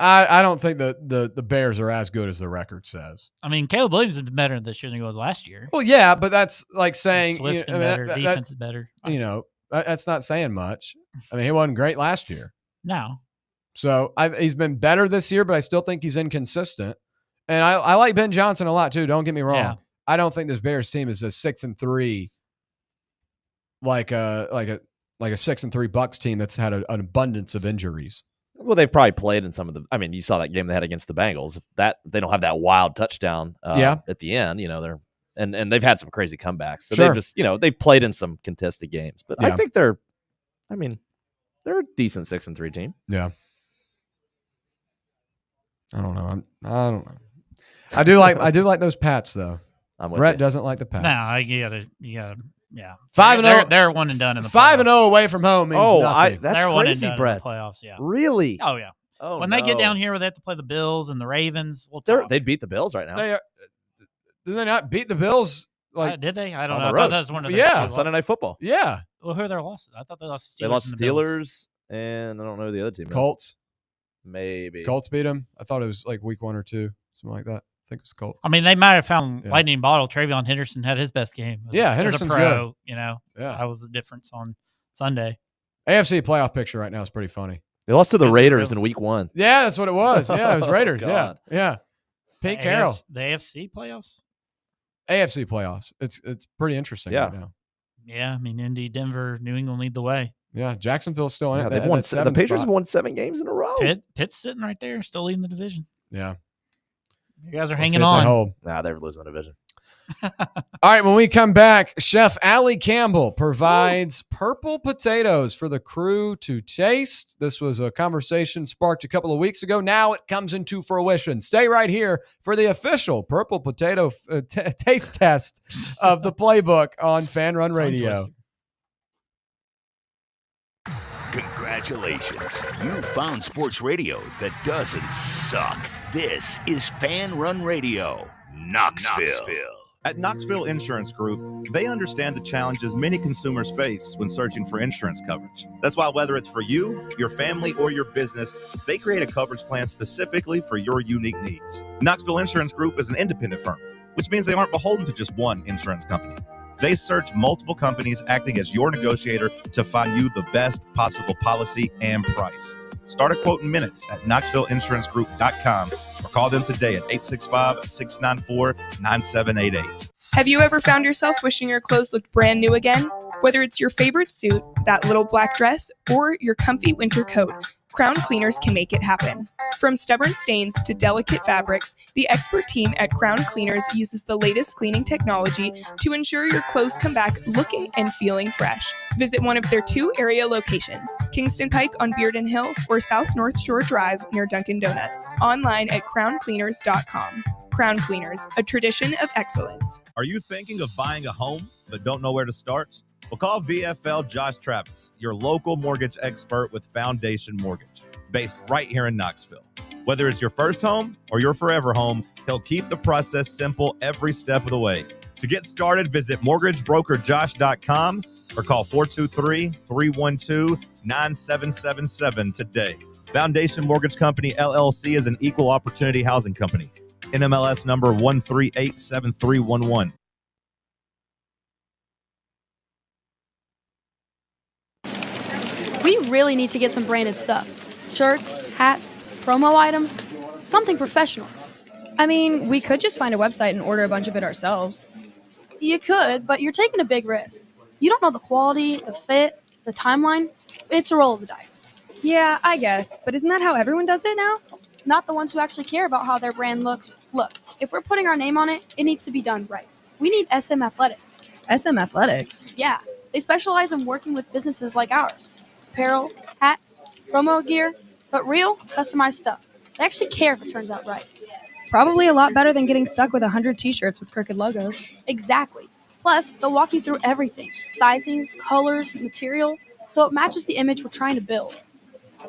C: I don't think the Bears are as good as the record says.
D: I mean, Caleb Williams has been better this year than he was last year.
C: Well, yeah, but that's like saying
D: Swift's been better. Defense is better.
C: That's not saying much. I mean, he wasn't great last year.
D: No.
C: So he's been better this year, but I still think he's inconsistent. And I like Ben Johnson a lot too. Don't get me wrong. Yeah. I don't think this Bears team is a 6-3, like a 6-3 Bucks team that's had an abundance of injuries.
F: Well, they've probably played in some of the. I mean, you saw that game they had against the Bengals. If they don't have that wild touchdown at the end, they're and they've had some crazy comebacks. So they've just they've played in some contested games. But I think they're a decent 6-3 team.
C: Yeah. I don't know. I don't know. I do like those Pats though. Brett doesn't like the Pats.
D: No, you gotta. Yeah,
C: 5-0.
D: They're 1 and done in the
C: 5-0 away from home means nothing.
F: That's
D: they're
F: crazy,
D: 1 and done
F: Brett.
D: in the playoffs. Yeah,
F: really?
D: Oh yeah.
F: Oh,
D: when they get down here where they have to play the Bills and the Ravens,
F: they'd beat the Bills right now.
C: Did they not beat the Bills?
D: Did they? I don't know.
F: The
D: I
F: road.
D: thought that was one of their
F: on Sunday Night Football.
C: Yeah.
D: Well, who are their losses? I thought they lost the Steelers.
F: They lost
D: and the
F: Steelers, and I don't know who the other team is.
C: Colts.
F: Maybe
C: Colts beat them. I thought it was like week 1 or 2, something like that. I think it was Colts.
D: I mean, they might have found lightning bottle. Travion Henderson had his best game.
C: Henderson's
D: pro,
C: good.
D: That was the difference on Sunday.
C: AFC playoff picture right now is pretty funny.
F: They lost to the Raiders in week 1.
C: Yeah, that's what it was. Yeah, it was Raiders.
F: God.
C: Yeah. Pete Carroll.
D: The AFC playoffs?
C: AFC playoffs. It's pretty interesting right now.
D: Yeah, I mean, Indy, Denver, New England lead the way.
C: Yeah, Jacksonville's still in it.
F: They've won. The Patriots have won 7 games in a row.
D: Pitt's sitting right there, still leading the division.
C: Yeah.
D: You guys are hanging on.
F: Nah, they're losing the division.
C: All right, when we come back, Chef Allie Campbell provides purple potatoes for the crew to taste. This was a conversation sparked a couple of weeks ago. Now it comes into fruition. Stay right here for the official purple potato taste test of the Playbook on Fan Run Radio.
G: Congratulations. You found sports radio that doesn't suck. This is Fan Run Radio, Knoxville.
R: At Knoxville Insurance Group, they understand the challenges many consumers face when searching for insurance coverage. That's why whether it's for you, your family, or your business, they create a coverage plan specifically for your unique needs. Knoxville Insurance Group is an independent firm, which means they aren't beholden to just one insurance company. They search multiple companies acting as your negotiator to find you the best possible policy and price. Start a quote in minutes at KnoxvilleInsuranceGroup.com or call them today at 865-694-9788.
E: Have you ever found yourself wishing your clothes looked brand new again? Whether it's your favorite suit, that little black dress, or your comfy winter coat, Crown Cleaners can make it happen. From stubborn stains to delicate fabrics, the expert team at Crown Cleaners uses the latest cleaning technology to ensure your clothes come back looking and feeling fresh. Visit one of their 2 area locations, Kingston Pike on Bearden Hill or South North Shore Drive near Dunkin' Donuts. Online at crowncleaners.com. Crown Cleaners, a tradition of excellence.
R: Are you thinking of buying a home but don't know where to start? Well, call VFL Josh Travis, your local mortgage expert with Foundation Mortgage, based right here in Knoxville. Whether it's your first home or your forever home, he'll keep the process simple every step of the way. To get started, visit mortgagebrokerjosh.com or call 423-312-9777 today. Foundation Mortgage Company, LLC is an equal opportunity housing company. NMLS number 1387311.
M: We really need to get some branded stuff. Shirts, hats, promo items, something professional.
V: I mean, we could just find a website and order a bunch of it ourselves.
M: You could, but you're taking a big risk. You don't know the quality, the fit, the timeline. It's a roll of the dice.
V: Yeah, I guess. But isn't that how everyone does it now?
M: Not the ones who actually care about how their brand looks. Look, if we're putting our name on it, it needs to be done right. We need SM Athletics.
V: SM Athletics?
M: Yeah, they specialize in working with businesses like ours. Apparel, hats, promo gear, but real, customized stuff. They actually care if it turns out right.
V: Probably a lot better than getting stuck with 100 t-shirts with crooked logos.
M: Exactly. Plus, they'll walk you through everything. Sizing, colors, material, so it matches the image we're trying to build.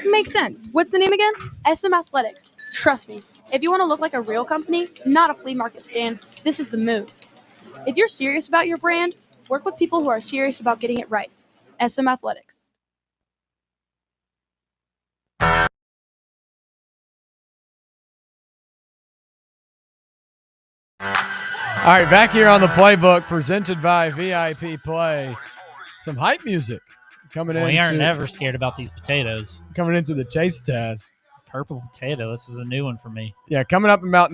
M: Makes sense. What's the name again? SM Athletics. Trust me, if you want to look like a real company, not a flea market stand, this is the move. If you're serious about your brand, work with people who are serious about getting it right. SM Athletics.
C: All right, back here on the Playbook, presented by VIP Play. Some hype music coming in.
D: We aren't never scared about these potatoes.
C: Coming into the chase test.
D: Purple potato. This is a new one for me.
C: Yeah, coming up in about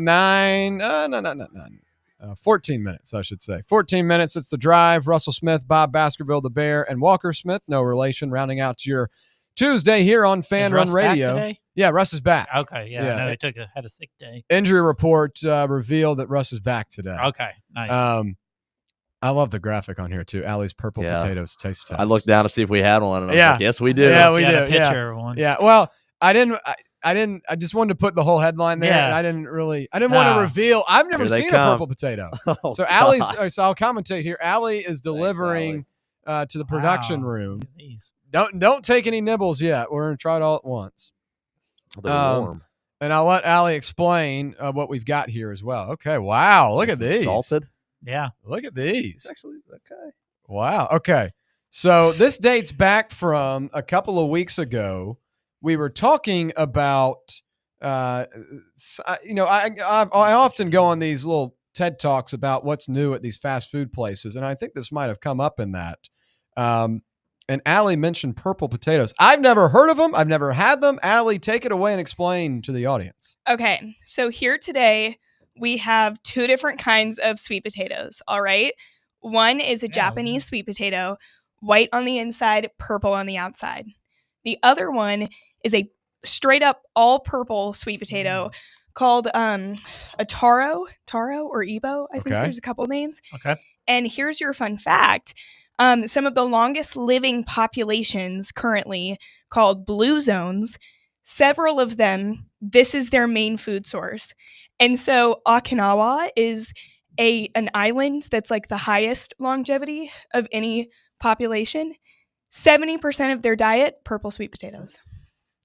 C: 14 minutes, I should say. 14 minutes, it's the drive. Russell Smith, Bob Baskerville, the Bear, and Walker Smith, no relation, rounding out your Tuesday here on Fan Run Radio.
D: Back today?
C: Yeah, Russ is back.
D: Okay, yeah. No, he had a sick day.
C: Injury report revealed that Russ is back today.
D: Okay, nice.
C: I love the graphic on here too. Allie's purple potatoes taste test.
F: I looked down to see if we had one, and I was like, yes, we do.
C: Yeah, we do.
D: A picture of one.
C: Yeah. Well, I just wanted to put the whole headline there, and I didn't want to reveal. I've never seen a purple potato. So Allie's, so I'll commentate here. Allie is delivering to the production room. Don't take any nibbles yet. We're going to try it all at once.
F: They're warm.
C: And I'll let Allie explain what we've got here as well. Okay. Wow. Look at these.
F: Salted.
D: Yeah.
C: Look at these.
F: It's actually okay.
C: Wow. Okay. So this dates back from a couple of weeks ago. We were talking about, I often go on these little TED Talks about what's new at these fast food places. And I think this might have come up in that. And Allie mentioned purple potatoes. I've never heard of them. I've never had them. Allie, take it away and explain to the audience.
E: Okay. So here today, we have two different kinds of sweet potatoes. All right. One is a Japanese sweet potato, white on the inside, purple on the outside. The other one is a straight up all purple sweet potato called a taro or Ebo. I think there's a couple names.
D: Okay.
E: And here's your fun fact. Some of the longest living populations currently, called blue zones, several of them, this is their main food source. And so Okinawa is an island that's like the highest longevity of any population. 70% of their diet, purple sweet potatoes.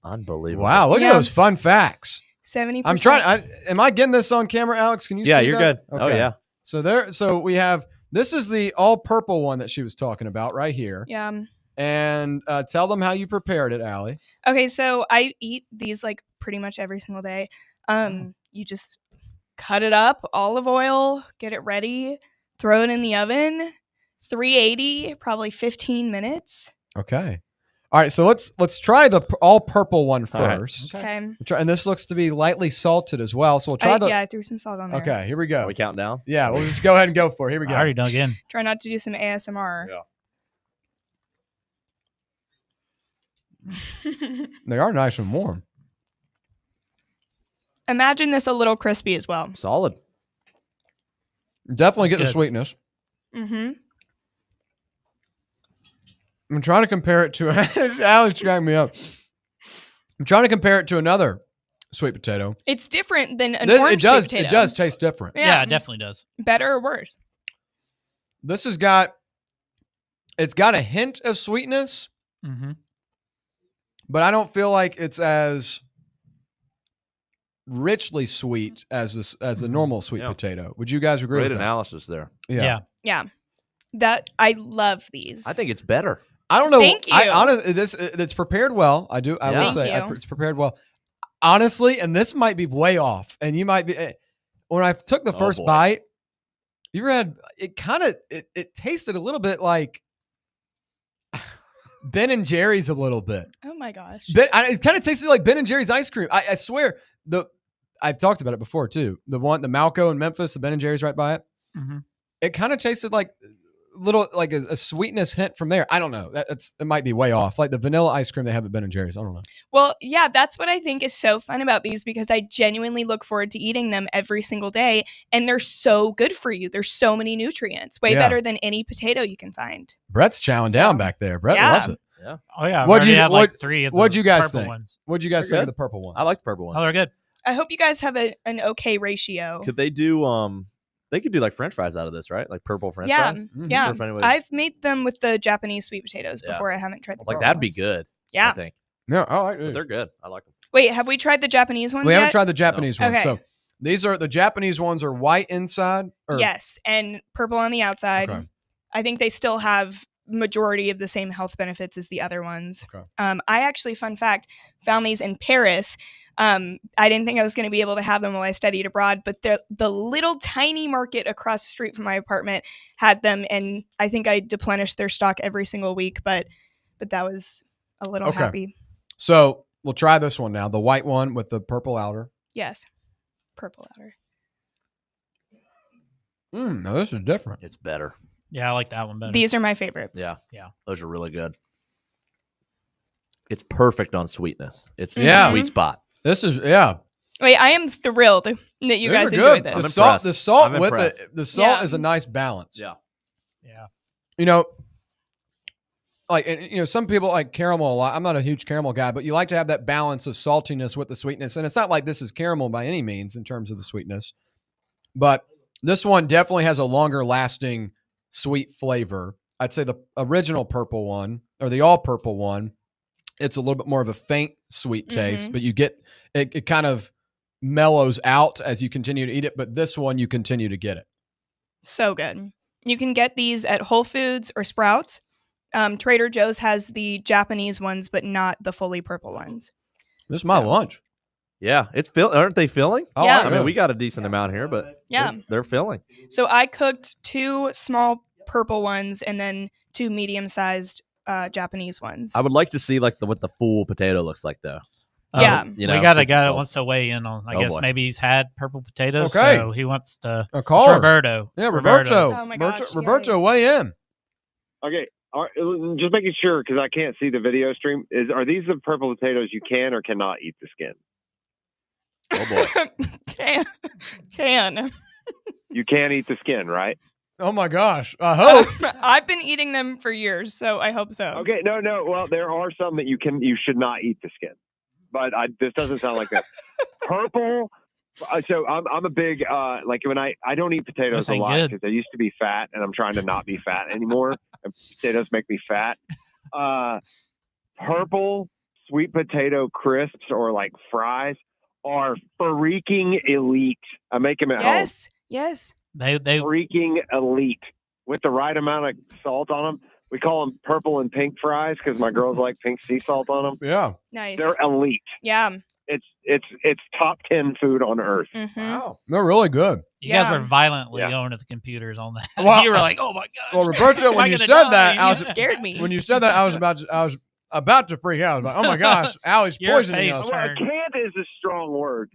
F: Unbelievable.
C: Wow, look at those fun facts.
E: 70%.
C: I'm trying. Am I getting this on camera, Alex? Can you see that?
F: Yeah, you're good.
C: Okay.
F: Oh, yeah.
C: So we have, this is the all purple one that she was talking about right here.
E: Yeah.
C: And tell them how you prepared it, Allie.
E: Okay, so I eat these like pretty much every single day. You just cut it up, olive oil, get it ready, throw it in the oven, 380, probably 15 minutes.
C: Okay. All right, so let's try the all purple one first.
E: Okay.
C: And this looks to be lightly salted as well. So we'll try
E: Yeah, I threw some salt on there.
C: Okay, here we go.
F: Are we counting down?
C: Yeah, we'll just go ahead and go for it. Here we go.
D: I already dug in.
E: Try not to do some ASMR.
C: Yeah. They are nice and warm.
E: Imagine this a little crispy as well.
F: Solid.
C: Definitely get the sweetness.
E: Mm-hmm.
C: I'm trying to compare it to Alex cracked me up. I'm trying to compare it to another sweet potato.
E: It's different than an orange sweet potato.
C: It does taste different.
D: Yeah, it definitely does.
E: Better or worse?
C: This has got a hint of sweetness, but I don't feel like it's as richly sweet as the normal sweet potato. Would you guys agree with that?
F: Great analysis there.
C: Yeah.
E: That I love these.
F: I think it's better.
C: I don't know.
E: Thank you.
C: I honestly, it's prepared well. I will say it's prepared well. Honestly, and this might be way off. And you might be. When I took the first bite, you had it. It tasted a little bit like Ben and Jerry's a little bit.
E: Oh my gosh!
C: It kind of tasted like Ben and Jerry's ice cream. I swear I've talked about it before too. The Malco in Memphis, the Ben and Jerry's right by it. It kind of tasted like little like a sweetness hint from there. I don't know. It might be way off. Like the vanilla ice cream they have at Ben and Jerry's. I don't know.
E: Well, yeah, that's what I think is so fun about these because I genuinely look forward to eating them every single day, and they're so good for you. There's so many nutrients, way better than any potato you can find.
C: Brett's chowing down back there. Brett loves it.
F: Yeah.
D: Oh yeah.
C: What'd you guys
D: purple
C: think?
D: ones.
C: What'd you guys think of the purple one?
F: I like the purple one.
D: Oh, they're good.
E: I hope you guys have an okay ratio.
F: Could they do they could do like French fries out of this, right? Like purple French fries.
E: Yeah. I've made them with the Japanese sweet potatoes before. I haven't tried the
F: like
E: purple
F: that'd be
E: ones.
F: good.
E: Yeah.
F: I think.
C: Yeah, I like
F: But they're good. I like them.
E: Wait, have we tried the Japanese ones
C: We
E: yet?
C: haven't tried the Japanese ones.
E: Okay.
C: So these are the Japanese ones are white inside?
E: Yes, and purple on the outside.
C: Okay.
E: I think they still have majority of the same health benefits as the other ones.
C: Okay.
E: I actually, fun fact, found these in Paris. I didn't think I was going to be able to have them while I studied abroad, but the little tiny market across the street from my apartment had them, and I think I replenished their stock every single week, but that was a little happy.
C: So we'll try this one now, the white one with the purple outer.
E: Yes. Purple outer.
C: No, this is different.
F: It's better.
D: Yeah, I like that one better.
E: These are my favorite.
F: Yeah.
D: Yeah.
F: Those are really good. It's perfect on sweetness. It's
C: Yeah.
F: sweet spot.
C: This is, yeah.
E: Wait, I am thrilled that you
C: These
E: guys
C: are
E: enjoyed
C: good.
E: this.
C: The salt
F: I'm
C: with
F: impressed.
C: it, the salt
E: Yeah.
C: is a nice balance.
F: Yeah.
D: Yeah.
C: You know, like, you know, some people like caramel a lot. I'm not a huge caramel guy, but you like to have that balance of saltiness with the sweetness. And it's not like this is caramel by any means in terms of the sweetness, but this one definitely has a longer lasting sweet flavor. I'd say the original purple one or the all purple one, it's a little bit more of a faint sweet taste, but you get it kind of mellows out as you continue to eat it. But this one, you continue to get it.
E: So good. You can get these at Whole Foods or Sprouts. Trader Joe's has the Japanese ones, but not the fully purple ones.
C: This is my lunch.
F: Yeah, it's aren't they filling?
C: Oh,
E: Yeah.
F: I mean, we got a decent amount here, but
E: Yeah.
F: they're filling.
E: So I cooked 2 small purple ones and then 2 medium-sized Japanese ones.
F: I would like to see like what the full potato looks like though.
E: Yeah.
F: You know,
D: we got a
F: 'cause
D: guy
F: it's
D: that
F: all-
D: wants to weigh in on. I
F: Oh,
D: guess
F: boy.
D: maybe he's had purple potatoes,
C: Okay.
D: so he wants to.
C: A
D: It's
C: caller.
D: Roberto.
C: Yeah, Roberto.
E: Oh my gosh,
C: Roberto, weigh in.
N: Okay, just making sure because I can't see the video stream. Are these the purple potatoes you can or cannot eat the skin?
F: Oh boy,
E: Can.
N: You can't eat the skin, right?
C: Oh my gosh, I hope.
E: I've been eating them for years, so I hope so.
N: Okay, no. Well, there are some that you should not eat the skin, but this doesn't sound like that. Purple. So I'm a big like when I don't eat potatoes a lot because I used to be fat and I'm trying to not be fat anymore. And potatoes make me fat. Purple sweet potato crisps or like fries are freaking elite. I make them at home.
E: Yes.
D: They
N: freaking elite with the right amount of salt on them. We call them purple and pink fries because my girls like pink sea salt on them.
C: Yeah,
E: nice.
N: They're elite.
E: Yeah.
N: It's top 10 food on earth.
C: Wow, they're really good.
D: You guys were violently going to the computers on that.
C: Well,
D: you were like, "Oh my gosh!"
C: Well, Roberto,
D: Am I
C: when you
D: gonna
C: said
D: die?
C: that, I
E: You
C: was
E: scared me.
C: When you said that, I was about to freak out. I was like, oh my gosh, Allie's
D: Your
C: poisoning
D: face
C: us.
N: Well, can't is a strong word.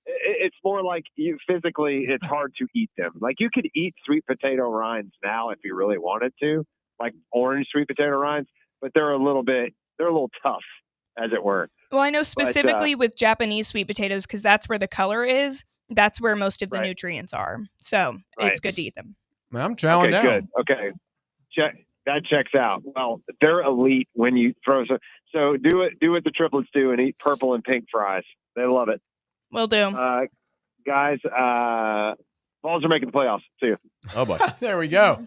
N: It's more like you physically, it's hard to eat them. Like you could eat sweet potato rinds now if you really wanted to, like orange sweet potato rinds, but they're a little tough, as it were.
E: Well, I know specifically with Japanese sweet potatoes because that's where the color is. That's where most of the nutrients are. So it's good to eat them.
C: Man, I'm chowing down.
N: Good. Okay. That checks out. Well, they're elite when you throw some. So do what the triplets do and eat purple and pink fries. They love it.
E: Will do.
N: Guys, Vols are making the playoffs. See you.
F: Oh boy.
C: There we go.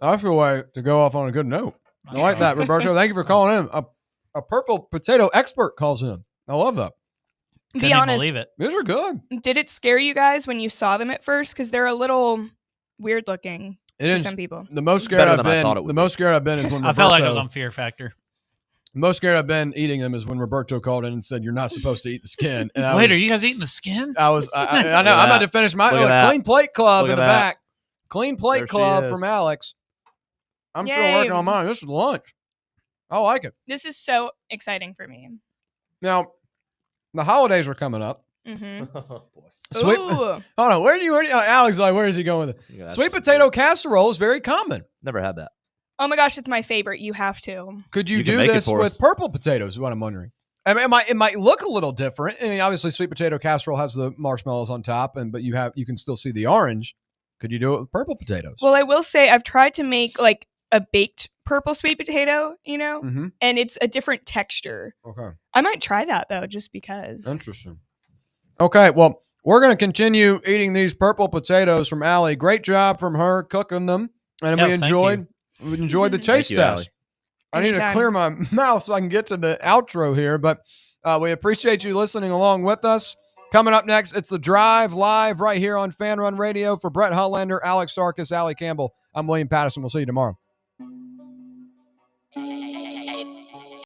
C: I feel like to go off on a good note. I like that, Roberto. Thank you for calling in. A purple potato expert calls in. I love that.
E: Be honest.
D: Believe it.
C: These are good.
E: Did it scare you guys when you saw them at first? Because they're a little weird looking to some people.
C: The most scared
F: Better
C: I've
F: than I
C: been.
F: thought it would
C: The most scared I've been is when Roberto,
D: I felt like I was on Fear Factor.
C: The most scared I've been eating them is when Roberto called in and said, "You're not supposed to eat the skin." And I
D: Wait,
C: was,
D: are you guys eating the skin?
C: I know. I'm about to finish my Clean Plate Club in the back. Clean Plate
F: There she
C: Club
F: is.
C: from Alex. I'm still
E: Yay.
C: working on mine. This is lunch. I like it.
E: This is so exciting for me.
C: Now, the holidays are coming up.
E: Mm-hmm.
C: Sweet.
E: Ooh.
C: Hold on. Where Alex is like, where is he going with it? Sweet potato casserole is very common.
F: Never had that.
E: Oh my gosh, it's my favorite. You have to.
C: Could you,
F: You can
C: do
F: make it
C: this
F: for
C: with
F: us.
C: purple potatoes? Is what I'm wondering. I mean, it might look a little different. I mean, obviously, sweet potato casserole has the marshmallows on top, but you can still see the orange. Could you do it with purple potatoes?
E: Well, I will say I've tried to make like a baked purple sweet potato,
C: Mhm.
E: and it's a different texture.
C: Okay.
E: I might try that though, just because.
C: Interesting. Okay, well, we're going to continue eating these purple potatoes from Allie. Great job from her cooking them, and
D: Yes,
C: we
D: thank
C: enjoyed the taste
F: you,
C: test.
F: Allie.
C: I need to clear my mouth so I can get to the outro here, but we appreciate you listening along with us. Coming up next, it's The Drive live right here on Fan Run Radio. For Brett Hollander, Alex Sarkis, Allie Campbell, I'm William Patterson. We'll see you tomorrow.